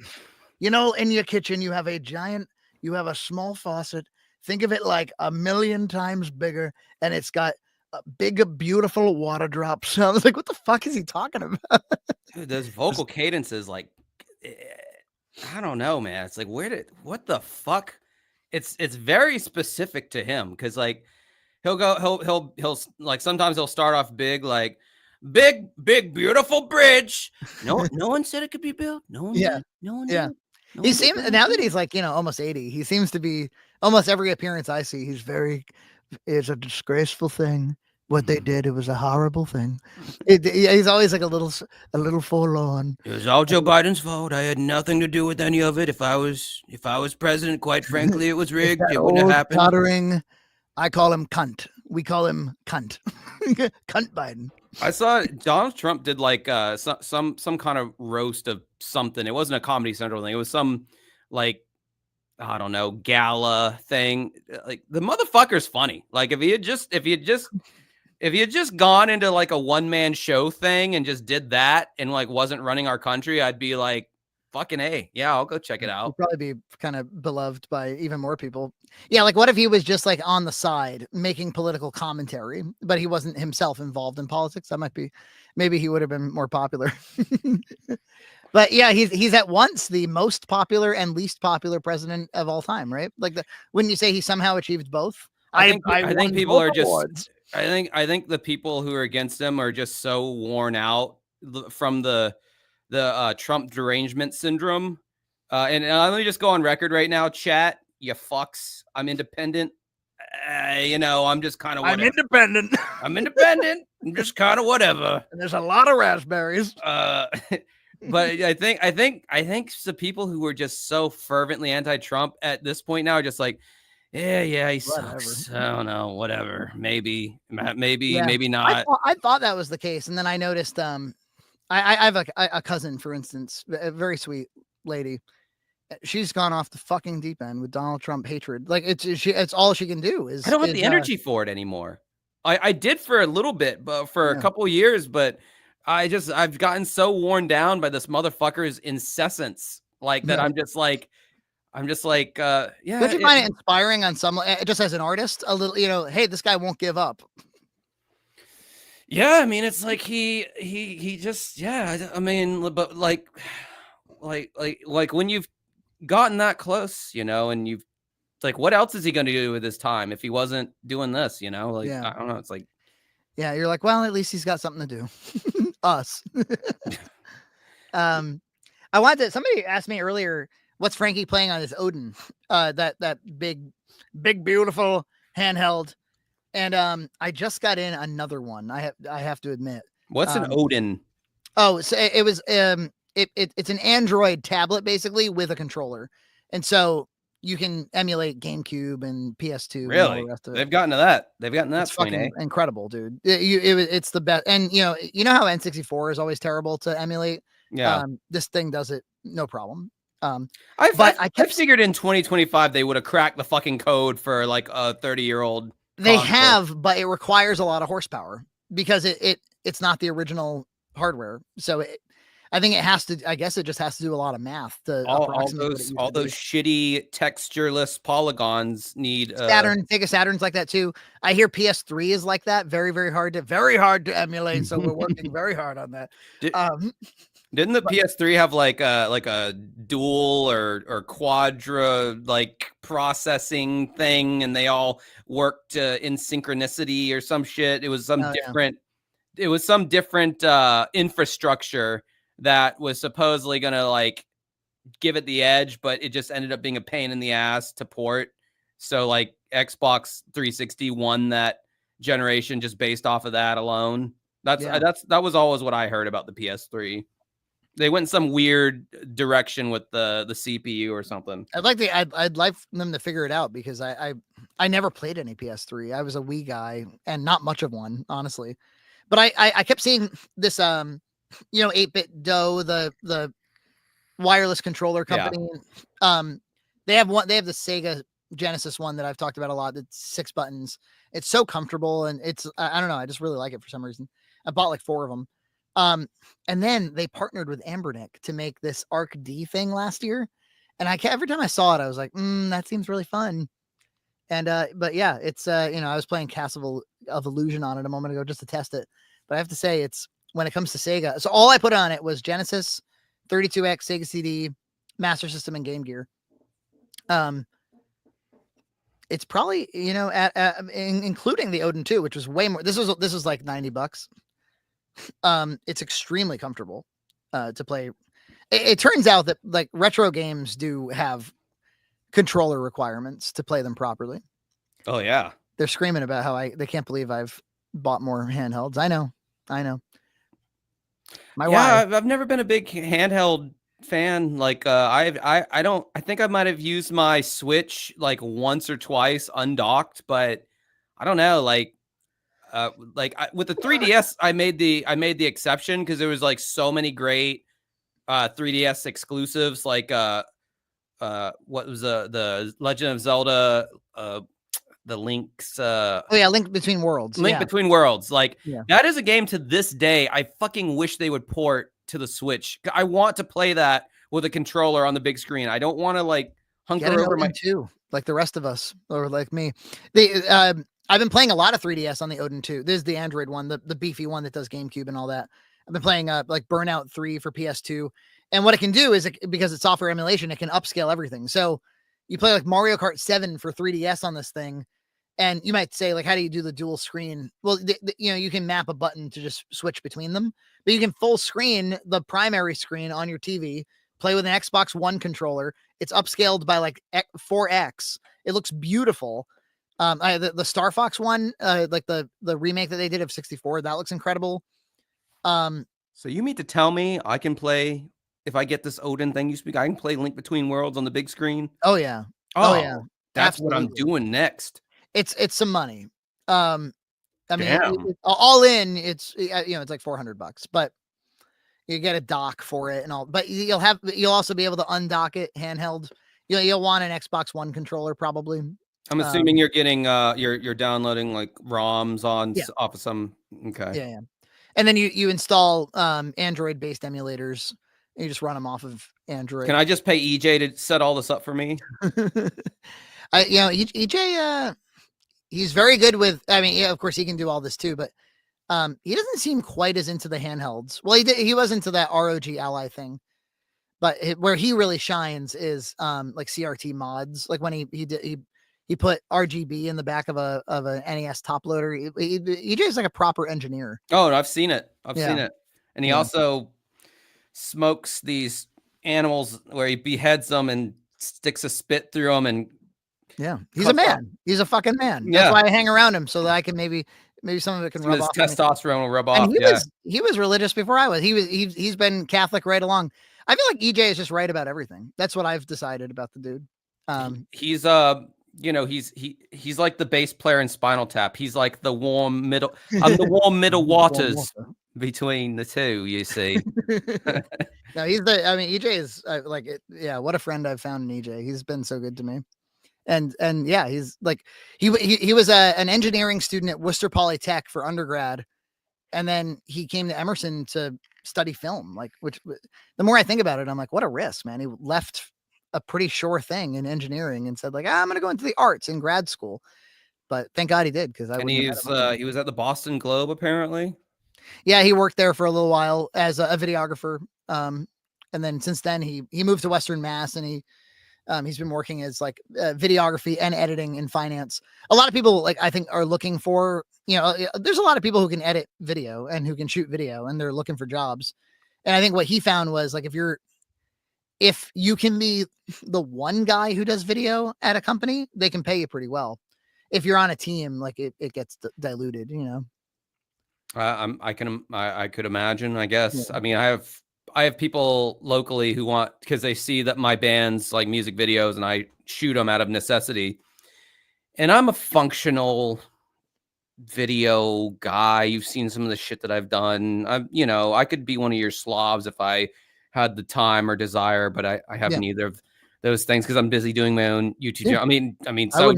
In your kitchen, you have a small faucet. Think of it like 1,000,000 times bigger, and it's got big, beautiful water drops. I was like, what the fuck is he talking about? Dude, those vocal cadences, like, I don't know, man. It's like, what the fuck? It's very specific to him, because like he'll like sometimes he'll start off big, like big, beautiful bridge. No one said it could be built. No one did. No one did. No he seems, now that he's like, almost 80, he seems to be, almost every appearance I see, it's a disgraceful thing. What they did, it was a horrible thing. He's always like a little forlorn. It was all Joe Biden's fault. I had nothing to do with any of it. If I was president, quite frankly, it was rigged. It wouldn't have happened. Tottering, I call him cunt. We call him cunt. Cunt Biden. I saw Donald Trump did like some kind of roast of something. It wasn't a Comedy Central thing. It was some like, I don't know, gala thing. Like, the motherfucker's funny. Like, if he had just gone into like a one-man show thing and just did that and like wasn't running our country, I'd be like, fucking A. Yeah, I'll go check it out. He'd probably be kind of beloved by even more people. Yeah, like what if he was just like on the side making political commentary, but he wasn't himself involved in politics? That might be, maybe he would have been more popular. But yeah, he's at once the most popular and least popular president of all time, right? Like, wouldn't you say he somehow achieved both? I think people are just. I think the people who are against him are just so worn out from the Trump derangement syndrome. And let me just go on record right now, chat. You fucks. I'm independent. I'm just kind of. I'm independent. I'm independent. I'm just kind of whatever. And there's a lot of raspberries. But I think the people who were just so fervently anti-Trump at this point now are just like, yeah, he sucks. I don't know, whatever. Maybe not. I thought that was the case, and then I noticed. I have a cousin, for instance, a very sweet lady. She's gone off the fucking deep end with Donald Trump hatred. Like, it's all she can do. I don't have the energy for it anymore. I did for a little bit, but for a couple of years, but I've gotten so worn down by this motherfucker's incessance, like that. I'm just like, yeah. Don't you find it inspiring on some, just as an artist, a little, hey, this guy won't give up. Yeah, I mean, it's like he just, yeah. I mean, but like when you've gotten that close, and you've, like, what else is he going to do with his time if he wasn't doing this? Like, I don't know. It's like, yeah, you're like, well, at least he's got something to do. Us. Somebody asked me earlier, what's Frankie playing on his Odin? That big, beautiful handheld. And I just got in another one. I have to admit. What's an Odin? Oh, so it was it's an Android tablet basically with a controller, and so you can emulate GameCube and PS2. Really? And all the rest of it. They've gotten to that. It's fucking incredible, dude. It's the best. And you know how N64 is always terrible to emulate. Yeah. This thing does it no problem. I figured in 2025 they would have cracked the fucking code for like a 30-year-old. They have, but it requires a lot of horsepower because it's not the original hardware. So I think it has to. I guess it just has to do a lot of math to approximate what it used all to be. those shitty textureless polygons need Saturn. Sega Saturn's like that too. I hear PS3 is like that. Very, very hard to emulate. So we're working very hard on that. Didn't the PS3 have like a dual or quadra like processing thing, and they all worked in synchronicity or some shit? It was some different. Yeah. It was some different infrastructure that was supposedly gonna like give it the edge, but it just ended up being a pain in the ass to port. So like Xbox 360 won that generation just based off of that alone. That was always what I heard about the PS3. They went in some weird direction with the CPU or something. I'd like them to figure it out, because I never played any PS3. I was a Wii guy and not much of one, honestly. But I kept seeing this 8-bit Doe, the wireless controller company. Yeah. They have the Sega Genesis one that I've talked about a lot. It's 6 buttons. It's so comfortable, and it's I don't know, I just really like it for some reason. I bought like 4 of them. And then they partnered with Ambernick to make this Arc D thing last year. And every time I saw it, I was like, that seems really fun. And, but yeah, it's, I was playing Castle of Illusion on it a moment ago just to test it. But I have to say, it's, when it comes to Sega, so all I put on it was Genesis, 32X, Sega CD, Master System, and Game Gear. It's probably, including the Odin 2, which was way more, this was like $90. It's extremely comfortable to play. It turns out that like retro games do have controller requirements to play them properly. Oh yeah, they're screaming about how they can't believe I've bought more handhelds. I know. I've never been a big handheld fan. Like I think I might have used my Switch like once or twice undocked, but I don't know, like with the 3DS, I made the exception because there was like so many great 3DS exclusives, like what was the Legend of Zelda, the Link's Link Between Worlds. Between Worlds. Like that is a game to this day I fucking wish they would port to the Switch. I want to play that with a controller on the big screen. I don't want to like hunker over my two like the rest of us, or like me. I've been playing a lot of 3DS on the Odin 2. This is the Android one, the beefy one that does GameCube and all that. I've been playing like Burnout 3 for PS2. And what it can do is, because it's software emulation, it can upscale everything. So you play like Mario Kart 7 for 3DS on this thing. And you might say, like, how do you do the dual screen? Well, you can map a button to just switch between them. But you can full screen the primary screen on your TV, play with an Xbox One controller. It's upscaled by like 4x. It looks beautiful. The Star Fox one, like the remake that they did of 64, that looks incredible. So you mean to tell me I can play, if I get this Odin thing you speak, I can play Link Between Worlds on the big screen? Oh yeah. Yeah. That's absolutely what I'm doing next. It's some money. I mean, all in, it's it's like $400, but you get a dock for it and all. But you'll also be able to undock it handheld. You'll want an Xbox One controller probably. I'm assuming you're getting you're downloading like ROMs off of some. Okay. Yeah. And then you install Android based emulators. You just run them off of Android. Can I just pay EJ to set all this up for me? EJ, he's very good with. I mean, of course he can do all this too, but he doesn't seem quite as into the handhelds. Well, he was into that ROG Ally thing, but where he really shines is like CRT mods. Like when he put RGB in the back of an NES top loader. EJ is like a proper engineer. Oh, I've seen it. I've seen it. And he also smokes these animals where he beheads them and sticks a spit through them. And he's a man. He's a fucking man. That's why I hang around him, so that I can maybe some of it can rub off. His testosterone will rub off. He was religious before I was. He's been Catholic right along. I feel like EJ is just right about everything. That's what I've decided about the dude. He's he's like the bass player in Spinal Tap. He's like the warm middle. I'm the warm middle waters between the two. You see. No, EJ is what a friend I've found in EJ. He's been so good to me. And he's like he was an engineering student at Worcester Polytech for undergrad, and then he came to Emerson to study film. Like, which the more I think about it, I'm like, what a risk, man. He left a pretty sure thing in engineering and said like, I'm going to go into the arts in grad school. But thank God he did, because I wouldn't have had he was at the Boston Globe apparently. Yeah, he worked there for a little while as a videographer. And then since then he moved to Western Mass, and he's been working as like videography and editing in finance. A lot of people, like, I think, are looking for, there's a lot of people who can edit video and who can shoot video, and they're looking for jobs. And I think what he found was like, if you can be the one guy who does video at a company, they can pay you pretty well. If you're on a team, like it gets diluted, I could imagine, I guess. Yeah. I mean, I have people locally who want, because they see that my band's like music videos and I shoot them out of necessity. And I'm a functional video guy. You've seen some of the shit that I've done. I could be one of your slobs if I had the time or desire, but I have neither of those things because I'm busy doing my own YouTube channel. I mean, so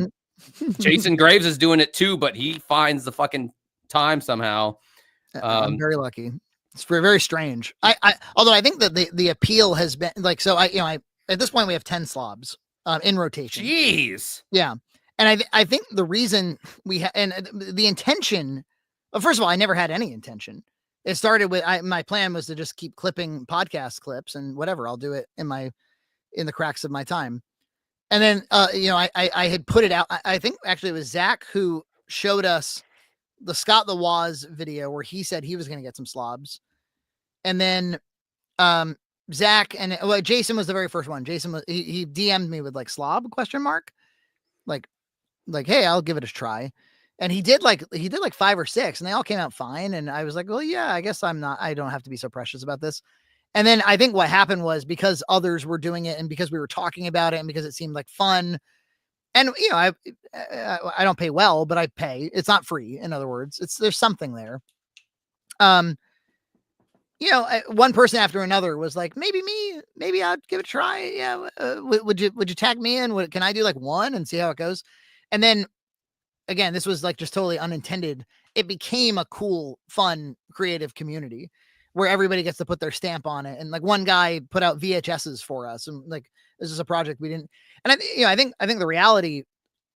Jason Graves is doing it too, but he finds the fucking time somehow. I'm very lucky. It's very strange. Although I think that the appeal has been like, so I at this point we have 10 slobs in rotation. Jeez. Yeah. And I think the reason and the intention, well, first of all, I never had any intention. It started with, my plan was to just keep clipping podcast clips and whatever, I'll do it in the cracks of my time. And then, I had put it out. I think actually it was Zach who showed us the Scott the Waz video where he said he was going to get some slobs. And then, Zach and Jason was the very first one. Jason was, he DM'd me with like slob ? Like, hey, I'll give it a try. And he did like 5 or 6 and they all came out fine. And I was like, well, yeah, I guess I don't have to be so precious about this. And then I think what happened was, because others were doing it and because we were talking about it and because it seemed like fun, and I don't pay well, but I pay. It's not free. In other words, there's something there. One person after another was like, maybe I'd give it a try. Yeah. Would you tag me in? Can I do like one and see how it goes? And then again, this was like just totally unintended. It became a cool, fun, creative community where everybody gets to put their stamp on it. And like one guy put out VHSs for us, and like, this is a project we didn't. And I think the reality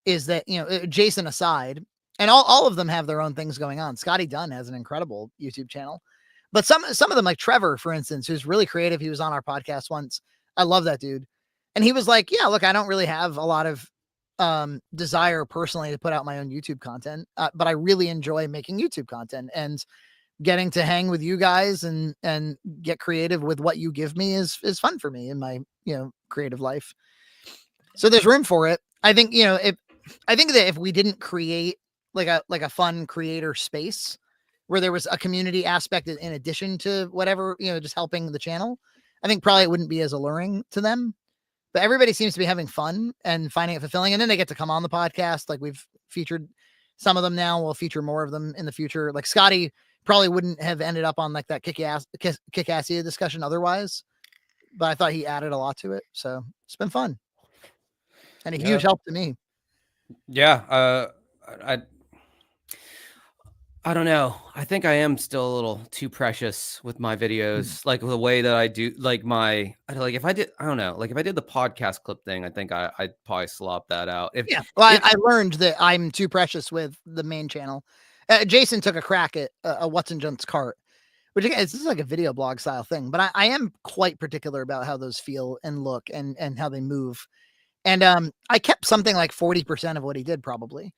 is that, Jason aside, and all of them have their own things going on. Scotty Dunn has an incredible YouTube channel, but some of them, like Trevor, for instance, who's really creative. He was on our podcast once. I love that dude. And he was like, yeah, look, I don't really have a lot of desire personally to put out my own YouTube content, but I really enjoy making YouTube content, and getting to hang with you guys and get creative with what you give me is fun for me in my, creative life. So there's room for it. I think, I think that if we didn't create like a fun creator space where there was a community aspect in addition to whatever, just helping the channel, I think probably it wouldn't be as alluring to them. But everybody seems to be having fun and finding it fulfilling. And then they get to come on the podcast. Like, we've featured some of them now. We'll feature more of them in the future. Like Scotty probably wouldn't have ended up on like that kick-assy discussion otherwise, but I thought he added a lot to it. So it's been fun and a huge help to me. Yeah. I don't know. I think I am still a little too precious with my videos, like the way that I do, like if I did the podcast clip thing, I think I'd probably slop that out. I learned that I'm too precious with the main channel. Jason took a crack at a What's in Junt's Cart, which again, this is like a video blog style thing, but I am quite particular about how those feel and look and how they move. And I kept something like 40% of what he did probably.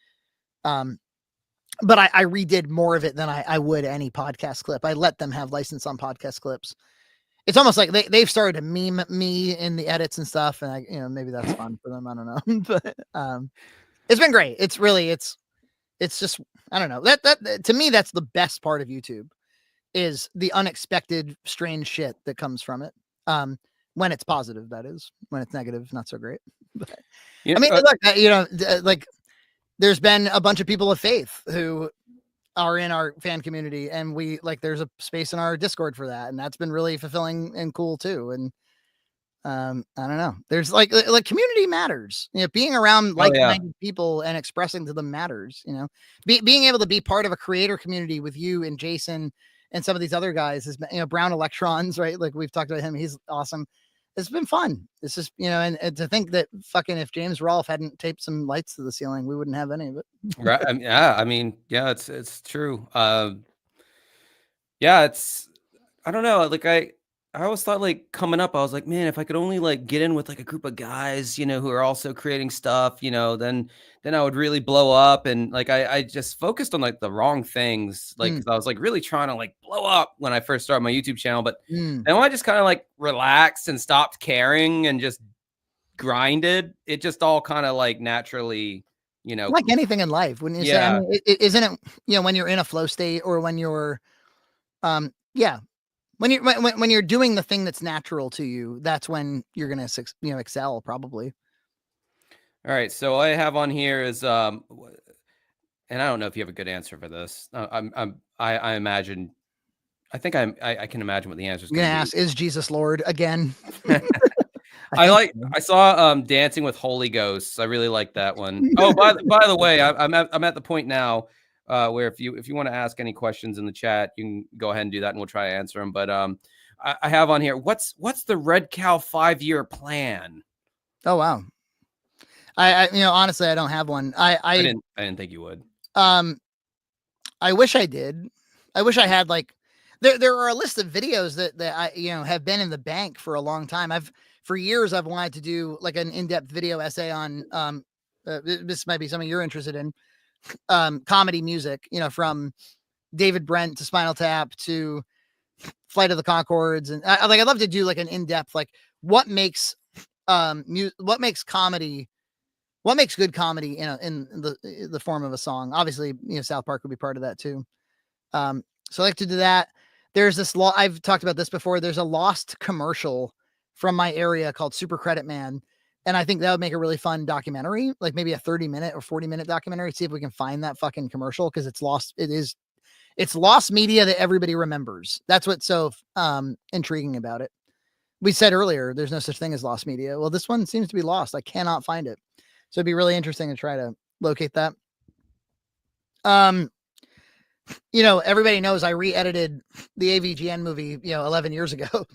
But I redid more of it than I would any podcast clip. I let them have license on podcast clips. It's almost like they've started to meme me in the edits and stuff. And maybe that's fun for them. I don't know, but it's been great. It's just, I don't know, that to me, that's the best part of YouTube, is the unexpected strange shit that comes from it. When it's positive, that is. When it's negative, not so great. But look, there's been a bunch of people of faith who are in our fan community, and there's a space in our Discord for that. And that's been really fulfilling and cool too. And I don't know, there's like community matters, being around like-minded people and expressing to them matters, being able to be part of a creator community with you and Jason and some of these other guys has been, Brown Electrons, right? Like we've talked about him. He's awesome. It's been fun. It's just, and to think that fucking if James Rolfe hadn't taped some lights to the ceiling, we wouldn't have any of it. Right. I mean, yeah, it's true. Yeah, I don't know. Like I always thought like coming up, I was like, man, if I could only like get in with like a group of guys, who are also creating stuff, then I would really blow up. And like I just focused on like the wrong things, like 'cause I was like really trying to like blow up when I first started my YouTube channel. But then when I just kind of like relaxed and stopped caring and just grinded, it just all kind of like naturally, Like anything in life, wouldn't you say? I mean, isn't it, when you're in a flow state or when you're, yeah, when you're doing the thing that's natural to you, that's when you're going to, excel probably. All right. So I have on here is, and I don't know if you have a good answer for this. I imagine, I think I can imagine what the answer is You're going going to to ask, is Jesus Lord again? I saw Dancing with Holy Ghosts. I really like that one. Oh, by the way, I'm at the point now where if you want to ask any questions in the chat, you can go ahead and do that, and we'll try to answer them. But I have on here, what's the Red Cow 5-year plan? Oh wow. I honestly, I don't have one. I didn't think you would. I wish I did. I wish I had like there are a list of videos that I have been in the bank for a long time. For years I've wanted to do like an in-depth video essay on this might be something you're interested in, comedy music, from David Brent to Spinal Tap to Flight of the Conchords, and I'd love to do like an in-depth like what makes comedy. What makes good comedy in the form of a song? Obviously, South Park would be part of that too. So I like to do that. There's this I've talked about this before. There's a lost commercial from my area called Super Credit Man. And I think that would make a really fun documentary, like maybe a 30-minute or 40-minute documentary. See if we can find that fucking commercial, because it's lost. It's lost media that everybody remembers. That's what's so intriguing about it. We said earlier, there's no such thing as lost media. Well, this one seems to be lost. I cannot find it. So it'd be really interesting to try to locate that. Everybody knows I re-edited the AVGN movie, 11 years ago.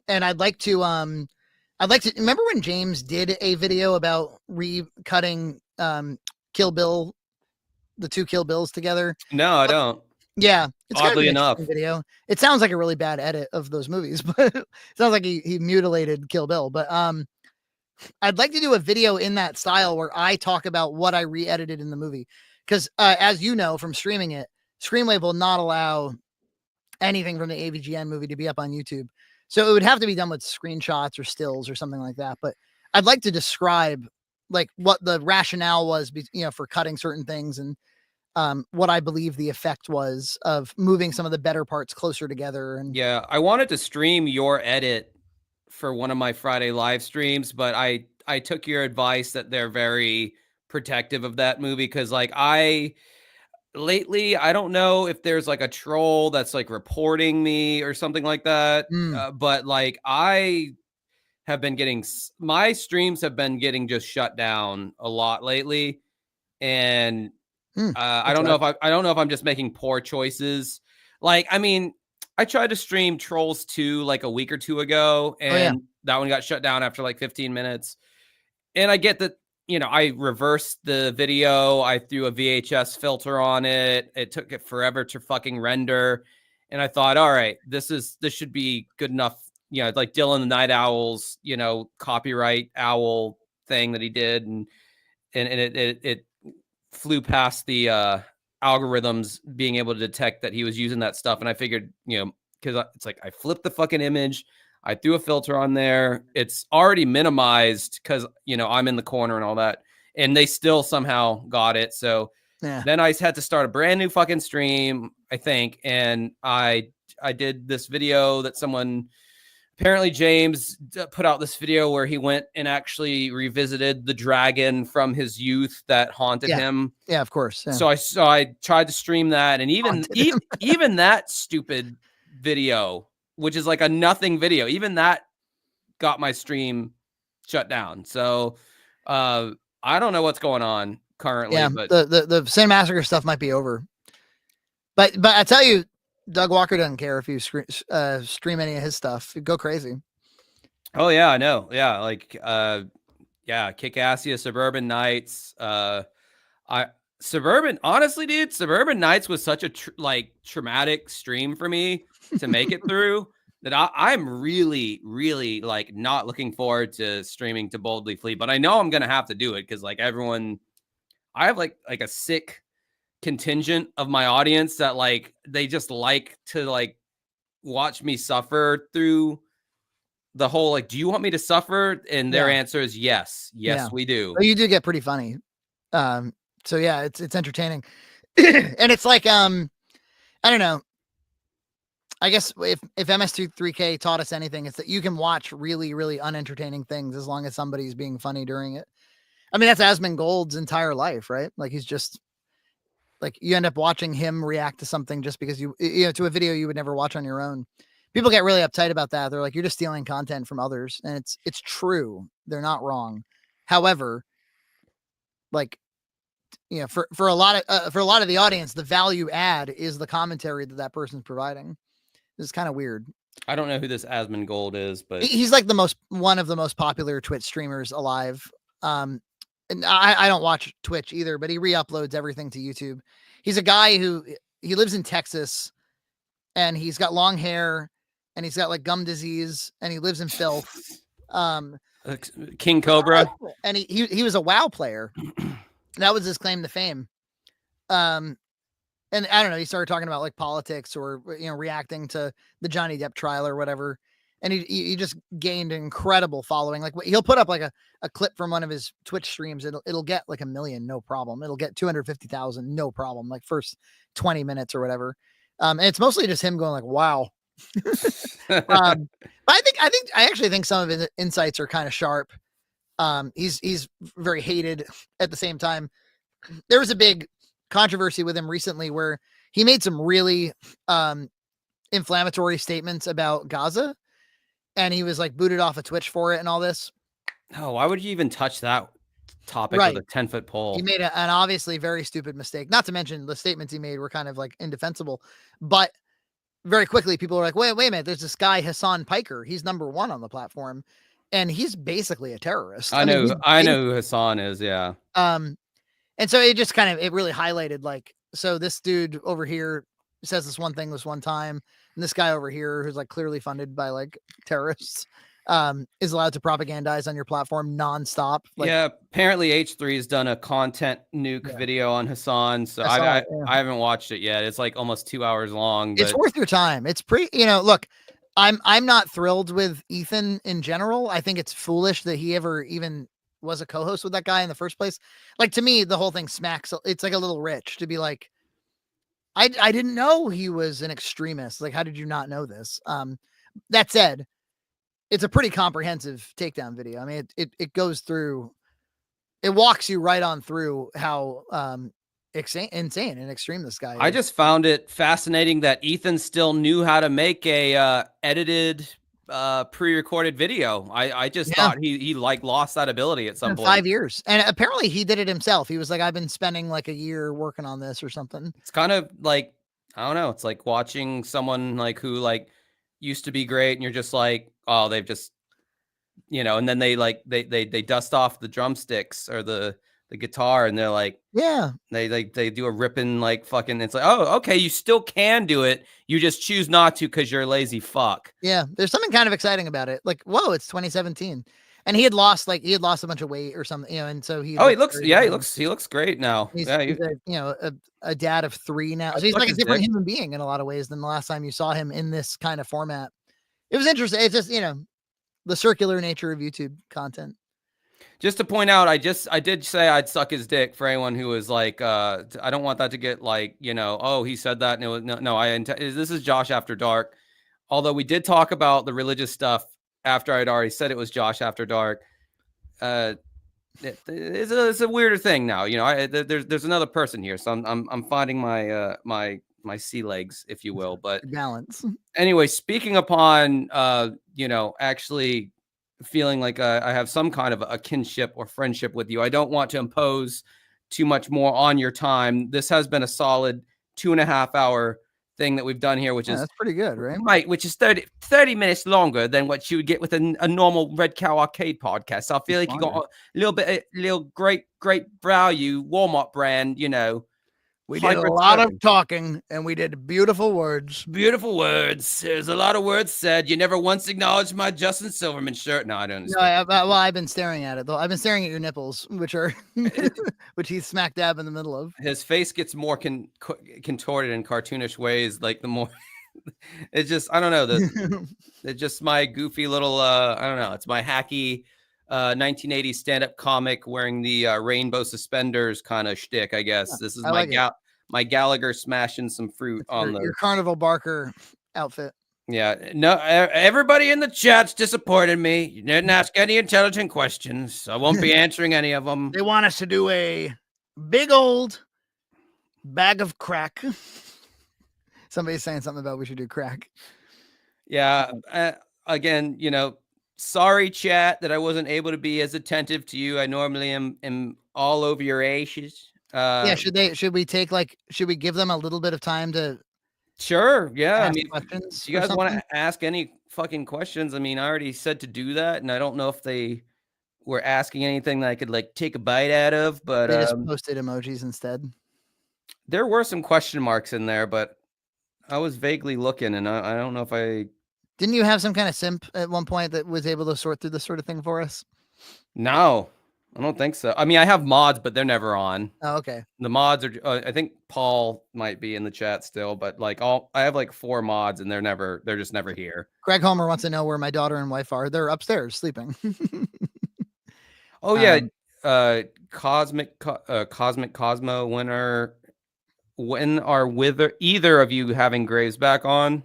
And I'd like to remember when James did a video about recutting Kill Bill, the two Kill Bills together? No, I don't. Yeah. It's oddly enough video. It sounds like a really bad edit of those movies, but it sounds like he mutilated Kill Bill. But I'd like to do a video in that style where I talk about what I re-edited in the movie. Because as you know from streaming it, Screamwave will not allow anything from the AVGN movie to be up on YouTube. So it would have to be done with screenshots or stills or something like that. But I'd like to describe like what the rationale was, for cutting certain things, and what I believe the effect was of moving some of the better parts closer together. And yeah, I wanted to stream your edit for one of my Friday live streams, but I took your advice that they're very protective of that movie, because like lately I don't know if there's like a troll that's like reporting me or something like that, but like I have been getting, my streams have been getting just shut down a lot lately, and I don't know if I'm just making poor choices. Like, I mean, I tried to stream Trolls 2 like a week or two ago, and that one got shut down after like 15 minutes. And I get that, I reversed the video. I threw a VHS filter on it. It took it forever to fucking render. And I thought, all right, this should be good enough. Like Dylan the Night Owl's, copyright owl thing that he did. And it flew past the algorithms being able to detect that he was using that stuff. And I figured, because it's like I flipped the fucking image, I threw a filter on there, it's already minimized because I'm in the corner and all that, and they still somehow got it. So then I had to start a brand new fucking stream, I think, and I did this video that someone, apparently James, put out this video where he went and actually revisited the dragon from his youth that haunted him. Yeah, of course. Yeah. So I tried to stream that, and even that stupid video, which is like a nothing video, even that got my stream shut down. So I don't know what's going on currently. Yeah, but the Cinemassacre stuff might be over. But I tell you, Doug Walker doesn't care if you stream any of his stuff. Go crazy. Oh yeah, I know. Yeah, like yeah, Kick-Assia, Suburban Nights. I Suburban, honestly, dude, Suburban Nights was such a traumatic stream for me to make it through that I'm really, really like not looking forward to streaming to Boldly Flee. But I know I'm gonna have to do it because like everyone, I have like a sick contingent of my audience that like they just like to like watch me suffer through the whole like, do you want me to suffer? And their answer is yes. Yes, we do. Well, you do get pretty funny. So yeah, it's entertaining. And it's like I don't know. I guess if MS23K taught us anything, it's that you can watch really, really unentertaining things as long as somebody's being funny during it. I mean, that's Asmongold's entire life, right? Like he's just like you end up watching him react to something just because you know, to a video you would never watch on your own. People get really uptight about that. They're like, you're just stealing content from others. And it's true. They're not wrong. However, like, you know, for a lot of the audience, the value add is the commentary that person's providing. It's kind of weird. I don't know who this Asmongold is, but he's like one of the most popular Twitch streamers alive. And I don't watch Twitch either, but he re-uploads everything to YouTube. He's a guy who he lives in Texas and he's got long hair and he's got like gum disease and he lives in filth. King Cobra. And he was a WoW player. That was his claim to fame. And I don't know, he started talking about like politics or, you know, reacting to the Johnny Depp trial or whatever. And he just gained an incredible following. Like he'll put up like a clip from one of his Twitch streams. It'll get like 1 million, no problem. It'll get 250,000, no problem. Like first 20 minutes or whatever. And it's mostly just him going like, wow. But I actually think some of his insights are kind of sharp. He's very hated at the same time. There was a big controversy with him recently where he made some really inflammatory statements about Gaza and he was like booted off of Twitch for it and all this. Oh, why would you even touch that topic with a 10-foot pole? He made an obviously very stupid mistake, not to mention the statements he made were kind of like indefensible, but very quickly people are like, wait a minute, there's this guy Hassan Piker, he's #1 on the platform and he's basically a terrorist. I know who Hassan is. Yeah. And so it just it really highlighted like, so this dude over here says this one thing this one time, and this guy over here who's like clearly funded by like terrorists is allowed to propagandize on your platform nonstop. Like, yeah, apparently H3 has done a content nuke video on Hassan, so I haven't watched it yet. It's like almost 2 hours long. But... it's worth your time. It's pretty, you know, look, I'm not thrilled with Ethan in general. I think it's foolish that he ever even was a co-host with that guy in the first place. Like to me, the whole thing smacks. It's like a little rich to be like, I didn't know he was an extremist. Like, how did you not know this? That said, it's a pretty comprehensive takedown video. I mean, it goes through, it walks you right on through how insane and extreme this guy is. I just found it fascinating that Ethan still knew how to make a edited pre-recorded video. I just thought he like lost that ability at some point. 5 years. And apparently he did it himself. He was like, I've been spending like a year working on this or something. It's kind of like, I don't know. It's like watching someone like who like used to be great and you're just like, oh, they've just, you know, and then they like, they dust off the drumsticks or the guitar and they're like, yeah, they do a ripping like fucking, it's like, oh, okay, you still can do it, you just choose not to because you're a lazy fuck. Yeah, there's something kind of exciting about it. Like, whoa, it's 2017 and he had lost a bunch of weight or something, you know, and so he looks great now. He's you know, a dad of 3 now, so he's like a different human being in a lot of ways than the last time you saw him in this kind of format. It was interesting. It's just, you know, the circular nature of YouTube content. Just to point out, I did say I'd suck his dick for anyone who was like, I don't want that to get like, you know, oh, he said that. No, this is Josh After Dark. Although we did talk about the religious stuff after I'd already said it was Josh After Dark. It's a weirder thing now. You know, there's another person here, so I'm finding my my sea legs, if you will. But balance. Anyway, speaking upon you know, actually feeling like I have some kind of a kinship or friendship with you, I don't want to impose too much more on your time. This has been a solid 2.5 hour thing that we've done here, which is that's pretty good, right? which is 30 minutes longer than what you would get with a normal Red Cow Arcade podcast. So I feel like you got a little great value Walmart brand, We did a lot of talking, and we did beautiful words. Beautiful words. There's a lot of words said. You never once acknowledged my Justin Silverman shirt. No, I don't understand. No, well, I've been staring at it, though. I've been staring at your nipples, which are which he's smack dab in the middle of. His face gets more contorted in cartoonish ways. Like the more, it's just, I don't know. It's just my goofy little, I don't know. It's my hacky 1980s stand-up comic wearing the rainbow suspenders kind of shtick, I guess. This is my Gallagher smashing some fruit on your Carnival Barker outfit. Yeah, no, everybody in the chat's disappointed me. You didn't ask any intelligent questions. I won't be answering any of them. They want us to do a big old bag of crack. Somebody's saying something about we should do crack. Yeah, again, sorry, chat, that I wasn't able to be as attentive to you. I normally am all over your ashes. Yeah, should we give them a little bit of time to? Sure. Yeah. I mean, questions. If you guys want to ask any fucking questions, I mean, I already said to do that, and I don't know if they were asking anything that I could take a bite out of, but they just posted emojis instead. There were some question marks in there, but I was vaguely looking, and I don't know if I. Didn't you have some kind of simp at one point that was able to sort through this sort of thing for us? No, I don't think so. I mean, I have mods, but they're never on. Oh, okay. The mods are. I think Paul might be in the chat still, but I have 4 mods, and they're just never here. Greg Homer wants to know where my daughter and wife are. They're upstairs sleeping. Oh yeah, Cosmic Cosmo. When are either of you having Graves back on?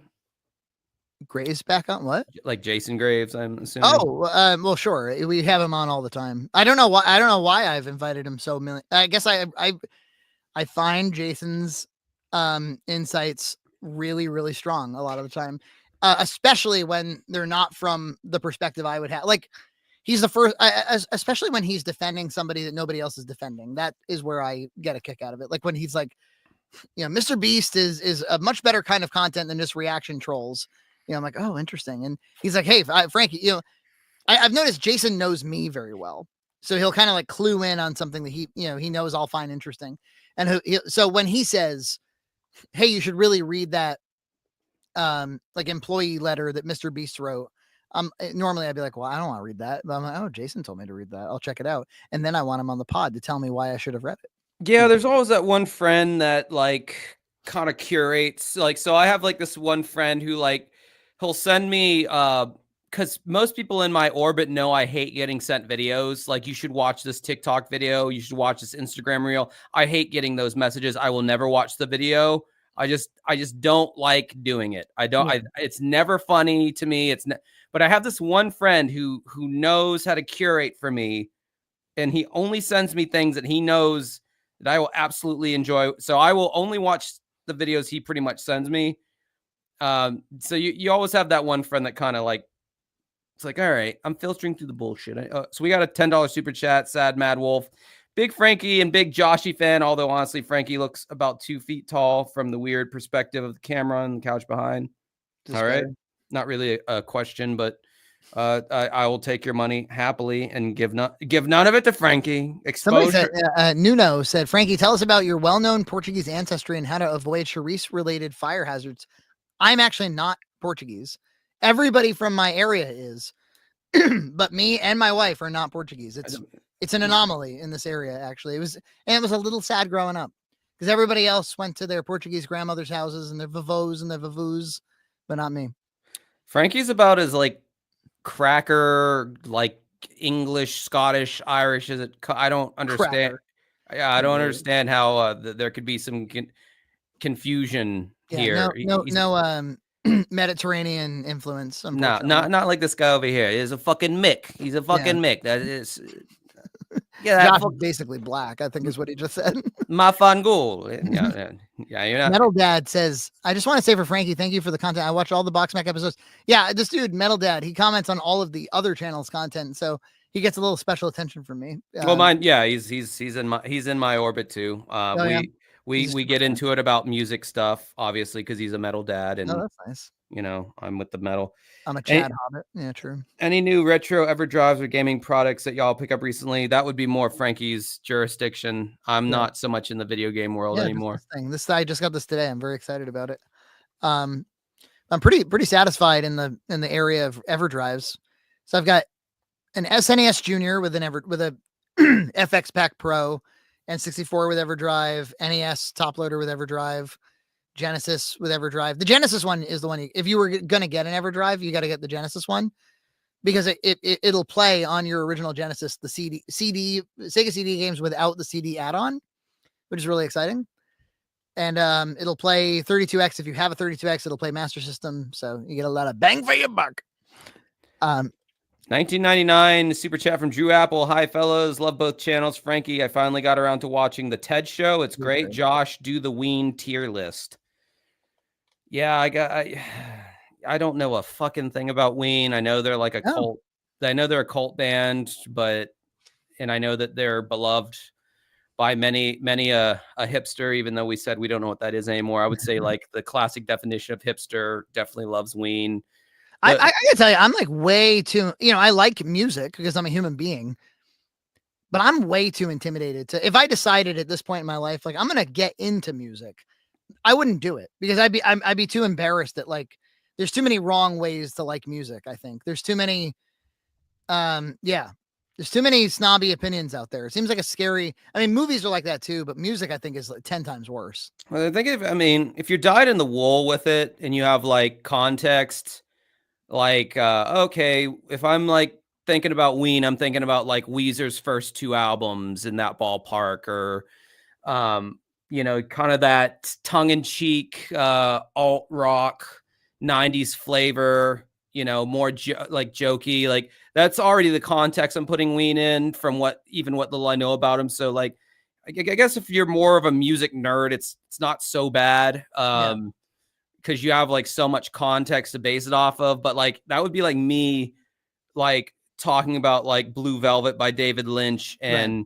Graves back on what? Like Jason Graves, I'm assuming. Oh, well, sure. We have him on all the time. I don't know why I've invited him so many. I guess I find Jason's insights really, really strong a lot of the time, especially when they're not from the perspective I would have. Like he's the first, especially when he's defending somebody that nobody else is defending. That is where I get a kick out of it. Like when he's like, Mr. Beast is a much better kind of content than just reaction trolls. I'm like, oh, interesting. And he's like, hey, Frankie, I've noticed Jason knows me very well. So he'll kind of clue in on something that he knows I'll find interesting. And so when he says, hey, you should really read that employee letter that Mr. Beast wrote. Normally I'd be like, well, I don't want to read that. But I'm like, oh, Jason told me to read that. I'll check it out. And then I want him on the pod to tell me why I should have read it. Yeah, there's always that one friend that kind of curates. So I have this one friend who he'll send me because most people in my orbit know I hate getting sent videos. You should watch this TikTok video. You should watch this Instagram reel. I hate getting those messages. I will never watch the video. I just don't like doing it. I don't. Yeah. It's never funny to me. But I have this one friend who knows how to curate for me, and he only sends me things that he knows that I will absolutely enjoy. So I will only watch the videos he pretty much sends me. So you always have that one friend that kind of it's all right, I'm filtering through the bullshit. So we got a $10 super chat. Sad Mad Wolf, big Frankie and big Joshy fan. Although honestly, Frankie looks about 2 feet tall from the weird perspective of the camera and the couch behind. All right, not really a question, but I will take your money happily and give none of it to Frankie. Exposure. Somebody said, Nuno said, Frankie, tell us about your well-known Portuguese ancestry and how to avoid Charisse-related fire hazards. I'm actually not Portuguese. Everybody from my area is, but me and my wife are not Portuguese. It's an anomaly in this area, actually. It was a little sad growing up because everybody else went to their Portuguese grandmother's houses and their vovos and their vovus, but not me. Frankie's about as cracker, English, Scottish, Irish as it. I don't understand. Cracker. Yeah, I don't understand how there could be some confusion here. No Mediterranean influence. No, not like this guy over here. He's a fucking Mick. He's a fucking Mick. That is. Yeah, basically black, I think is what he just said. My fun goal. Yeah. Metal Dad says, I just want to say for Frankie, thank you for the content. I watched all the Boxmac episodes. Yeah, this dude, Metal Dad, he comments on all of the other channels' content, so he gets a little special attention from me. Well, mine, yeah, he's in my orbit too. He's we a get super fan. into it about music stuff, obviously, because he's a metal dad, Oh, and that's nice. I'm with the metal. I'm a Any, Chad Hobbit. Yeah, true. any new retro EverDrives or gaming products that y'all pick up recently? That would be more Frankie's jurisdiction. I'm Yeah. not so much in the video game world Yeah, just anymore. this thing. I just got this today. I'm very excited about it. Um, I'm pretty satisfied in the area of EverDrives. So I've got an SNES Junior with a FX Pack Pro, N64 with EverDrive, NES top loader with EverDrive, Genesis with EverDrive. The Genesis one is the one. If you were gonna get an EverDrive, you got to get the Genesis one because it'll play on your original Genesis the Sega CD games without the CD add-on, which is really exciting. And it'll play 32X. If you have a 32X, it'll play Master System, so you get a lot of bang for your buck. 1999 super chat from Drew Apple. Hi, fellows. Love both channels. Frankie, I finally got around to watching the TED show. It's great. Josh, do the Ween tier list. Yeah, I don't know a fucking thing about Ween. I know they're like a cult. I know they're a cult band, and I know that they're beloved by many a hipster, even though we said we don't know what that is anymore. I would say like the classic definition of hipster definitely loves Ween. I gotta tell you, I'm like way too, I like music because I'm a human being, but I'm way too intimidated if I decided at this point in my life, like I'm going to get into music, I wouldn't do it because I'd be too embarrassed that like, there's too many wrong ways to like music. I think there's too many, there's too many snobby opinions out there. It seems like movies are like that too, but music I think is like 10 times worse. Well, if you're dyed in the wool with it and you have like context, like, okay, if I'm like thinking about Ween, I'm thinking about like Weezer's first 2 albums in that ballpark, or, kind of that tongue-in-cheek, alt rock 90s flavor, more like jokey, like that's already the context I'm putting Ween in from what little I know about him. So like, I guess if you're more of a music nerd, it's not so bad. Because you have like so much context to base it off of, but like that would be like me like talking about like Blue Velvet by David Lynch and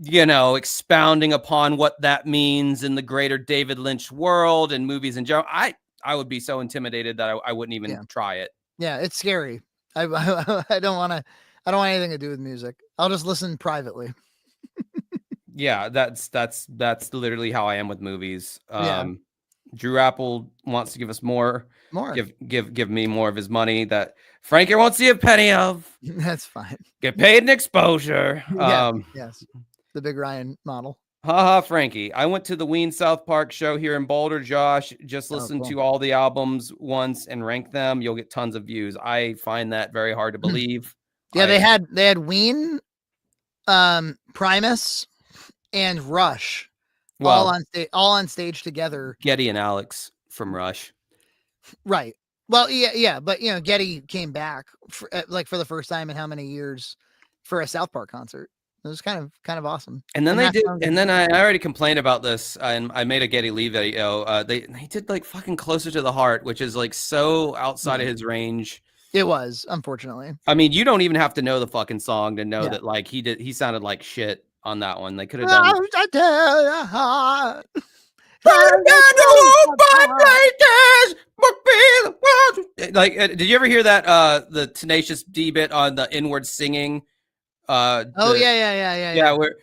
expounding upon what that means in the greater David Lynch world and movies in general. I would be so intimidated that I wouldn't even try it. Yeah, it's scary. I don't want anything to do with music. I'll just listen privately. Yeah, that's literally how I am with movies. Drew Apple wants to give us more. Give me more of his money that Frankie won't see a penny of. That's fine. Get paid in exposure. Yes. The Big Ryan model. Haha, Frankie. I went to the Ween South Park show here in Boulder, Josh. Just listen to all the albums once and rank them. You'll get tons of views. I find that very hard to believe. Yeah, they had Ween, Primus, and Rush. All on stage together. Geddy and Alex from Rush. Right. Well, yeah, but Geddy came back for the first time in how many years for a South Park concert. It was kind of awesome. And then I already complained about this, and I made a Geddy Lee video. They did like fucking Closer to the Heart, which is like so outside of his range. It was, unfortunately. I mean, you don't even have to know the fucking song to know that like he sounded like shit on that one. They could have done. Like, did you ever hear that the Tenacious D bit on the inward singing? Yeah. Where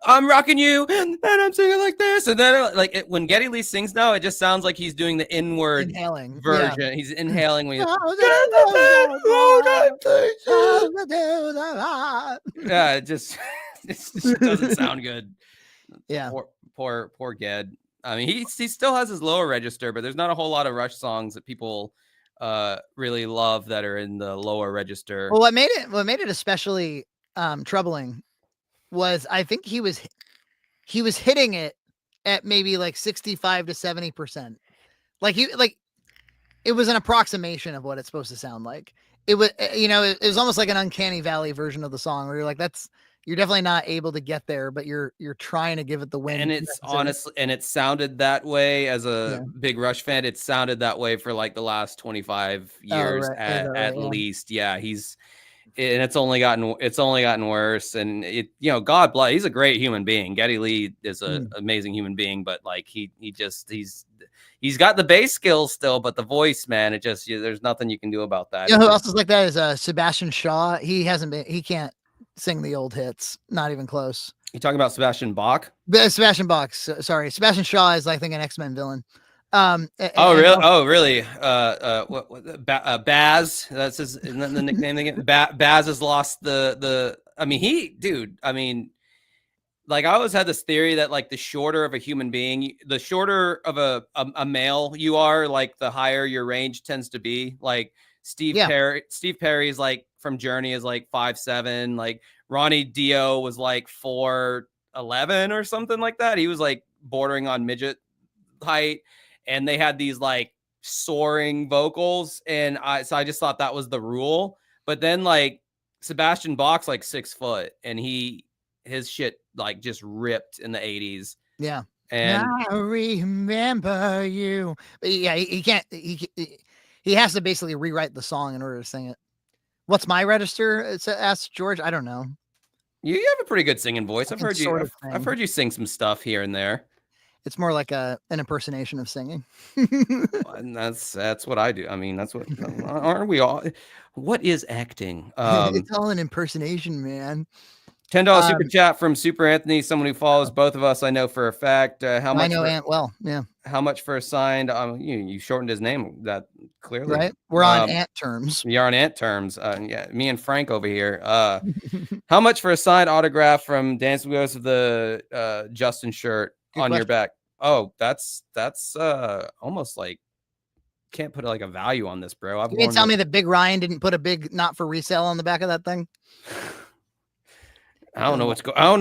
I'm rocking you and I'm singing like this, and then when Geddy Lee sings now, it just sounds like he's doing the inward inhaling version. Yeah. He's inhaling when it just doesn't sound good. Yeah, poor Ged. I mean, he still has his lower register, but there's not a whole lot of Rush songs that people really love that are in the lower register. Well, what made it especially troubling was I think he was hitting it at maybe like 65 to 70%. Like it was an approximation of what it's supposed to sound like. It was it was almost like an Uncanny Valley version of the song where you're like, you're definitely not able to get there, but you're trying to give it the win. And it's honestly, and it sounded that way as a big Rush fan. It sounded that way for like the last 25 years at least. Yeah, and it's only gotten worse. And God bless. He's a great human being. Geddy Lee is an amazing human being, but like he's got the bass skills still, but the voice, man, there's nothing you can do about that. You know who else is like that is Sebastian Shaw. He can't sing the old hits, not even close. You talking about Sebastian Bach? Sebastian Bach, sorry. Sebastian Shaw is, I think, an X-Men villain. Really? Really? Baz? That's isn't that the nickname again? Baz has lost the. I mean, like I always had this theory that like the shorter of a human being, the shorter of a male you are, like the higher your range tends to be. Like Steve Perry's like from Journey is like 5'7". Like Ronnie Dio was like 4'11" or something like that. He was like bordering on midget height, and they had these like soaring vocals, and I just thought that was the rule. But then like Sebastian Bach's like 6 foot, and his shit like just ripped in the 80s. Yeah. And I remember you. But yeah, he can't. He has to basically rewrite the song in order to sing it. What's my register? Asked George. I don't know. You have a pretty good singing voice. I've heard you sing some stuff here and there. It's more like an impersonation of singing. And that's what I do. I mean, that's what aren't we all? What is acting? It's all an impersonation, man. $10 super chat from Super Anthony, someone who follows both of us. I know for a fact. How much? I know Ant well. Yeah. How much for a signed? You shortened his name. That clearly, right? We're on Ant terms. You're on Ant terms. Yeah, me and Frank over here. How much for a signed autograph from Dance Goes with the Justin shirt on your back? Oh, that's almost like can't put like a value on this, bro. You can't tell me that Big Ryan didn't put a big not for resale on the back of that thing. I don't know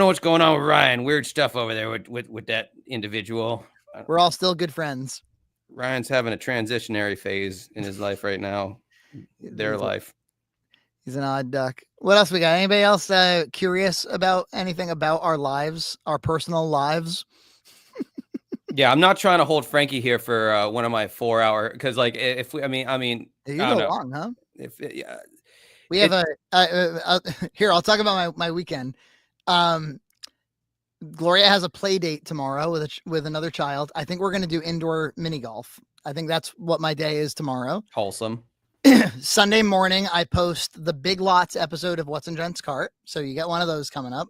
what's going on with Ryan. Weird stuff over there with that individual. We're all still good friends. Ryan's having a transitionary phase in his life right now. Their life. He's an odd duck. What else we got? Anybody else curious about anything about our lives, our personal lives? Yeah, I'm not trying to hold Frankie here for one of my 4 hour because like if we, I mean, you go long, huh? We have here. I'll talk about my weekend. Gloria has a play date tomorrow with another child. I think we're going to do indoor mini golf. I think that's what my day is tomorrow. Wholesome. Sunday morning, I post the Big Lots episode of What's in Jen's Cart. So you get one of those coming up.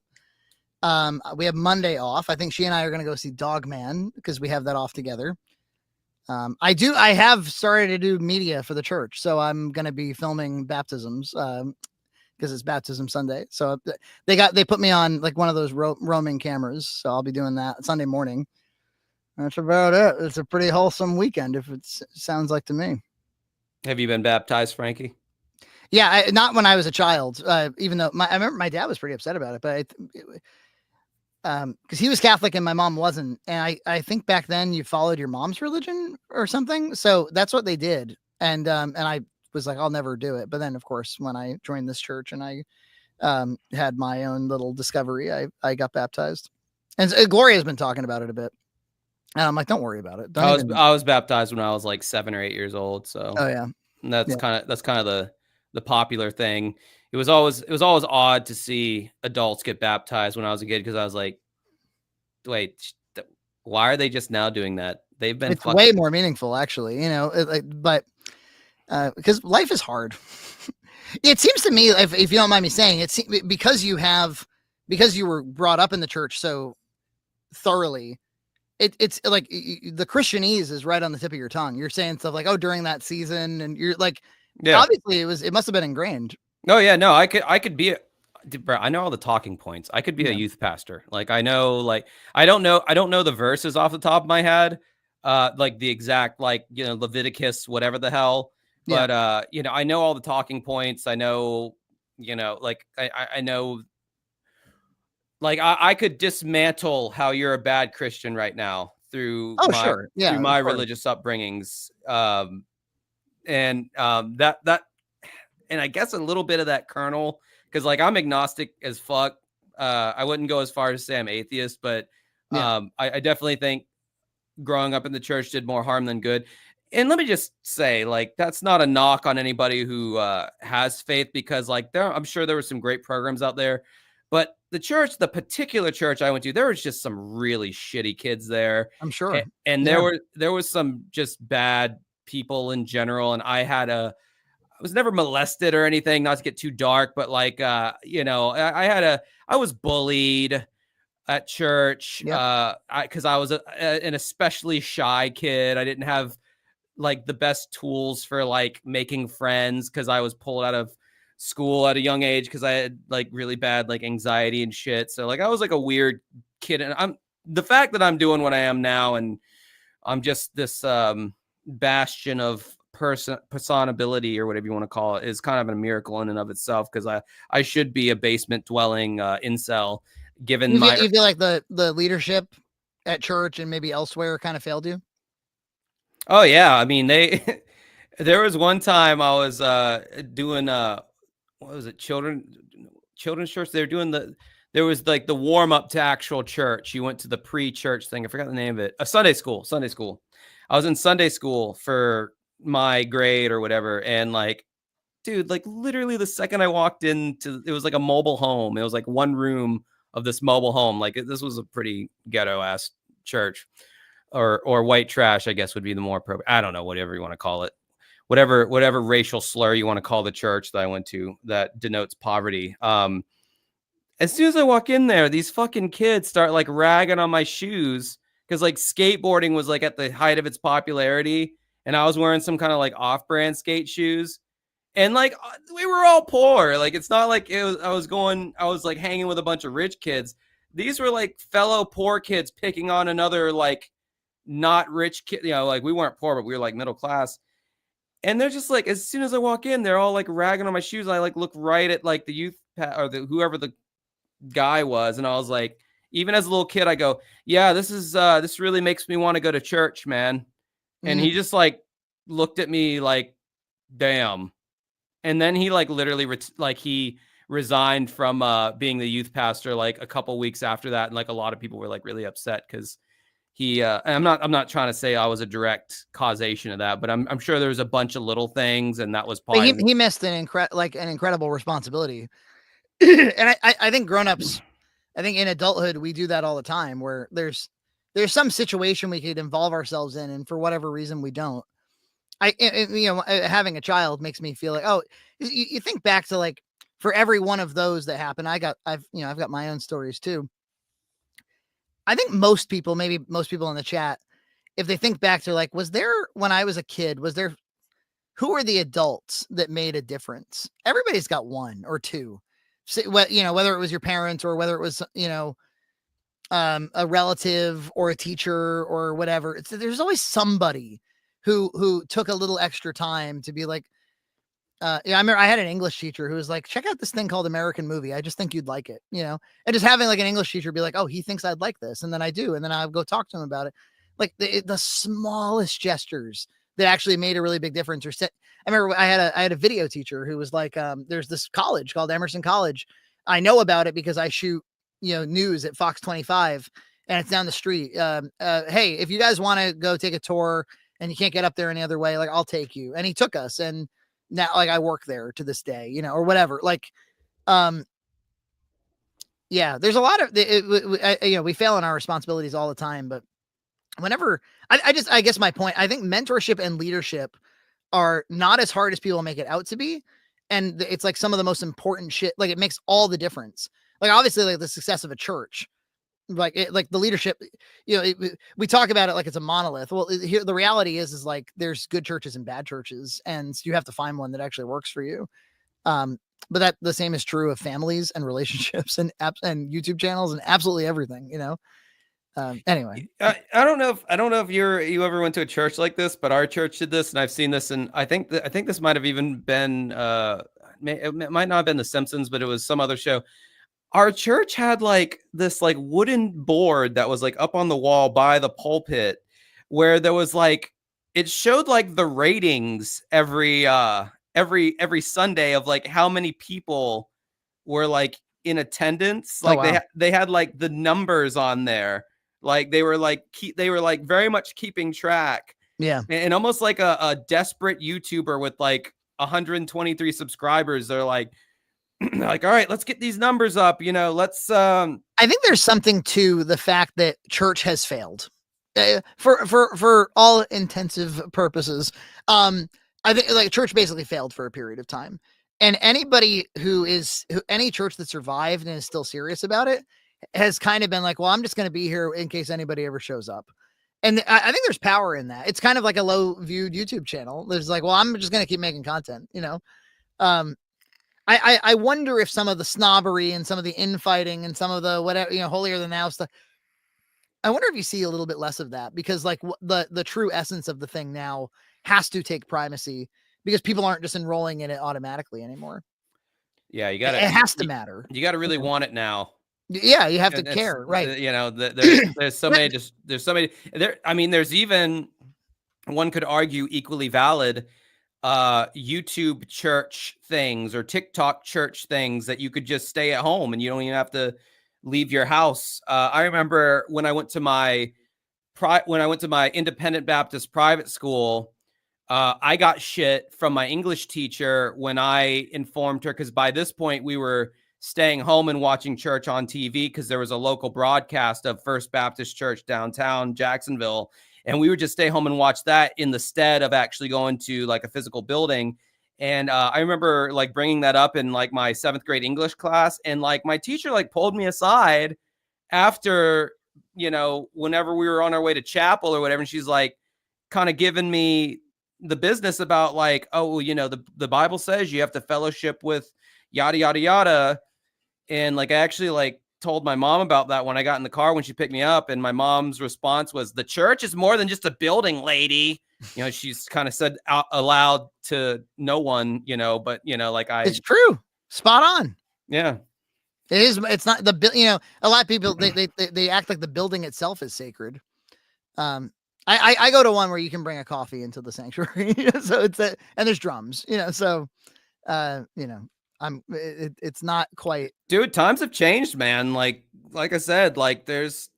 We have Monday off. I think she and I are going to go see Dog Man because we have that off together. I have started to do media for the church, so I'm going to be filming baptisms because it's Baptism Sunday. So they put me on like one of those roaming cameras, so I'll be doing that Sunday morning. That's about it. It's a pretty wholesome weekend, if it sounds like to me. Have you been baptized, Frankie? Yeah, not when I was a child. Even though I remember my dad was pretty upset about it, but because he was Catholic and my mom wasn't. And I think back then you followed your mom's religion or something. So that's what they did. And I was like, I'll never do it. But then of course, when I joined this church and I had my own little discovery, I got baptized. And Gloria has been talking about it a bit. And I'm like, don't worry about it. I was baptized when I was like 7 or 8 years old. So that's kind of the popular thing. It was always odd to see adults get baptized when I was a kid because I was like, wait, why are they just now doing that? They've been way more meaningful, actually, but because life is hard. It seems to me, if you don't mind me saying, it's because you were brought up in the church so thoroughly. It's like the Christianese is right on the tip of your tongue. You're saying stuff like, oh, during that season, and you're like, obviously it must have been ingrained. Oh yeah, no, I could be bro, I know all the talking points. I could be a youth pastor. Like I know, like I don't know the verses off the top of my head, like the exact Leviticus, whatever the hell. But I know all the talking points. I know, like I know. Like I could dismantle how you're a bad Christian right now through my religious upbringings, and I guess a little bit of that kernel because like I'm agnostic as fuck. I wouldn't go as far as to say I'm atheist, but I definitely think growing up in the church did more harm than good. And let me just say, like, that's not a knock on anybody who has faith, because like I'm sure there were some great programs out there, but the particular church I went to, there was just some really shitty kids there. I'm sure. And Yeah. there was some just bad people in general. And I was never molested or anything, not to get too dark, but like, I was bullied at church, Yep. because I was an especially shy kid. I didn't have like the best tools for like making friends, because I was pulled out of school at a young age because I had like really bad like anxiety and shit. So like I was like a weird kid, and the fact that I'm doing what I am now, and I'm just this bastion of personability, or whatever you want to call it, is kind of a miracle in and of itself, because I should be a basement dwelling incel, given You feel, my you feel like the leadership at church and maybe elsewhere kind of failed you? Oh yeah, I mean they there was one time I was doing what was it, children's church. They were doing there was like the warm up to actual church. You went to the pre-church thing. I forgot the name of it. A Sunday school. I was in Sunday school for my grade or whatever, and like, dude, like literally the second I walked into, it was like a mobile home. It was like one room of this mobile home. Like this was a pretty ghetto ass church, or white trash, I guess would be the more appropriate. I don't know, whatever you want to call it, whatever racial slur you want to call the church that I went to that denotes poverty. As soon as I walk in there, these fucking kids start like ragging on my shoes, because like skateboarding was like at the height of its popularity, and I was wearing some kind of like off-brand skate shoes. And like we were all poor. Like it's not like it was I was like hanging with a bunch of rich kids. These were like fellow poor kids picking on another like not rich kid, like we weren't poor, but we were like middle class. And they're just like, as soon as I walk in, they're all like ragging on my shoes. And I like look right at like the youth or whoever the guy was, and I was like, even as a little kid, I go, yeah, this really makes me want to go to church, man. And he just like looked at me like, damn. And then he like literally he resigned from being the youth pastor like a couple weeks after that, and like a lot of people were like really upset because he and I'm not trying to say I was a direct causation of that, but I'm sure there was a bunch of little things, and that was But probably he missed an incredible responsibility. And I think grown-ups, I think in adulthood we do that all the time, where there's some situation we could involve ourselves in, and for whatever reason we don't. Having a child makes me feel like, oh, you think back to like, for every one of those that happen, I've got my own stories too. I think maybe most people in the chat, if they think back to like, was there, when I was a kid, who are the adults that made a difference? Everybody's got one or two. So, whether it was your parents or whether it was, a relative or a teacher or whatever. There's always somebody who took a little extra time to be like, I remember I had an English teacher who was like, check out this thing called American Movie. I just think you'd like it, and just having like an English teacher be like, oh, he thinks I'd like this. And then I do. And then I'll go talk to him about it. Like the smallest gestures that actually made a really big difference. I remember I had a video teacher who was like, there's this college called Emerson College. I know about it because I shoot, news at Fox 25, and it's down the street. Hey, if you guys want to go take a tour and you can't get up there any other way, like I'll take you. And he took us, and now like I work there to this day, or whatever. Like, yeah, there's a lot of we fail in our responsibilities all the time, but whenever I guess my point, I think mentorship and leadership are not as hard as people make it out to be. And it's like some of the most important shit. Like it makes all the difference. Like obviously like the success of a church, like the leadership, we talk about it like it's a monolith. Well, here, the reality is like, there's good churches and bad churches, and you have to find one that actually works for you. But that the same is true of families and relationships and apps and YouTube channels and absolutely everything, anyway, I don't know if you ever went to a church like this, but our church did this, and I've seen this, and I think this might have even been it might not have been The Simpsons, but it was some other show. Our church had like this like wooden board that was like up on the wall by the pulpit, where there was like, it showed like the ratings every Sunday of like how many people were like in attendance. Like wow. they had like the numbers on there. Like they were like very much keeping track. Yeah. And almost like a desperate YouTuber with like 123 subscribers. They're like, like, all right, let's get these numbers up. Let's. I think there's something to the fact that church has failed. For all intensive purposes, I think like church basically failed for a period of time, and anybody any church that survived and is still serious about it has kind of been like, well, I'm just going to be here in case anybody ever shows up. And I think there's power in that. It's kind of like a low viewed YouTube channel. There's like, well, I'm just going to keep making content, I wonder if some of the snobbery and some of the infighting and some of the whatever, holier than thou stuff, I wonder if you see a little bit less of that, because like the true essence of the thing now has to take primacy because people aren't just enrolling in it automatically anymore. Yeah, it has to matter. You got to really want it now. Yeah, you have to care, right? There's so many. There's so many. I mean, there's even, one could argue, equally valid YouTube church things or TikTok church things that you could just stay at home and you don't even have to leave your house. I remember when I went to my independent Baptist private school, I got shit from my English teacher when I informed her, because by this point we were staying home and watching church on TV because there was a local broadcast of First Baptist Church downtown Jacksonville. And we would just stay home and watch that in the stead of actually going to like a physical building. And I remember like bringing that up in like my 7th grade English class. And like my teacher like pulled me aside after, whenever we were on our way to chapel or whatever. And she's like kind of giving me the business about like, oh, the Bible says you have to fellowship with yada, yada, yada. And like, I actually like told my mom about that when I got in the car when she picked me up, and my mom's response was, the church is more than just a building, lady. She's kind of said out aloud to no one, but it's true. Spot on. Yeah. It is. It's not the, a lot of people, they act like the building itself is sacred. I go to one where you can bring a coffee into the sanctuary. So it's and there's drums, so, it's not quite. Dude, times have changed, man. Like I said, like there's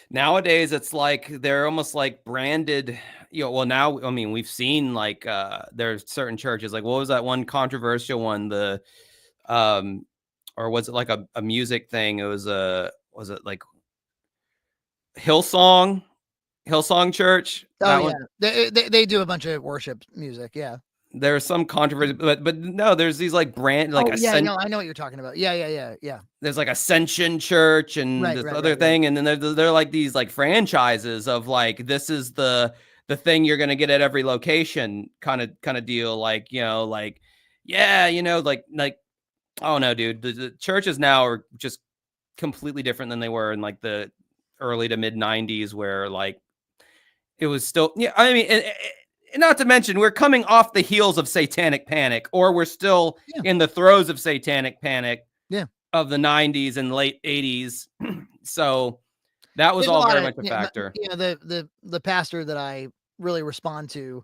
nowadays it's like they're almost like branded, well, now, I mean, we've seen like there's certain churches, like what was that one controversial one, or was it like a music thing? It was was it like Hillsong Church? Oh yeah, they do a bunch of worship music. Yeah. There's some controversy, but no, there's these like brand, like I know what you're talking about. Yeah. There's like Ascension Church and this other thing, and then they're like these like franchises of like, this is the thing you're gonna get at every location, kind of deal. Like like like oh no, dude, the churches now are just completely different than they were in like the early to mid 90s, where like it was still, I mean. Not to mention, we're coming off the heels of Satanic Panic, or we're still in the throes of Satanic Panic of the 90s and late 80s. So that was all very much a factor. The pastor that I really respond to,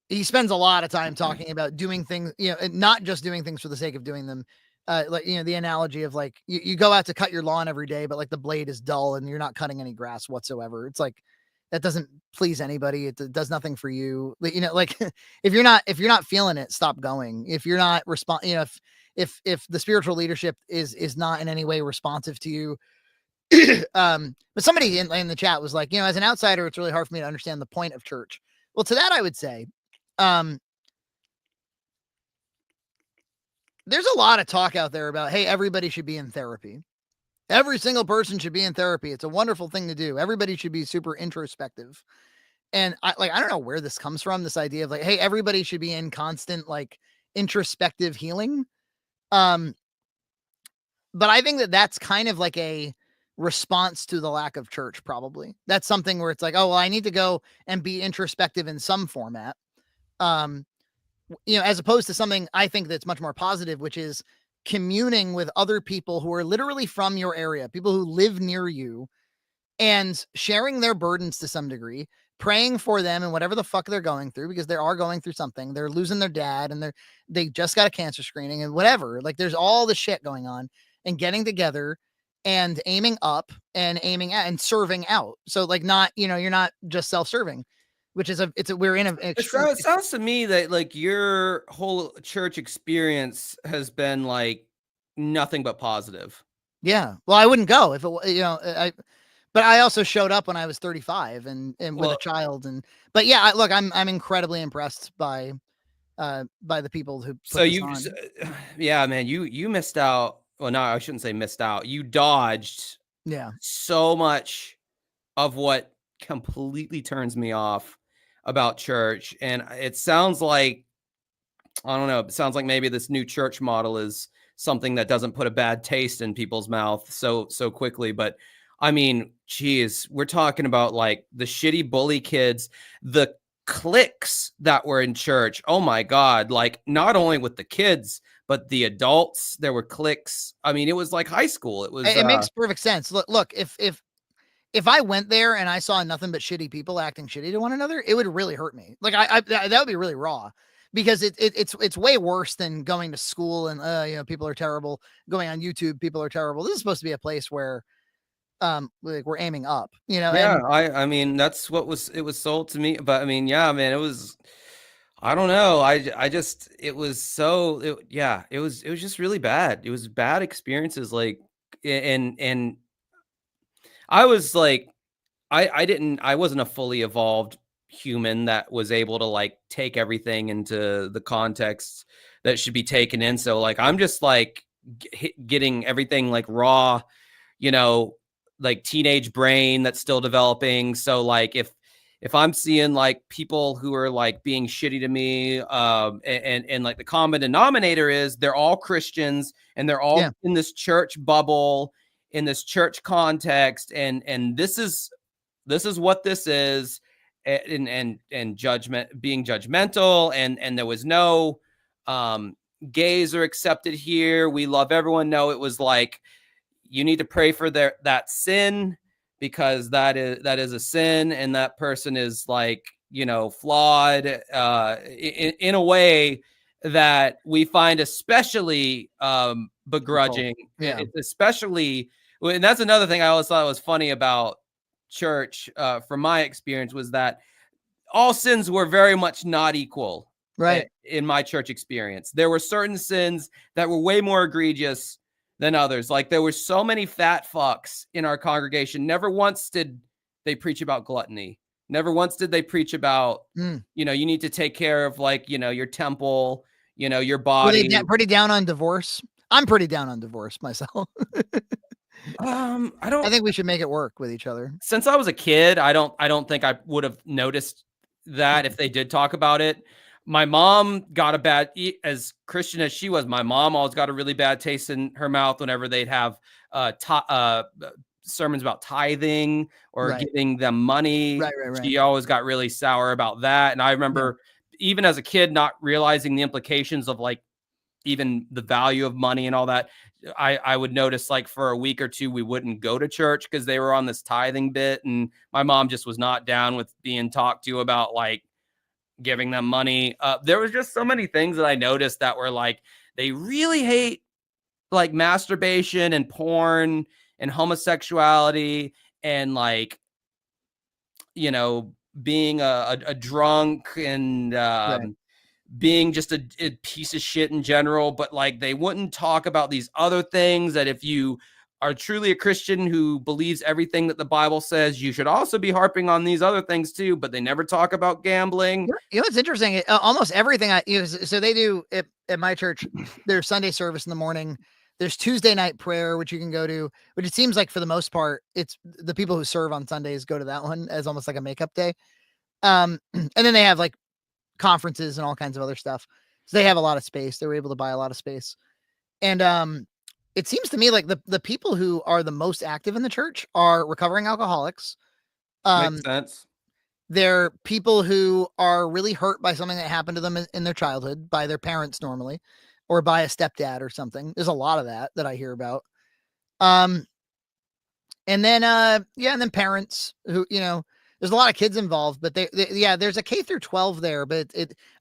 he spends a lot of time talking about doing things, and not just doing things for the sake of doing them. Like, the analogy of like, you go out to cut your lawn every day, but like the blade is dull and you're not cutting any grass whatsoever. It's like, that doesn't please anybody. It does nothing for you. Like if you're not feeling it, stop going. If you're not if the spiritual leadership is not in any way responsive to you. But somebody in the chat was like, as an outsider, it's really hard for me to understand the point of church. Well, to that, I would say, there's a lot of talk out there about, hey, everybody should be in therapy. Every single person should be in therapy. It's a wonderful thing to do. Everybody should be super introspective. And I don't know where this comes from, this idea of like, hey, everybody should be in constant like introspective healing. But I think that's kind of like a response to the lack of church, probably. That's something where it's like, oh, well, I need to go and be introspective in some format. As opposed to something I think that's much more positive, which is communing with other people who are literally from your area, people who live near you, and sharing their burdens to some degree, praying for them and whatever the fuck they're going through, because they are going through something. They're losing their dad and they just got a cancer screening and whatever. Like there's all this shit going on, and getting together and aiming up and aiming at and serving out. So like not, you're not just self-serving. which is we're in an extreme. It sounds to me that like your whole church experience has been like nothing but positive. Yeah. Well, I wouldn't go if it, but I also showed up when I was 35 and with a Well, child but yeah, look, I'm incredibly impressed by the people who so put this you, on. yeah, man, you missed out. Well, no, I shouldn't say missed out. You dodged Yeah. so much of what completely turns me off about church, and it sounds like I don't know. It sounds like maybe this new church model is something that doesn't put a bad taste in people's mouth so quickly. But I mean, geez, we're talking about like the shitty bully kids, the cliques that were in church. Oh my God. Like not only with the kids, but the adults, there were cliques. I mean, it was like high school. It was It makes perfect sense. Look, if I went there and I saw nothing but shitty people acting shitty to one another, it would really hurt me. Like that would be really raw, because it's way worse than going to school and people are terrible. Going on YouTube, people are terrible. This is supposed to be a place where like we're aiming up, yeah, and I mean that's what it was sold to me. But I mean, yeah, man, it was I don't know. I just it was yeah, it was just really bad. It was bad experiences like and I was like I wasn't a fully evolved human that was able to like take everything into the context that should be taken in. So like I'm just like getting everything like raw, you know, like teenage brain that's still developing. So like if I'm seeing like people who are like being shitty to me, and like the common denominator is they're all Christians and they're all yeah, in this church bubble, in this church context, and this is what this is, and judgment, being judgmental, and there was no gays are accepted here, we love everyone. No, it was like you need to pray for that sin because that is a sin, and that person is like, you know, flawed in a way that we find especially begrudging. yeah, It's especially, and that's another thing I always thought was funny about church, from my experience, was that all sins were very much not equal. right. In my church experience, there were certain sins that were way more egregious than others. Like there were so many fat fucks in our congregation. Never once did they preach about gluttony. Never once did they preach about, you know, you need to take care of like, you know, your temple, you know, your Were they body. pretty down on divorce? I'm pretty down on divorce myself. I I don't, think we should make it work with each other. since I was a kid, I don't think I would have noticed that if they did talk about it. My mom got a bad, as Christian as she was, my mom always got a really bad taste in her mouth whenever they'd have sermons about tithing or Right, giving them money. right. She always got really sour about that. And I Yeah. remember even as a kid not realizing the implications of like even the value of money and all that. I would notice like for a week or two we wouldn't go to church because they were on this tithing bit, and my mom just was not down with being talked to about like giving them money. There was just so many things that I noticed that were like they really hate like masturbation and porn and homosexuality and like, you know, being a drunk and Right. being just a piece of shit in general, but like they wouldn't talk about these other things that if you are truly a Christian who believes everything that the Bible says, you should also be harping on these other things too, but they never talk about gambling. What's interesting? Almost everything so they do at my church. There's Sunday service in the morning. There's Tuesday night prayer, which you can go to, which it seems like for the most part, it's the people who serve on Sundays go to that one as almost like a makeup day. And then they have like conferences and all kinds of other stuff. So they have a lot of space. They were able to buy a lot of space. And it seems to me like the people who are the most active in the church are recovering alcoholics. Makes sense. They're people who are really hurt by something that happened to them in their childhood, by their parents normally, or by a stepdad or something. There's a lot of that I hear about. And then and then parents who, there's a lot of kids involved, but there's a K through 12 there, but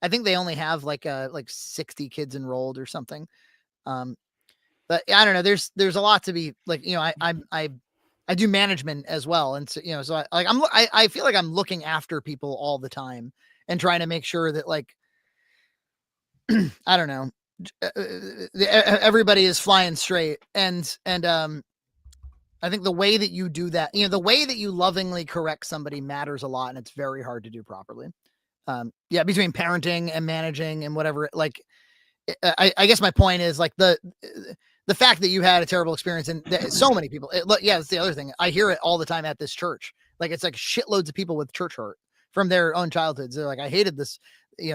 I think they only have like 60 kids enrolled or something. But I don't know. There's a lot to be like, I I do management as well, and so, you know, so I feel like I'm looking after people all the time and trying to make sure that, like, I don't know, everybody is flying straight, and I think the way that you do that, you know, the way that you lovingly correct somebody matters a lot, and it's very hard to do properly. Yeah, between parenting and managing and whatever, like, I guess my point is, like, the fact that you had a terrible experience, and so many people, yeah, that's the other thing. I hear it all the time at this church. Like, it's like shitloads of people with church hurt from their own childhoods. They're like, I hated this, you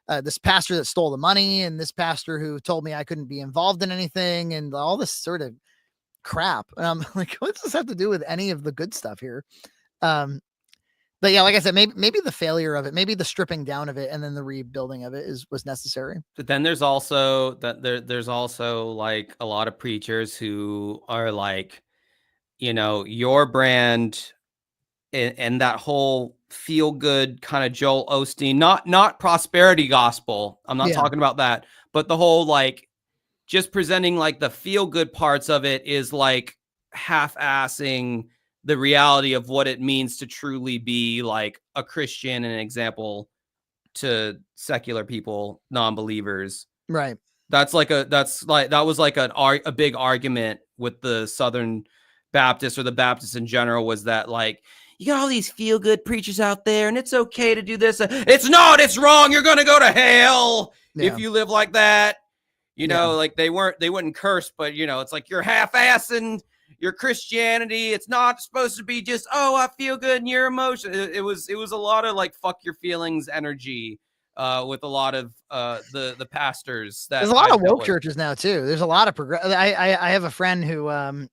know, this pastor that stole the money, and this pastor who told me I couldn't be involved in anything, and all this sort of crap. And I'm like, what does this have to do with any of the good stuff here? Um, but yeah, like I said, maybe the failure of it, maybe the stripping down of it, and then the rebuilding of it was necessary. But then there's also there's also like a lot of preachers who are like, you know, your brand and that whole feel good kind of Joel Osteen, not prosperity gospel. I'm not talking about that, but the whole like just presenting like the feel good parts of it is like half-assing the reality of what it means to truly be like a Christian and an example to secular people, non-believers. Right. That was like a big argument with the Southern Baptists or the Baptists in general, was that like, you got all these feel good preachers out there and it's okay to do this. It's not, it's wrong. You're going to go to hell if you live like that. You know, like they wouldn't curse, but you know, it's like you're half-assing your Christianity. It's not supposed to be just, oh, I feel good and your emotion. It was a lot of like, fuck your feelings energy with a lot of the pastors. There's a lot of woke churches now too. There's a lot of I have a friend who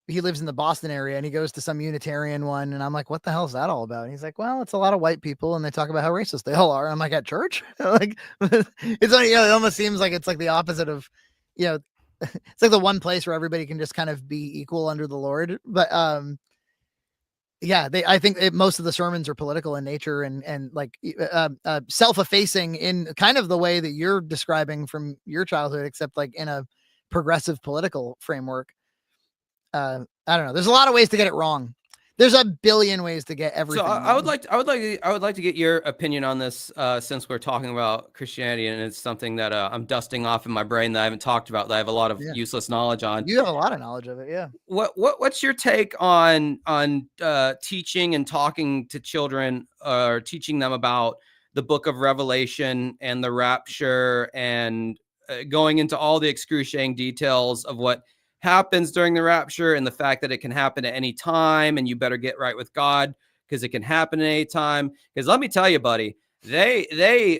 he lives in the Boston area, and he goes to some Unitarian one, and I'm like, what the hell is that all about? And he's like, well, it's a lot of white people, and they talk about how racist they all are. And I'm like, at church? Like, it's like, you know, it almost seems like it's like the opposite of, you know, it's like the one place where everybody can just kind of be equal under the Lord. But yeah, I think most of the sermons are political in nature, and like self-effacing in kind of the way that you're describing from your childhood, except like in a progressive political framework. I don't know. There's a lot of ways to get it wrong. There's a billion ways to get everything. So I would like to get your opinion on this, since we're talking about Christianity, and it's something that I'm dusting off in my brain that I haven't talked about, that I have a lot of useless knowledge on. You have a lot of knowledge of it, yeah. What's your take on teaching and talking to children, or teaching them about the Book of Revelation and the rapture, and going into all the excruciating details of what happens during the rapture, and the fact that it can happen at any time, and you better get right with God because it can happen at any time? Because let me tell you, buddy, they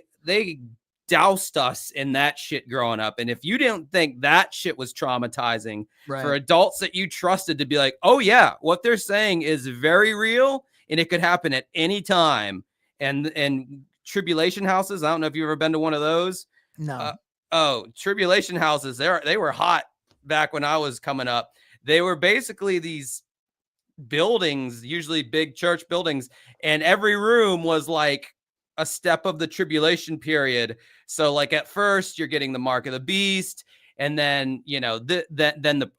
doused us in that shit growing up. And if you didn't think that shit was traumatizing for adults that you trusted to be like, oh yeah, what they're saying is very real and it could happen at any time. And tribulation houses, I don't know if you've ever been to one of those. No. Tribulation houses, they were hot back when I was coming up. They were basically these buildings, usually big church buildings, and every room was like a step of the tribulation period. So like at first you're getting the mark of the beast, and then, you know,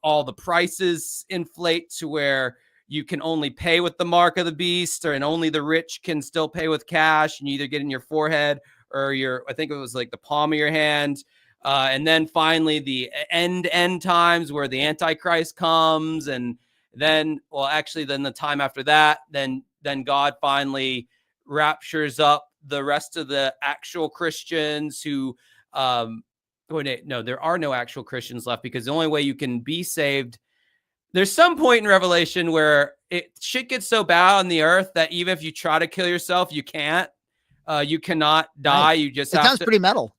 all the prices inflate to where you can only pay with the mark of the beast, and only the rich can still pay with cash, and you either get in your forehead or I think it was like the palm of your hand. And then finally the end times where the Antichrist comes. And then, well, actually then the time after that, then God finally raptures up the rest of the actual Christians who, no, there are no actual Christians left, because the only way you can be saved, there's some point in Revelation where shit gets so bad on the earth that even if you try to kill yourself, you can't. You cannot die. Right. You just it sounds pretty metal.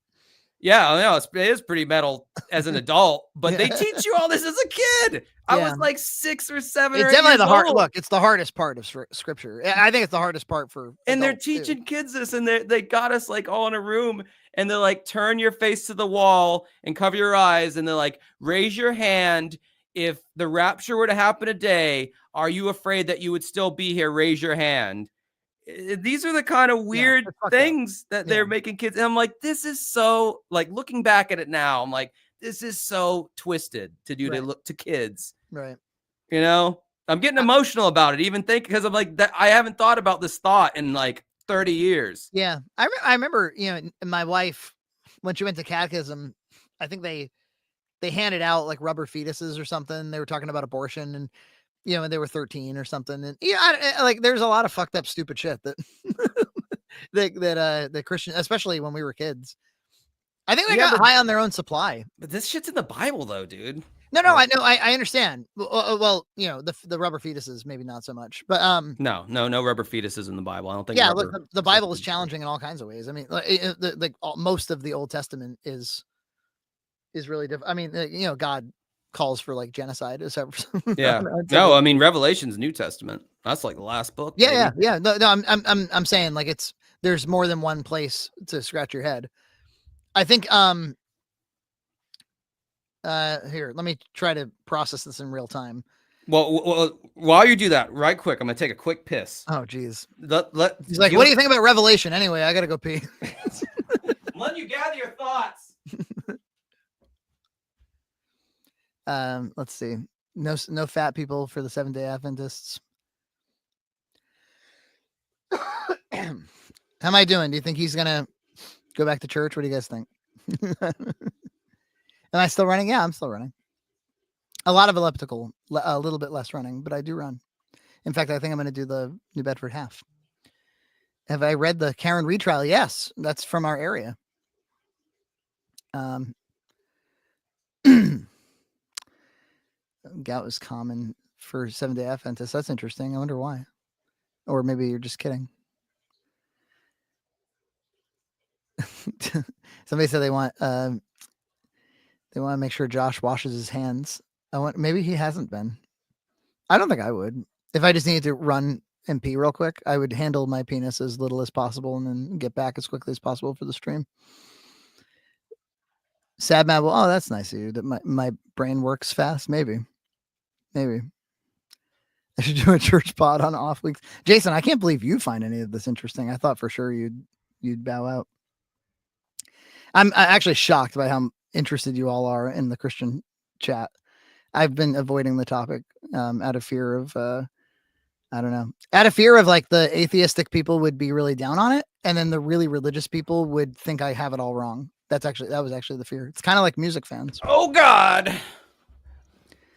Yeah, I know it is pretty metal as an adult, but they teach you all this as a kid. I was like 6 or 7. It's definitely the hard look. It's the hardest part of scripture. I think it's the hardest part for. And they're teaching kids this, and they got us like all in a room, and they're like, turn your face to the wall and cover your eyes, and they're like, raise your hand if the rapture were to happen today. Are you afraid that you would still be here? Raise your hand. These are the kind of weird things that they're making kids. And I'm like, this is so, like, looking back at it now, I'm like, this is so twisted to do to look to kids. Right. You know? I'm getting emotional about it, even because I'm like that. I haven't thought about this thought in like 30 years. Yeah, I remember, my wife when she went to catechism, I think they handed out like rubber fetuses or something. They were talking about abortion, and when they were 13 or something, and like there's a lot of fucked up stupid shit that the Christian, especially when we were kids. I think they got high on their own supply. But this shit's in the Bible, though, dude. No, I know, I understand. Well, the rubber fetuses maybe not so much, but no rubber fetuses in the Bible. I don't think. Yeah, look, the Bible is challenging in all kinds of ways. I mean, like most of the Old Testament is really different. I mean, God calls for like genocide. Yeah. No, I mean Revelation's New Testament. That's like the last book. Yeah. No, I'm saying like there's more than one place to scratch your head. I think here, let me try to process this in real time. Well, while you do that, right quick, I'm gonna take a quick piss. Oh, geez. He's like, what do you think about Revelation? Anyway, I gotta go pee. I'm letting you gather your thoughts. Let's see. No fat people for the Seventh-day Adventists. How am I doing? Do you think he's gonna go back to church? What do you guys think? Am I still running? Yeah, I'm still running. A lot of elliptical, a little bit less running, but I do run. In fact, I think I'm going to do the New Bedford half. Have I read the Karen retrial? Yes, that's from our area. Gout is common for Seventh-day Adventists. That's interesting. I wonder why. Or maybe you're just kidding. Somebody said they want to make sure Josh washes his hands. Maybe he hasn't been. I don't think I would. If I just needed to run and pee real quick, I would handle my penis as little as possible and then get back as quickly as possible for the stream. Sad Mad. Well, oh, that's nice of you. That my brain works fast. Maybe. I should do a church pod on off weeks. Jason, I can't believe you find any of this interesting. I thought for sure you'd bow out. I'm actually shocked by how interested you all are in the Christian chat. I've been avoiding the topic out of fear of I don't know, out of fear of like the atheistic people would be really down on it, and then the really religious people would think I have it all wrong. That was actually the fear. It's kind of like music fans. Oh God,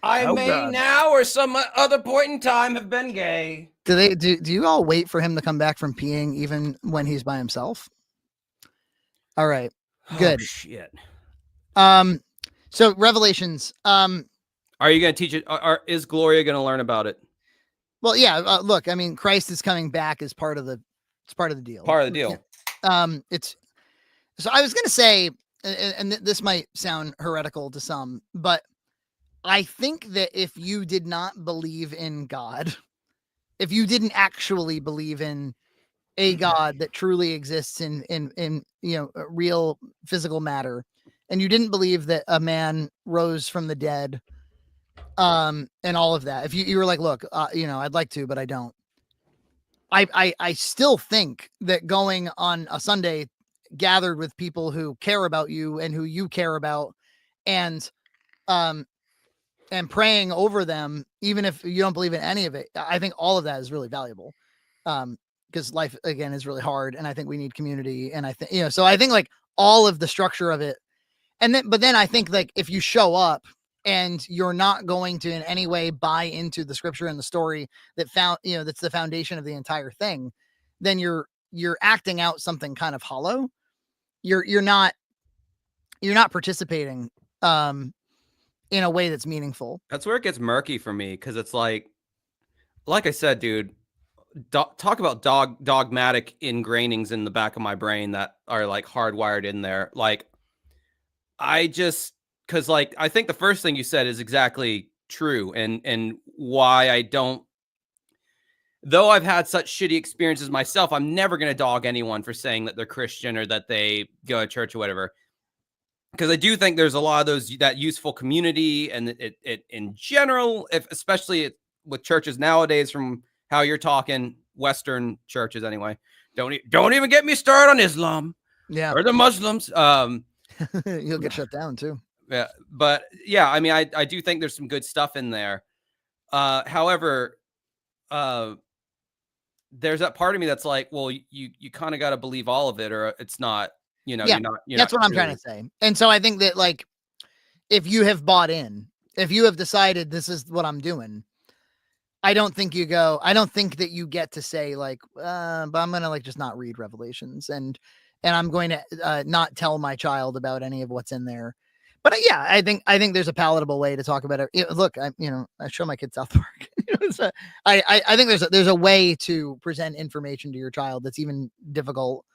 now or some other point in time have been gay. Do you all wait for him to come back from peeing even when he's by himself? All right, good. Oh, shit. So Revelations. Are you going to teach it? Is Gloria going to learn about it? Well, yeah. Look, I mean, Christ is coming back as part of the deal. Part of the deal. So I was going to say, and this might sound heretical to some, but I think that if you did not believe in God, if you didn't actually believe in a God that truly exists in real physical matter, and you didn't believe that a man rose from the dead, and all of that, if you were like, look, I'd like to, but I don't. I still think that going on a Sunday gathered with people who care about you and who you care about, and praying over them, even if you don't believe in any of it, I think all of that is really valuable. Because life again is really hard, and I think we need community, and I think so I think like all of the structure of it, but then I think like if you show up and you're not going to in any way buy into the scripture and the story that's the foundation of the entire thing, then you're acting out something kind of hollow. You're not participating in a way that's meaningful. That's where it gets murky for me, because it's like I said, dude, talk about dogmatic ingrainings in the back of my brain that are like hardwired in there. Like because like I think the first thing you said is exactly true, and why I don't. Though I've had such shitty experiences myself, I'm never going to dog anyone for saying that they're Christian or that they go to church or whatever. Because I do think there's a lot of that useful community, and it in general, especially with churches nowadays, from how you're talking, Western churches anyway. Don't even get me started on Islam, or the Muslims. You'll get shut down too. Yeah, but yeah, I mean, I do think there's some good stuff in there. However, uh, there's that part of me that's like, well, you kind of got to believe all of it, or it's not. You know, Yeah, you're that's not what I'm trying truly. to say. And so I think that, like, if you have bought in, if you have decided this is what I'm doing, I don't think that you get to say like, but I'm going to like just not read Revelations and I'm going to not tell my child about any of what's in there. But yeah, I think there's a palatable way to talk about it. Look, I show my kids South Park. So I think there's a way to present information to your child that's even difficult.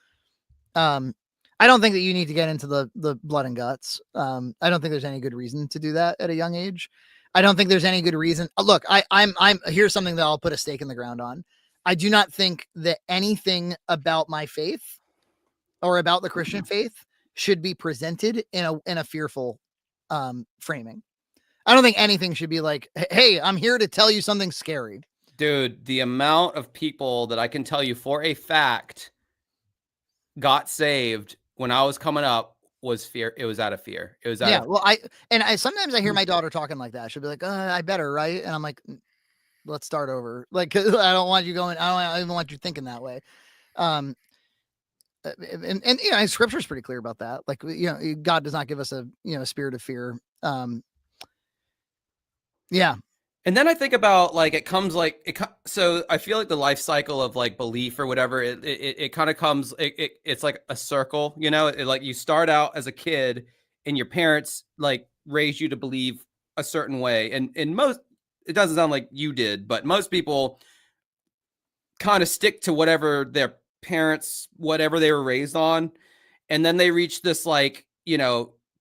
I don't think that you need to get into the blood and guts. I don't think there's any good reason to do that at a young age. I don't think there's any good reason. Look, I'm here's something that I'll put a stake in the ground on. I do not think that anything about my faith or about the Christian faith should be presented in a fearful framing. I don't think anything should be like, hey, I'm here to tell you something scary. Dude, the amount of people that I can tell you for a fact got saved when I was coming up was fear. It was out of fear. It was out of Well, I sometimes I hear my daughter talking like that. She'll be like, I better, right? And I'm like, let's start over. Like, I don't want you going, I don't even want you thinking that way. And scripture is pretty clear about that. Like, God does not give us a spirit of fear. Yeah. And then I think about like it comes like it. So I feel like the life cycle of like belief or whatever it kind of comes. It's like a circle, like you start out as a kid, and your parents like raise you to believe a certain way, and most it doesn't sound like you did, but most people kind of stick to whatever their parents, whatever they were raised on, and then they reach this like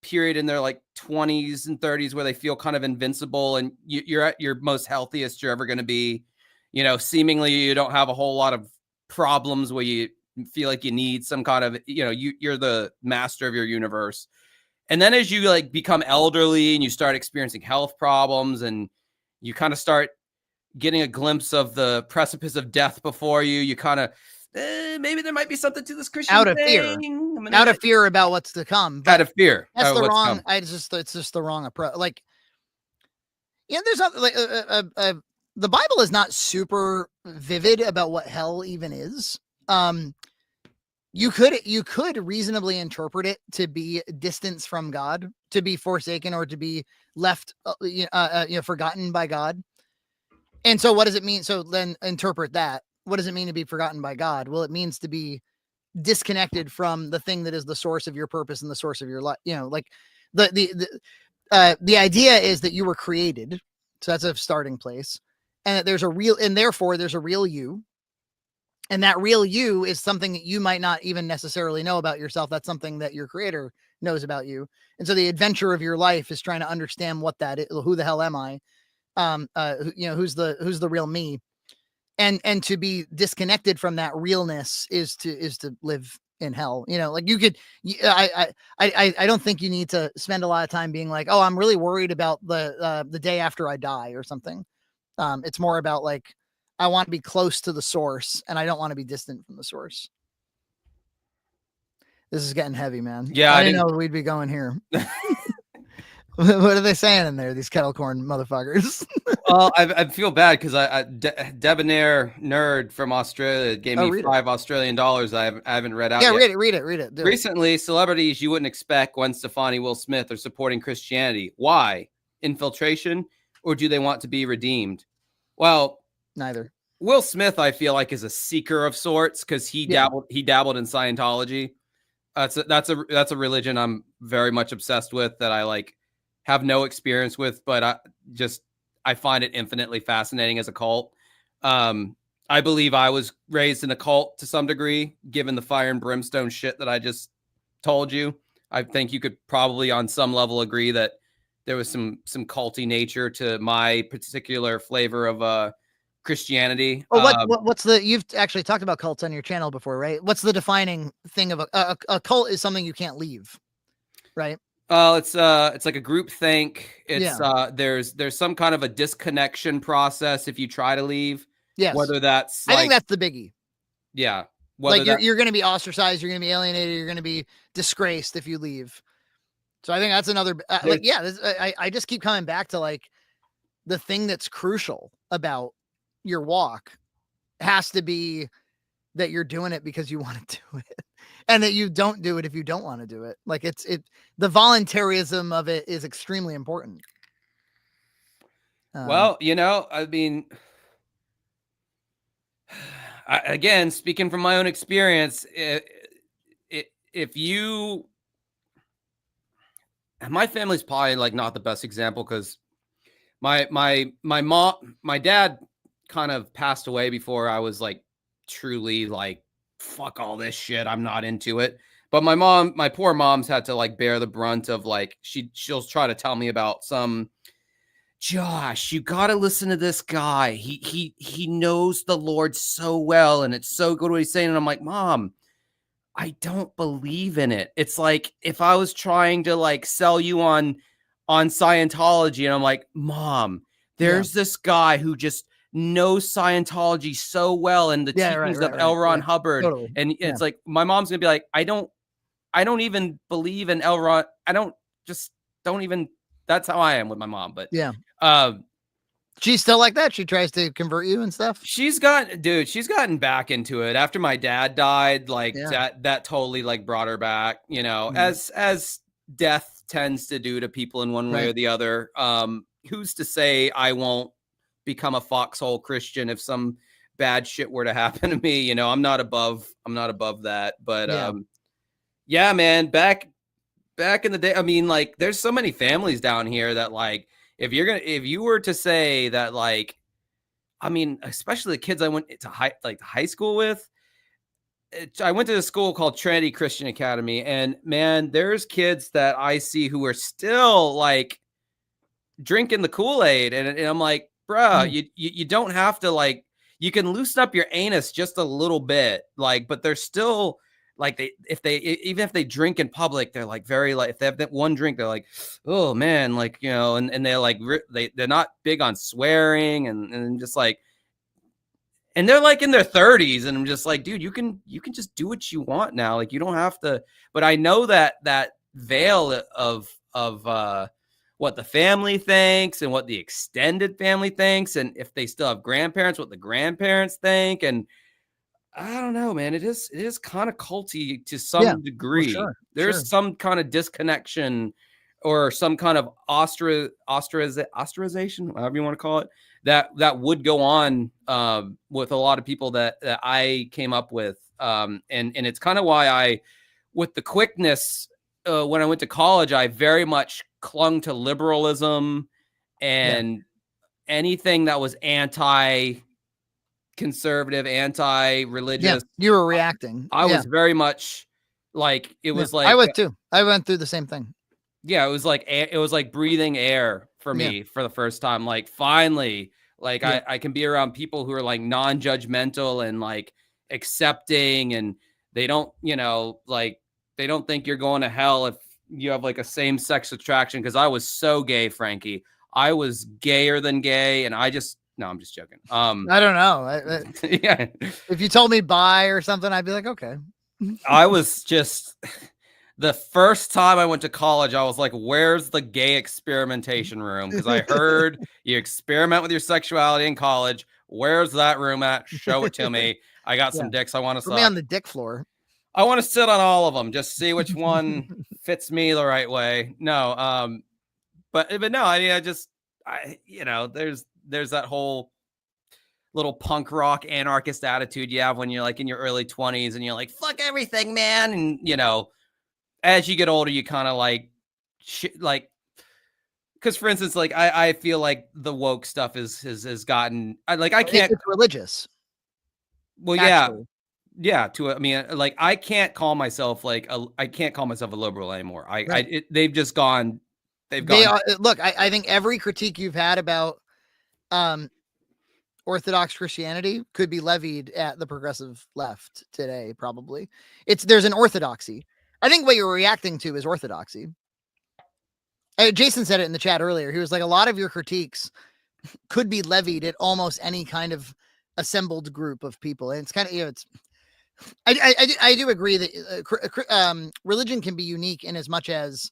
period in their like 20s and 30s where they feel kind of invincible, and you're at your most healthiest you're ever going to be. Seemingly you don't have a whole lot of problems where you feel like you need some kind of you're the master of your universe. And then as you like become elderly and you start experiencing health problems, and you kind of start getting a glimpse of the precipice of death before you, you kind of maybe there might be something to this Christian out of thing. fear, out of fear about what's to come. Out of fear. That's the wrong. It's just the wrong approach. Like, there's not like the Bible is not super vivid about what hell even is. You could reasonably interpret it to be distance from God, to be forsaken, or to be left, forgotten by God. And so, what does it mean? So then interpret that. What does it mean to be forgotten by God? Well, it means to be disconnected from the thing that is the source of your purpose and the source of your life. Like the idea is that you were created. So that's a starting place, and that therefore there's a real you. And that real you is something that you might not even necessarily know about yourself. That's something that your creator knows about you. And so the adventure of your life is trying to understand what that is. Who the hell am I? Who's the real me? And to be disconnected from that realness is to live in hell. Like you could, I don't think you need to spend a lot of time being like, oh, I'm really worried about the day after I die or something. It's more about like, I want to be close to the source, and I don't want to be distant from the source. This is getting heavy, man. Yeah, I didn't know we'd be going here. What are they saying in there? These kettle corn motherfuckers. Well, I feel bad because debonair nerd from Australia gave me $5 Australian. I haven't read out yet. Yeah, read it. Recently, celebrities you wouldn't expect, Gwen Stefani, Will Smith, are supporting Christianity. Why? Infiltration, or do they want to be redeemed? Well, neither. Will Smith, I feel like, is a seeker of sorts because he dabbled in Scientology. That's a religion I'm very much obsessed with, that I like have no experience with, but I find it infinitely fascinating as a cult. I believe I was raised in a cult to some degree, given the fire and brimstone shit that I just told you. I think you could probably on some level agree that there was some culty nature to my particular flavor of Christianity. You've actually talked about cults on your channel before, right? What's the defining thing of a cult? Is something you can't leave, right? It's like a group think. It's there's some kind of a disconnection process if you try to leave. Yes. Whether that's I think that's the biggie. Yeah. Like you're going to be ostracized, you're going to be alienated, you're going to be disgraced if you leave. So I think that's another I just keep coming back to like the thing that's crucial about your walk has to be that you're doing it because you want to do it, and that you don't do it if you don't want to do it. Like the voluntarism of it is extremely important. Well, you know, I mean, again, speaking from my own experience, if you, my family's probably like not the best example because my dad kind of passed away before I was like truly like, fuck all this shit, I'm not into it. But my poor mom's had to like bear the brunt of like she'll try to tell me about some, Josh, you got to listen to this guy. He knows the Lord so well, and it's so good what he's saying. And I'm like, Mom, I don't believe in it. It's like if I was trying to like sell you on Scientology, and I'm like, Mom, there's this guy who just knows Scientology so well and the teachings of L. Ron Hubbard. Totally. And it's like my mom's gonna be like, I don't even believe in L. Ron. Don't even. That's how I am with my mom. But she's still like that. She tries to convert you and stuff. She's gotten back into it after my dad died. Like that totally like brought her back, you know, as death tends to do to people in one way or the other. Who's to say I won't become a foxhole Christian if some bad shit were to happen to me? You know, I'm not above that. But yeah, man, back in the day, I mean, like, there's so many families down here that, like, if you were to say that, like, I mean, especially the kids I went to high school with, I went to a school called Trinity Christian Academy, and man, there's kids that I see who are still like drinking the Kool-Aid, and I'm like, bro, you don't have to, like, you can loosen up your anus just a little bit, like, but they're still like, even if they drink in public, they're like very like, if they have that one drink, they're like, oh man, like, you know, and they're like, they're not big on swearing and just like, and they're like in their 30s, and I'm just like, dude, you can just do what you want now, like, you don't have to. But I know that veil of what the family thinks and what the extended family thinks, and if they still have grandparents, what the grandparents think. And I don't know, man. It is kind of culty to some degree. Sure, There's some kind of disconnection or some kind of ostracization, however you want to call it, that would go on with a lot of people that I came up with. And it's kind of why with the quickness, when I went to college, I very much clung to liberalism and anything that was anti-conservative, anti-religious. You were reacting. I was very much like, it was like, I was too. I went through the same thing. Yeah, it was like breathing air for me for the first time. Like, finally, like I can be around people who are like non-judgmental and like accepting, and they don't, you know, like, they don't think you're going to hell if you have like a same-sex attraction. Because I was so gay, Frankie. I was gayer than gay, and no, I'm just joking. I don't know. Yeah. If you told me bi or something, I'd be like, okay. I was just, the first time I went to college, I was like, where's the gay experimentation room? Because I heard you experiment with your sexuality in college. Where's that room at? Show it to me. I got some dicks I want to suck. Put me on the dick floor. I want to sit on all of them. Just see which one fits me the right way. No, but no, I you know, there's that whole little punk rock anarchist attitude you have when you're like in your early 20s and you're like, fuck everything, man. And, you know, as you get older, you kind of like, because for instance, like I feel like the woke stuff has gotten, I can't. It's religious. Well, actually. Yeah. I mean, like, I can't call myself a liberal anymore. They've just gone. Look, I think every critique you've had about Orthodox Christianity could be levied at the progressive left today. Probably there's an orthodoxy. I think what you're reacting to is orthodoxy. Jason said it in the chat earlier. He was like, a lot of your critiques could be levied at almost any kind of assembled group of people. And it's kind of, you know, I do agree that religion can be unique in as much as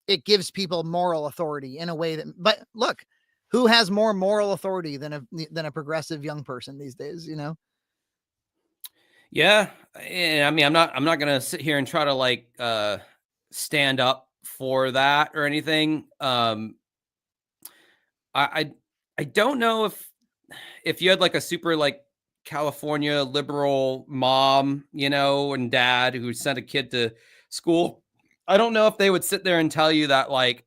it gives people moral authority in a way that, but look, who has more moral authority than a progressive young person these days, you know? Yeah. And I mean, I'm not going to sit here and try to like stand up for that or anything. I don't know if you had like a super like California liberal mom, you know, and dad who sent a kid to school, I don't know if they would sit there and tell you that like,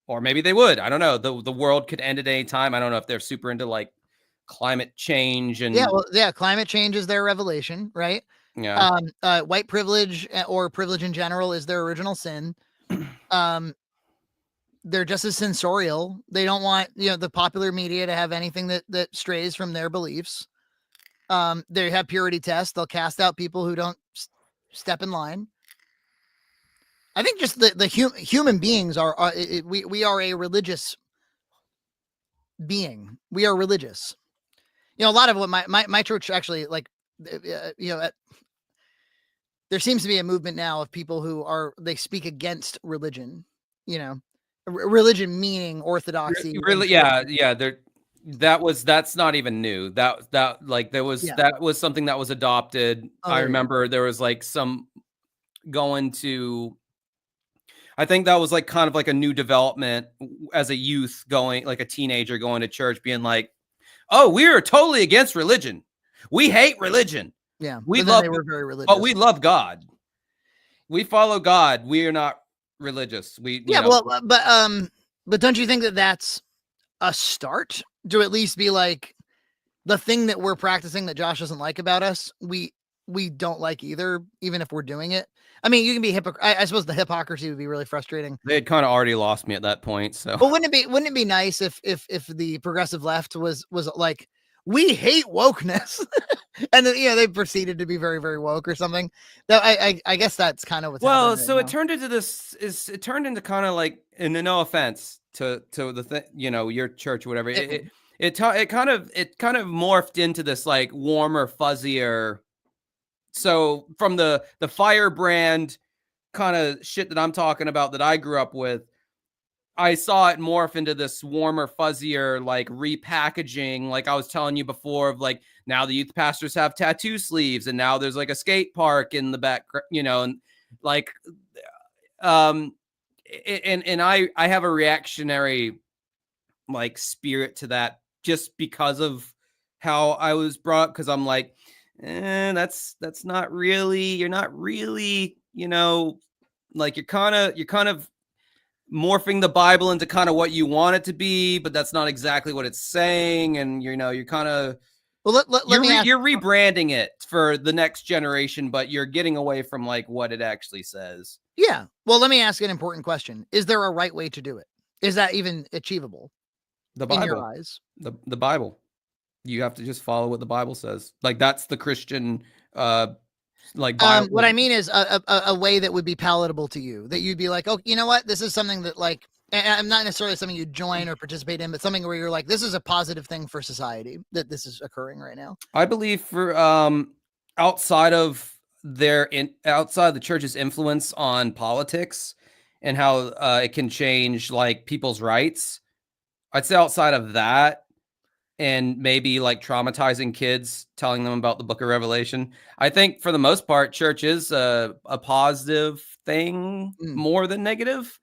or maybe they would. I don't know. The world could end at any time. I don't know if they're super into like climate change Yeah, and well, yeah, climate change is their revelation, right? yeah. White privilege or privilege in general is their original sin. They're just as sensorial. They don't want, you know, the popular media to have anything that strays from their beliefs. They have purity tests. They'll cast out people who don't step in line. I think just the human beings we are a religious being. We are religious. You know, a lot of what my church actually like, you know, there seems to be a movement now of people who they speak against religion, you know, religion meaning orthodoxy. Really, yeah, yeah. That's not even new. That like there was Yeah. that was something that was adopted. Oh, I there you go. remember there was like some going to. I think that was like kind of like a new development as a youth going, like a teenager going to church, being like, "Oh, we are totally against religion. We hate religion. Yeah, We but then love, they were very religious. but we love God. We follow God. We are not religious. We, Yeah, you know, well, but don't you think that that's a start to at least be like the thing that we're practicing that Josh doesn't like about us? We don't like either, even if we're doing it. I mean, you can be hypocrite. I suppose the hypocrisy would be really frustrating. they had kind of already lost me at that point. So, But wouldn't it be nice if the progressive left was like, we hate wokeness, and then, you know, they proceeded to be very, very woke or something. That I guess that's kind of what's well, happening so right it turned into it turned into kind of like, and no offense to the thing, you know, your church or whatever. It kind of morphed into this like warmer, fuzzier. So from the firebrand kind of shit that I'm talking about that I grew up with, I saw it morph into this warmer, fuzzier, like repackaging, like I was telling you before, of like now the youth pastors have tattoo sleeves, and now there's like a skate park in the back, you know, and like, um, and I have a reactionary like spirit to that just because of how I was brought up, because I'm like, that's not really, you're not really, you know, like you're kind of morphing the Bible into kind of what you want it to be, but that's not exactly what it's saying. And you know, you're kind of well, let me ask. you're rebranding it for the next generation, but you're getting away from like what it actually says. Yeah. Well, let me ask an important question. Is there a right way to do it? Is that even achievable The in your Bible, eyes? the Bible. You have to just follow what the Bible says. Like that's the Christian, like Bible. What I mean is a way that would be palatable to you, that you'd be like, oh, you know what? This is something that like, and I'm not necessarily something you join or participate in, but something where you're like, this is a positive thing for society that this is occurring right now. I believe for outside of outside the church's influence on politics and how it can change like people's rights, I'd say outside of that, and maybe like traumatizing kids, telling them about the book of Revelation, I think for the most part, church is a positive thing more than negative.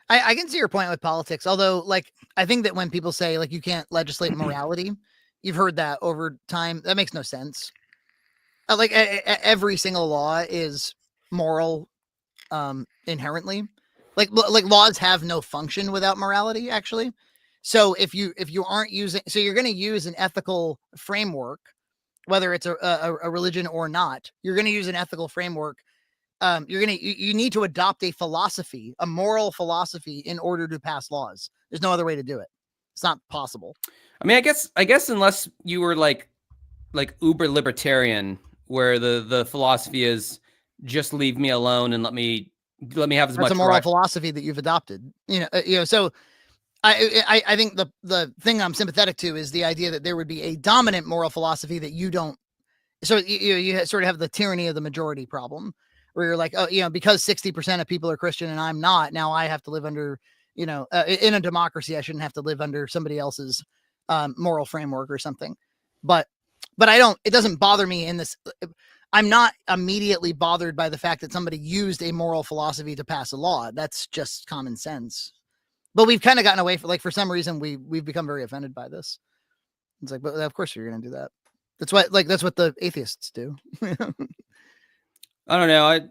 I can see your point with politics, although like I think that when people say like you can't legislate morality, you've heard that over time. That makes no sense. Like every single law is moral inherently. Like laws have no function without morality, actually. So if you aren't using, so you're going to use an ethical framework, whether it's a religion or not, you're going to use an ethical framework. You need to adopt a philosophy, a moral philosophy, in order to pass laws. There's no other way to do it. It's not possible. I mean, I guess unless you were like uber libertarian, where the philosophy is just leave me alone and let me have as much. That's a moral philosophy that you've adopted. You know. So I think the thing I'm sympathetic to is the idea that there would be a dominant moral philosophy that you don't. So you sort of have the tyranny of the majority problem, where you're like, oh, you know, because 60% of people are Christian and I'm not, now I have to live under you know, in a democracy, I shouldn't have to live under somebody else's moral framework or something. But it doesn't bother me in this. I'm not immediately bothered by the fact that somebody used a moral philosophy to pass a law. That's just common sense. But we've kind of gotten away from, like, for some reason, we've become very offended by this. It's like, but of course you're going to do that. That's what the atheists do. I don't know.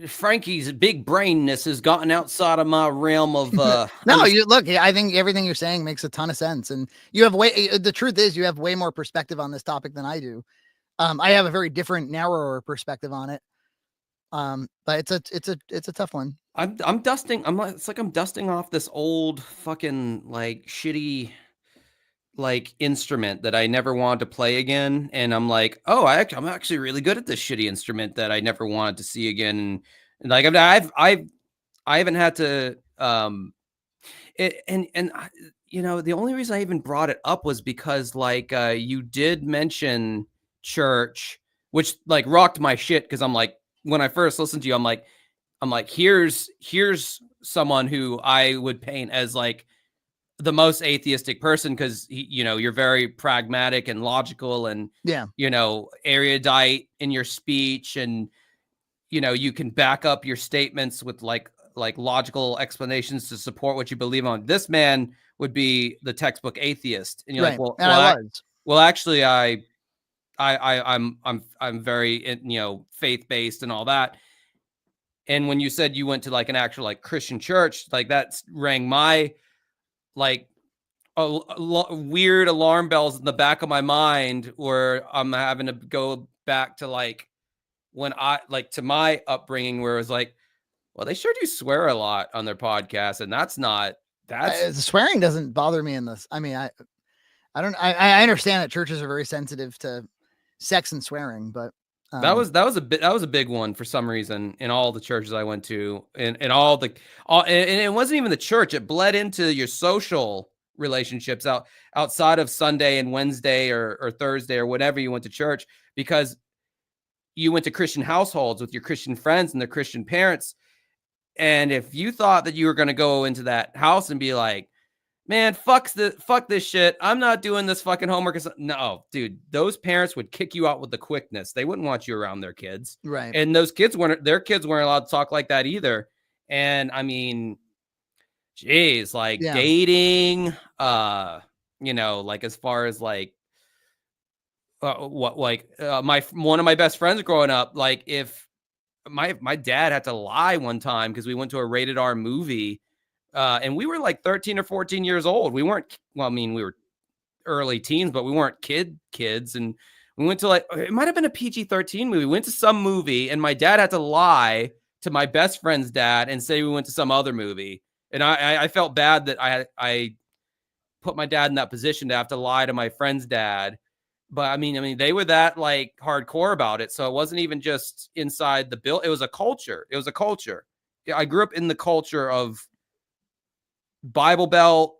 Frankie's big brainness has gotten outside of my realm of no, you look, I think everything you're saying makes a ton of sense, and you have the truth is you have way more perspective on this topic than I do. I have a very different, narrower perspective on it. But it's a tough one. I'm dusting. It's like I'm dusting off this old fucking like shitty like instrument that I never wanted to play again, and I'm like, oh, I'm actually really good at this shitty instrument that I never wanted to see again. And like I haven't had to you know, the only reason I even brought it up was because like you did mention church, which like rocked my shit, because I'm like, when I first listened to you, I'm like, here's someone who I would paint as like the most atheistic person, because you know, you're very pragmatic and logical, and you know, erudite in your speech, and you know, you can back up your statements with like logical explanations to support what you believe on. This man would be the textbook atheist, and you're like, well, actually, I'm very, you know, faith based and all that. And when you said you went to like an actual like Christian church, like that rang my like weird alarm bells in the back of my mind, where I'm having to go back to like when I like to my upbringing, where it was like, well, they sure do swear a lot on their podcast, and that's swearing doesn't bother me in this. I mean, I understand that churches are very sensitive to sex and swearing, but that was a big one for some reason in all the churches I went to, and it wasn't even the church. It bled into your social relationships outside of Sunday and Wednesday or Thursday or whatever you went to church, because you went to Christian households with your Christian friends and their Christian parents. And if you thought that you were going to go into that house and be like, man, fuck this shit, I'm not doing this fucking homework. No, dude, those parents would kick you out with the quickness. They wouldn't want you around their kids. Right. And their kids weren't allowed to talk like that either. And I mean, geez, like dating, you know, like as far as like, one of my best friends growing up, like if my dad had to lie one time because we went to a rated R movie, and we were like 13 or 14 years old. We weren't, well, I mean, we were early teens, but we weren't kids. And we went to like, it might have been a PG-13 movie. We went to some movie, and my dad had to lie to my best friend's dad and say we went to some other movie. And I felt bad that I put my dad in that position to have to lie to my friend's dad. But I mean, they were that like hardcore about it. So it wasn't even just inside the bill. It was a culture. I grew up in the culture of Bible Belt,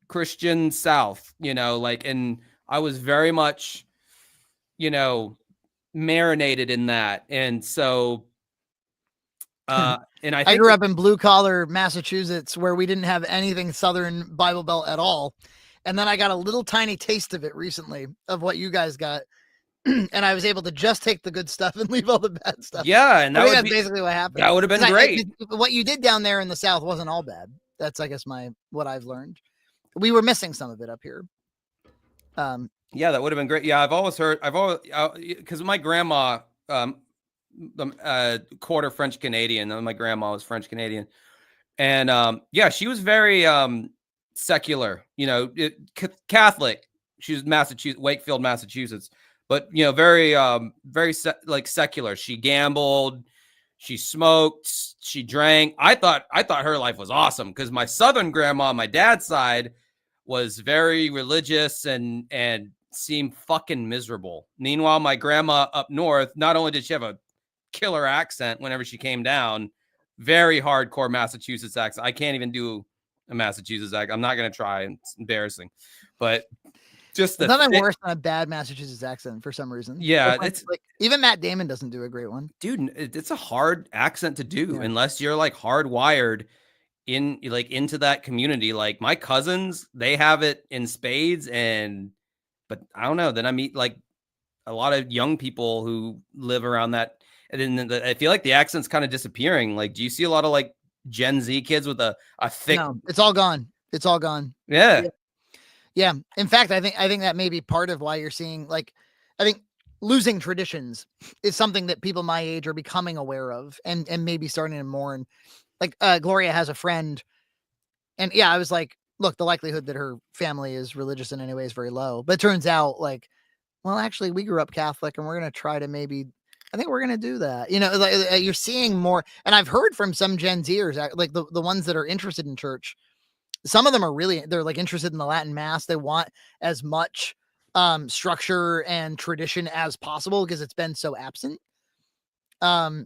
Christian South, you know, like, and I was very much, you know, marinated in that. And so, and I grew up in blue collar Massachusetts, where we didn't have anything Southern Bible Belt at all. And then I got a little tiny taste of it recently, of what you guys got. And I was able to just take the good stuff and leave all the bad stuff. Yeah. And that's basically what happened. That would have been great. What you did down there in the South wasn't all bad. That's, I guess, what I've learned. We were missing some of it up here. Yeah, that would have been great. Yeah, because my grandma, quarter French Canadian, and my grandma was French Canadian, and yeah, she was very secular, you know, Catholic. She was Wakefield, Massachusetts, but you know, very secular. She gambled, she smoked, she drank. I thought her life was awesome, because my Southern grandma on my dad's side was very religious and seemed fucking miserable. Meanwhile, my grandma up north, not only did she have a killer accent whenever she came down, very hardcore Massachusetts accent. I can't even do a Massachusetts accent. I'm not going to try. It's embarrassing. But just the nothing thick, worse than a bad Massachusetts accent for some reason. yeah, Like, it's like even Matt Damon doesn't do a great one. dude, it's a hard accent to do Yeah. unless you're like hardwired in like into that community. Like my cousins, they have it in spades, but I don't know. Then I meet like a lot of young people who live around that, and then I feel like the accent's kind of disappearing. Like, do you see a lot of like Gen Z kids with a thick? No, it's all gone. It's all gone. Yeah. Yeah. In fact, I think that may be part of why you're seeing, like, I think losing traditions is something that people my age are becoming aware of and maybe starting to mourn. Like, Gloria has a friend, and yeah, I was like, look, the likelihood that her family is religious in any way is very low. But it turns out, like, well, actually, we grew up Catholic, and we're gonna try to maybe. I think we're gonna do that. Like, you're seeing more, and I've heard from some Gen Zers, like the ones that are interested in church. Some of them are they're like interested in the Latin Mass. They want as much structure and tradition as possible because it's been so absent. Now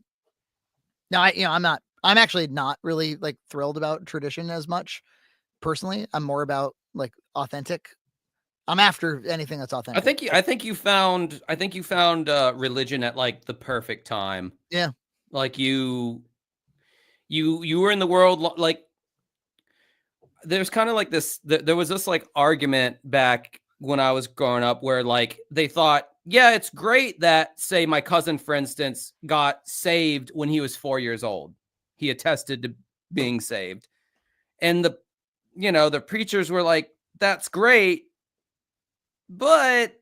I'm actually not really like thrilled about tradition as much personally. I'm more about like authentic. I'm after anything that's authentic. I think you found religion at like the perfect time. Yeah. Like you were in the world like there's kind of like this there was this like argument back when I was growing up where like they thought, yeah, it's great that say my cousin for instance got saved when he was 4 years old. He attested to being saved. And the preachers were like, that's great, but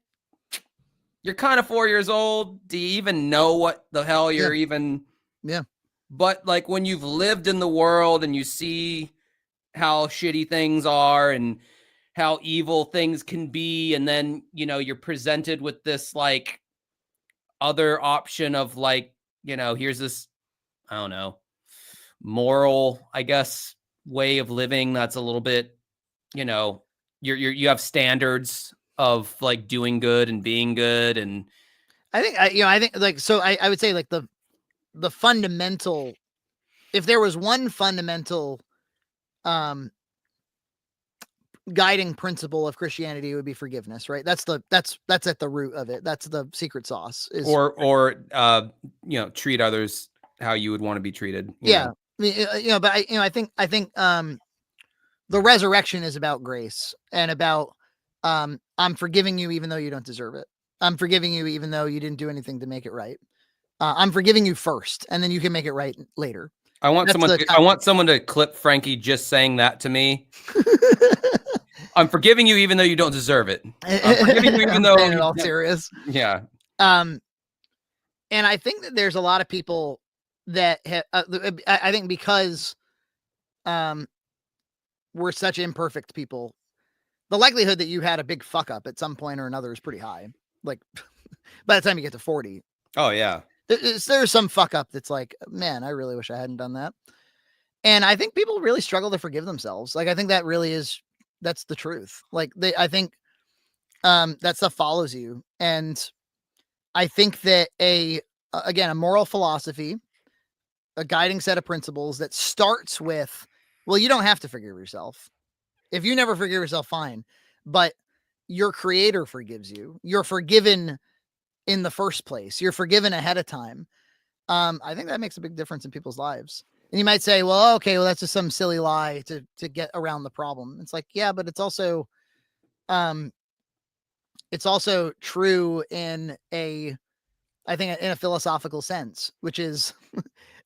you're kind of 4 years old. Do you even know what the hell you're even? Yeah. But like when you've lived in the world and you see how shitty things are and how evil things can be, and then you're presented with this like other option of like here's this, I don't know, moral, I guess, way of living that's a little bit, you have standards of like doing good and being good. And I think like, so I would say like the fundamental, if there was one fundamental guiding principle of Christianity, it would be forgiveness, right? That's at the root of it. That's the secret sauce. Is or treat others how you would want to be treated. Yeah. But I think the resurrection is about grace and about I'm forgiving you even though you don't deserve it. I'm forgiving you even though you didn't do anything to make it right. I'm forgiving you first, and then you can make it right later. I want someone to clip Frankie just saying that to me. I'm forgiving you even though you don't deserve it. I'm forgiving you even though you're all serious. Yeah. And I think that there's a lot of people that I think because we're such imperfect people, the likelihood that you had a big fuck up at some point or another is pretty high. Like by the time you get to 40. Oh yeah. There's some fuck up that's like, man, I really wish I hadn't done that. And I think people really struggle to forgive themselves. Like, I think that really that's the truth. Like I think that stuff follows you. And I think that again, a moral philosophy, a guiding set of principles that starts with, well, you don't have to forgive yourself. If you never forgive yourself, fine. But your creator forgives you. You're forgiven in the first place. You're forgiven ahead of time. I think that makes a big difference in people's lives. And you might say, well, okay, well, that's just some silly lie to get around the problem. It's like, yeah, but it's also true in I think in a philosophical sense, which is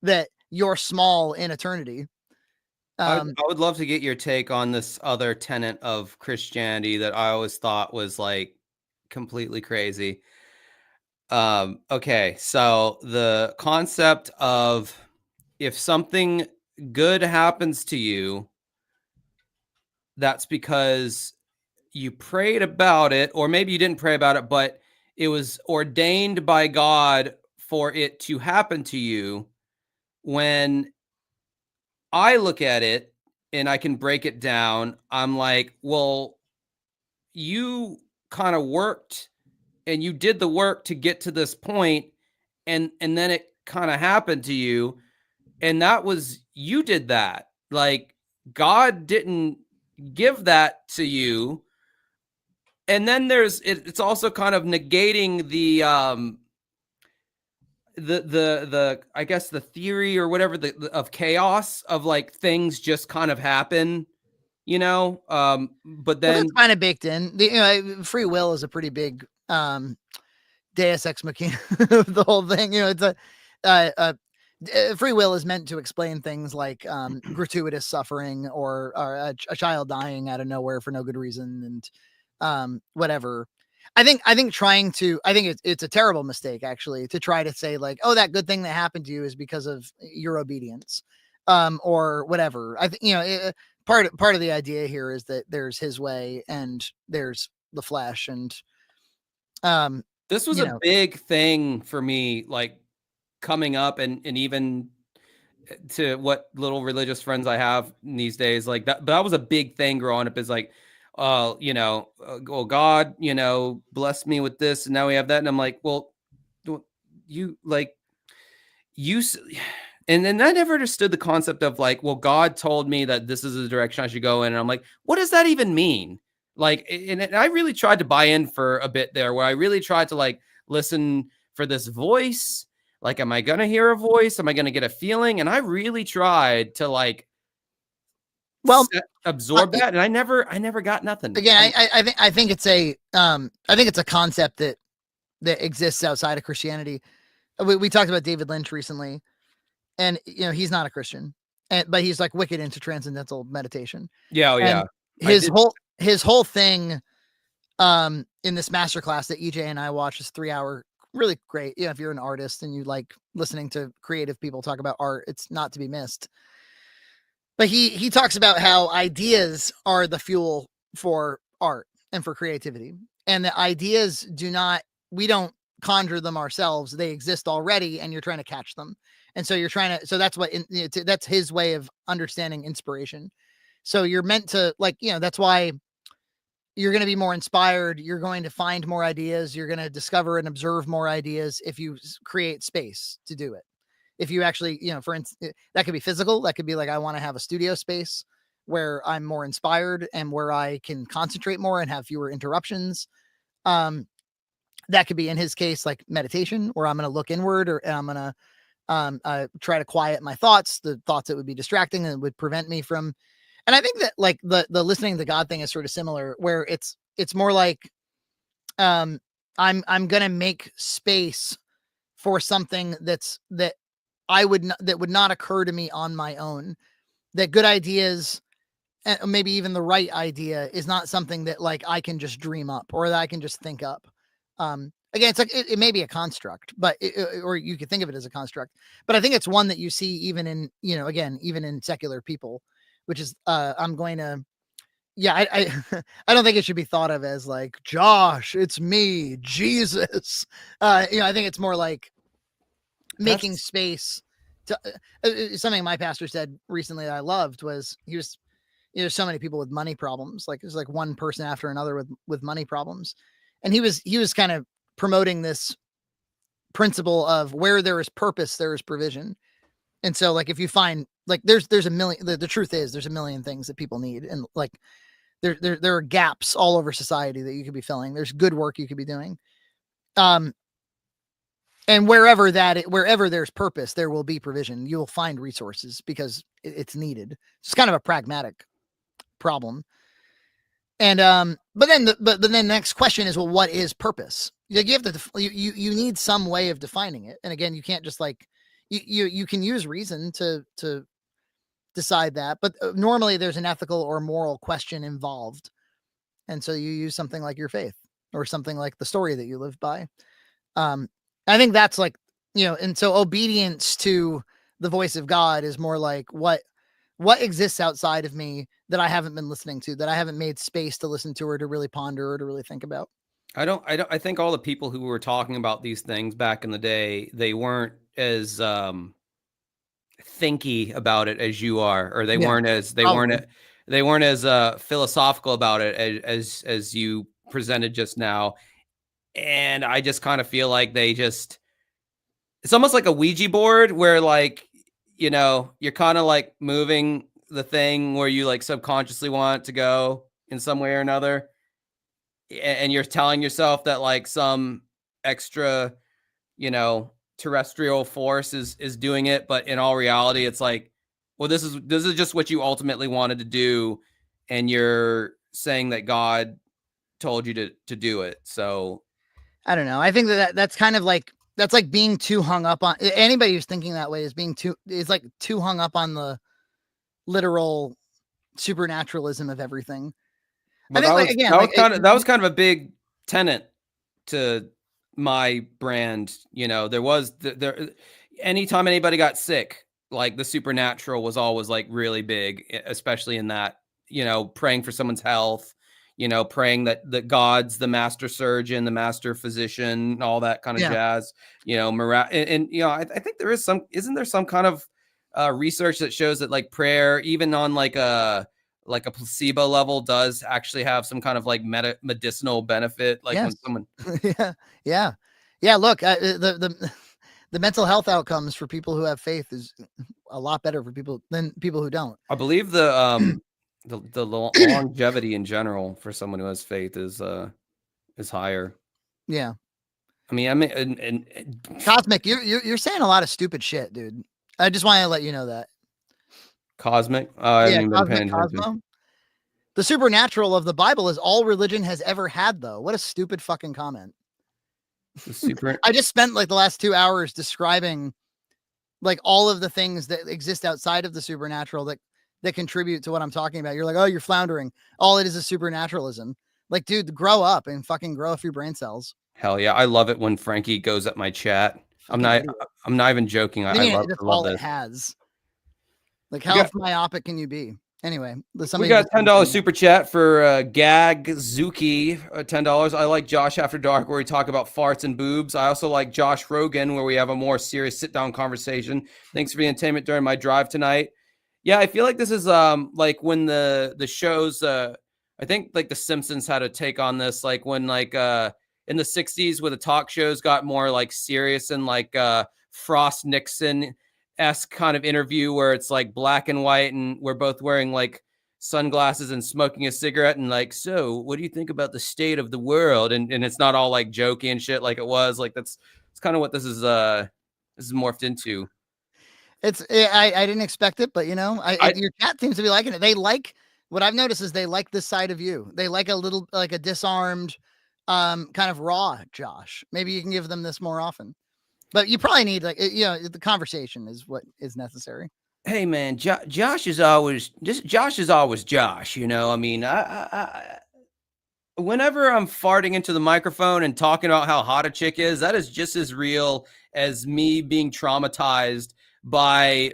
that you're small in eternity. I would love to get your take on this other tenet of Christianity that I always thought was like completely crazy. Okay, so the concept of if something good happens to you, that's because you prayed about it, or maybe you didn't pray about it, but it was ordained by God for it to happen to you. When I look at it and I can break it down, I'm like, well, you kind of worked and you did the work to get to this point, and then it kind of happened to you, and that was, you did that. Like, God didn't give that to you. and then it's also kind of negating the I guess the theory or whatever of chaos of like things just kind of happen, you know. But Well, then that's kind of baked in. You know, free will is a pretty big Deus ex machina of the whole thing. You know, it's free will is meant to explain things like gratuitous suffering or a child dying out of nowhere for no good reason and whatever. I think it's a terrible mistake actually to try to say like, oh, that good thing that happened to you is because of your obedience, or whatever. I think, you know, part of the idea here is that there's his way and there's the flesh, and this was you a know, big thing for me, like coming up, and even to what little religious friends I have these days, like that. But that was a big thing growing up. Is like, you know, well, God, you know, blessed me with this, and now we have that, and I'm like, well, you like you. And then I never understood the concept of like, well, God told me that this is the direction I should go in, and I'm like, what does that even mean? Like, and I really tried to buy in for a bit there, where I really tried to like listen for this voice. Like, am I gonna hear a voice? Am I gonna get a feeling? And I really tried to like well, absorb that, and I never got nothing. again, I think it's a concept that exists outside of Christianity. We talked about David Lynch recently, and you know, he's not a Christian, but he's like wicked into transcendental meditation. Yeah, oh, And yeah. I his did. whole thing in this masterclass that EJ and I watched, is 3 hour, really great. You know, if you're an artist and you like listening to creative people talk about art, it's not to be missed. But he talks about how ideas are the fuel for art and for creativity, and the ideas we don't conjure them ourselves. They exist already, and you're trying to catch them. And so you're trying to, so that's that's his way of understanding inspiration. So you're meant to, like, you know, that's why you're going to be more inspired. You're going to find more ideas. You're going to discover and observe more ideas if you create space to do it. If you actually, you know, for instance, that could be physical. That could be like, I want to have a studio space where I'm more inspired and where I can concentrate more and have fewer interruptions. That could be, in his case, like meditation, where I'm going to look inward, and I'm going to try to quiet my thoughts, the thoughts that would be distracting and would prevent me from. And I think that like the listening to God thing is sort of similar, where it's more like I'm going to make space for something that would not occur to me on my own. That good ideas, and maybe even the right idea, is not something that like I can just dream up or that I can just think up. Again, it's like it may be a construct, but or you could think of it as a construct. But I think it's one that you see even in, you know, again, even in secular people, which is I'm going to. Yeah, I I don't think it should be thought of as like, Josh, it's me, Jesus. You know, I think it's more like making That's space to something my pastor said recently that I loved was, there's so many people with money problems. Like there's like one person after another with money problems. And he was kind of promoting this principle of where there is purpose, there is provision. And so like if you find like there's a million, the truth is there's a million things that people need. And like there are gaps all over society that you could be filling. There's good work you could be doing. And wherever there's purpose, there will be provision. You'll find resources because it's needed. It's kind of a pragmatic problem. And but then the next question is, well, what is purpose? Like you have to you need some way of defining it. And again, you can't just like you can use reason to decide that, but normally there's an ethical or moral question involved. And so you use something like your faith or something like the story that you live by. I think that's like, you know, and so obedience to the voice of God is more like what exists outside of me that I haven't been listening to, that I haven't made space to listen to or to really ponder or to really think about. I think all the people who were talking about these things back in the day, they weren't as thinky about it as you are, or Yeah, probably. they weren't as philosophical about it as you presented just now. And I just kind of feel like it's almost like a Ouija board where like, you know, you're kind of like moving the thing where you like subconsciously want it to go in some way or another. and you're telling yourself that like some extra, terrestrial force is doing it, but in all reality, it's like, well, this is just what you ultimately wanted to do, and you're saying that God told you to do it. So I don't know. I think that's kind of like, that's like being too hung up on, anybody who's thinking that way is like too hung up on the literal supernaturalism of everything. well, I think, like, again, like, that was kind of a big tenet to my brand. There was there anytime anybody got sick, like the supernatural was always like really big, especially in that, praying for someone's health, praying that God's the master surgeon, the master physician, all that kind of yeah, jazz, and I think isn't there some kind of research that shows that like prayer, even on like a placebo level, does actually have some kind of like medicinal benefit, like when yes, someone yeah. Look, the mental health outcomes for people who have faith is a lot better for people than people who don't. I believe the longevity in general for someone who has faith is higher. Yeah, I mean, and Cosmic, you're saying a lot of stupid shit, dude. I just want to let you know that. Cosmic. I haven't Yeah, even been Cosmic paying attention. Cosmo. The supernatural of the Bible is all religion has ever had, though. What a stupid fucking comment. The super. I just spent like the last 2 hours describing like all of the things that exist outside of the supernatural that contribute to what I'm talking about. You're like, oh, you're floundering. All it is supernaturalism. Like, dude, grow up and fucking grow a few brain cells. Hell yeah, I love it when Frankie goes at my chat. I'm Fucking not. idiot. I'm not even joking. I I mean, love. that's I love all it this. has. Like, We how got myopic can you be? Anyway, we got $10 super chat for Gag Zuki. $10. I like Josh After Dark, where we talk about farts and boobs. I also like Josh Rogan, where we have a more serious sit down conversation. Thanks for the entertainment during my drive tonight. Yeah, I feel like this is like when the shows I think like The Simpsons had a take on this, like when like in the 60s where the talk shows got more like serious, and like Frost Nixon-esque kind of interview where it's like black and white and we're both wearing like sunglasses and smoking a cigarette and like, so what do you think about the state of the world? And it's not all like jokey and shit like it was. Like it's kind of what this is morphed into. I didn't expect it, but your chat seems to be liking it. They like, what I've noticed is they like this side of you. They like a little, like a disarmed, kind of raw Josh. Maybe you can give them this more often, but you probably need like, the conversation is what is necessary. Hey man, Josh is always Josh. I mean, I whenever I'm farting into the microphone and talking about how hot a chick is, that is just as real as me being traumatized by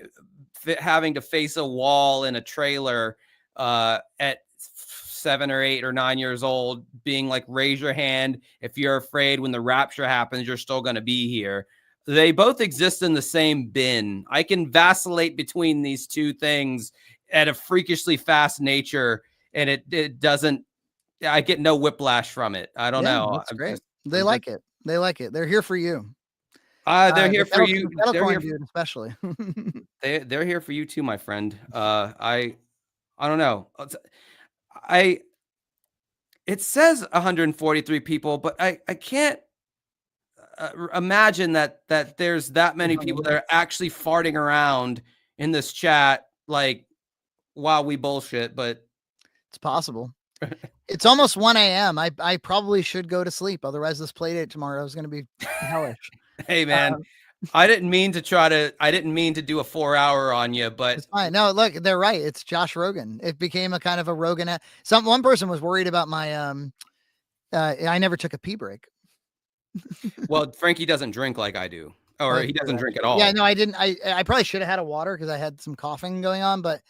having to face a wall in a trailer at 7 or 8 or 9 years old, being like, raise your hand if you're afraid when the rapture happens, you're still going to be here. They both exist in the same bin. I can vacillate between these two things at a freakishly fast nature, and it doesn't, I get no whiplash from it. I don't know. That's great. They like it. They like it. They're here for you. They're here for you. Dude, especially. They're here for you too, my friend. I don't know. It says 143 people, but I can't imagine that there's that many people that are actually farting around in this chat, like while we bullshit. But it's possible. It's almost 1 a.m. I probably should go to sleep. Otherwise, this play date tomorrow is going to be hellish. Hey, man, I didn't mean to do a 4-hour on you, but it's fine. No, look, they're right. It's Josh Rogan. It became a kind of a Rogan. One person was worried about my, I never took a pee break. Well, Frankie doesn't drink like I do, or he doesn't drink at all. Yeah, no, I didn't. I probably should have had a water because I had some coughing going on, but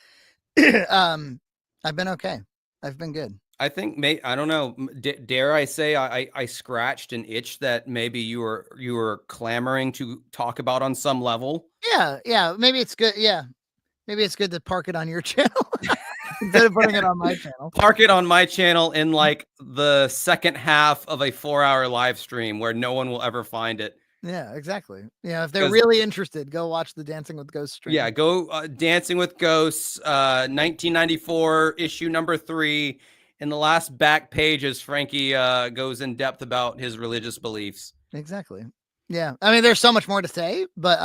I've been okay. I've been good. I think I don't know. Dare I say I scratched an itch that maybe you were clamoring to talk about on some level. Yeah. Maybe it's good. Yeah, maybe it's good to park it on your channel instead of putting it on my channel. Park it on my channel in like the second half of a 4-hour live stream where no one will ever find it. Yeah, exactly. Yeah, if they're really interested, go watch the Dancing with Ghosts stream. Yeah, go Dancing with Ghosts, 1994 issue number 3. in the last back pages, Frankie goes in depth about his religious beliefs. Exactly. Yeah. I mean, there's so much more to say, but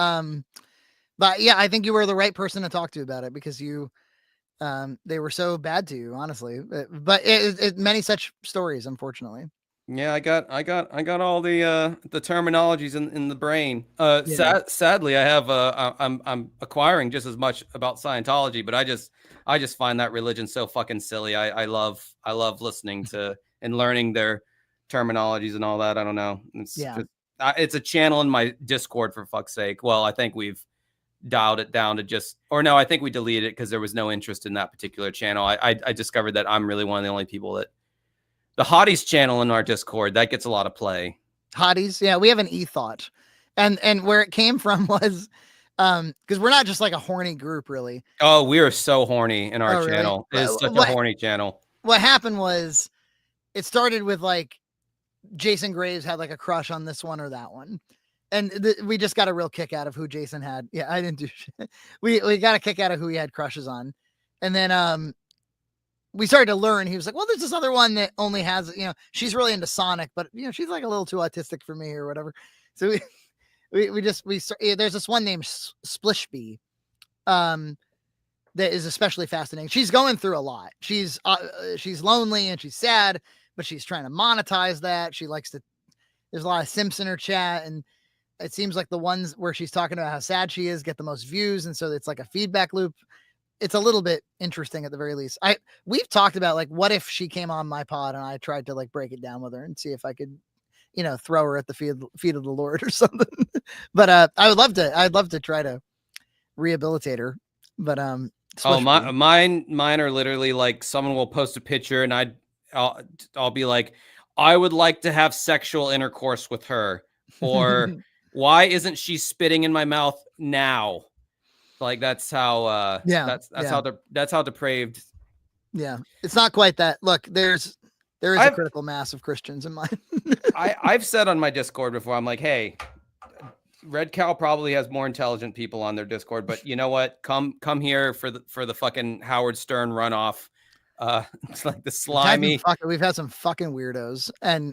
yeah, I think you were the right person to talk to about it because they were so bad to you, honestly. But many such stories, unfortunately. Yeah, I got all the terminologies in the brain. Yeah. Sadly, I have I'm acquiring just as much about Scientology, but I just find that religion so fucking silly. I love listening to and learning their terminologies and all that. I don't know. It's a channel in my Discord, for fuck's sake. Well, I think we've dialed it down to just, or no, I think we deleted it because there was no interest in that particular channel. I discovered that I'm really one of the only people that. The Hotties channel in our Discord, that gets a lot of play. Hotties, yeah, we have an e-thought. And where it came from was because we're not just like a horny group, really. Oh, we are so horny in our channel. Really? It's such a horny channel. What happened was it started with like Jason Graves had like a crush on this one or that one. And we just got a real kick out of who Jason had. Yeah, I didn't do shit. We got a kick out of who he had crushes on. And then we started to learn. He was like, well, there's this other one that only has, she's really into Sonic, but she's like a little too autistic for me or whatever. So there's this one named Splishby, that is especially fascinating. She's going through a lot. She's lonely and she's sad, but she's trying to monetize that. There's a lot of simps in her chat, and it seems like the ones where she's talking about how sad she is get the most views. And so it's like a feedback loop. It's a little bit interesting at the very least. We've talked about like, what if she came on my pod and I tried to like break it down with her and see if I could, throw her at the feet of the Lord or something. But I'd love to try to rehabilitate her. But mine are literally like someone will post a picture and I'll be like, I would like to have sexual intercourse with her, or why isn't she spitting in my mouth now? Like that's how that's how depraved. Yeah, it's not quite that. Look, there is a critical mass of Christians in mine. I've said on my Discord before, I'm like, hey, Red Cow probably has more intelligent people on their Discord, but you know what? Come here for the fucking Howard Stern runoff. It's like the slimy. We've had some fucking weirdos, and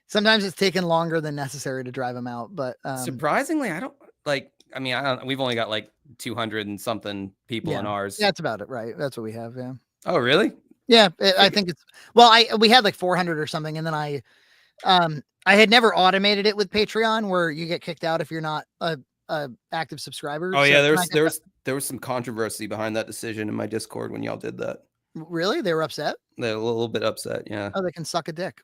sometimes it's taken longer than necessary to drive them out. But surprisingly, I don't like. I mean, we've only got like 200 and something people in ours. Yeah, that's about it, right? That's what we have. Yeah. Oh, really? Yeah, I think it's we had like 400 or something, and then I had never automated it with Patreon, where you get kicked out if you're not a active subscriber. Oh yeah, there was some controversy behind that decision in my Discord when y'all did that. Really? They were upset? They're a little bit upset, yeah. Oh, they can suck a dick.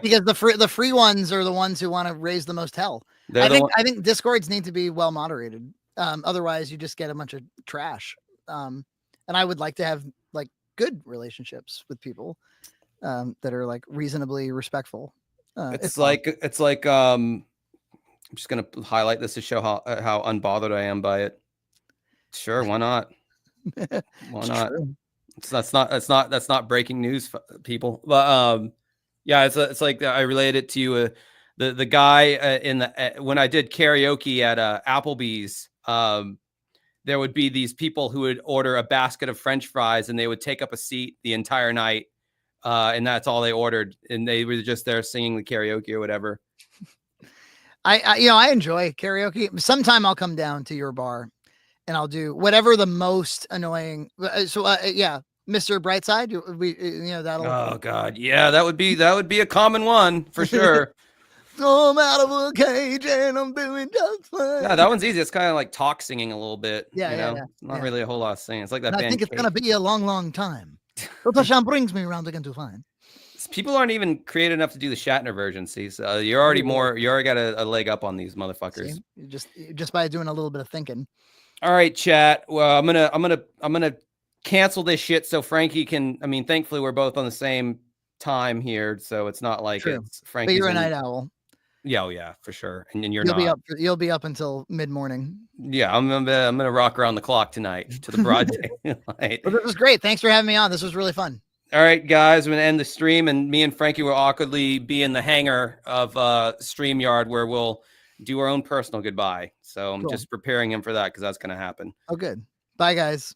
Because the free ones are the ones who want to raise the most hell. I think Discords need to be well moderated. Otherwise, you just get a bunch of trash. And I would like to have like good relationships with people that are like reasonably respectful. It's like I'm just gonna highlight this to show how unbothered I am by it. Sure, why not? Why not? That's not breaking news, people. But yeah, it's like I related it to the guy when I did karaoke at Applebee's. There would be these people who would order a basket of French fries and they would take up a seat the entire night, and that's all they ordered, and they were just there singing the karaoke or whatever. I enjoy karaoke. Sometime I'll come down to your bar and I'll do whatever the most annoying. So Mr. Brightside, that'll. Oh God, yeah, that would be a common one for sure. So I'm out of a cage and I'm doing just fine. Yeah, that one's easy. It's kind of like talk singing a little bit. Yeah, Not really a whole lot of singing. It's like that. I think it's gonna be a long, long time. Tashan brings me around again to find. People aren't even creative enough to do the Shatner version. See, so you already got a leg up on these motherfuckers. See? Just by doing a little bit of thinking. All right, chat. Well, I'm gonna cancel this shit so Frankie can. I mean, thankfully we're both on the same time here, so it's not like it's Frankie. But you're a night owl. Yeah, oh yeah, for sure. And you'll not. You'll be up until mid-morning. Yeah, I'm gonna rock around the clock tonight to the broad daylight. Well, this was great. Thanks for having me on. This was really fun. All right, guys, I'm gonna end the stream, and me and Frankie will awkwardly be in the hangar of StreamYard where we'll do our own personal goodbye. So I'm just preparing him for that because that's gonna happen. Oh, good. Bye, guys.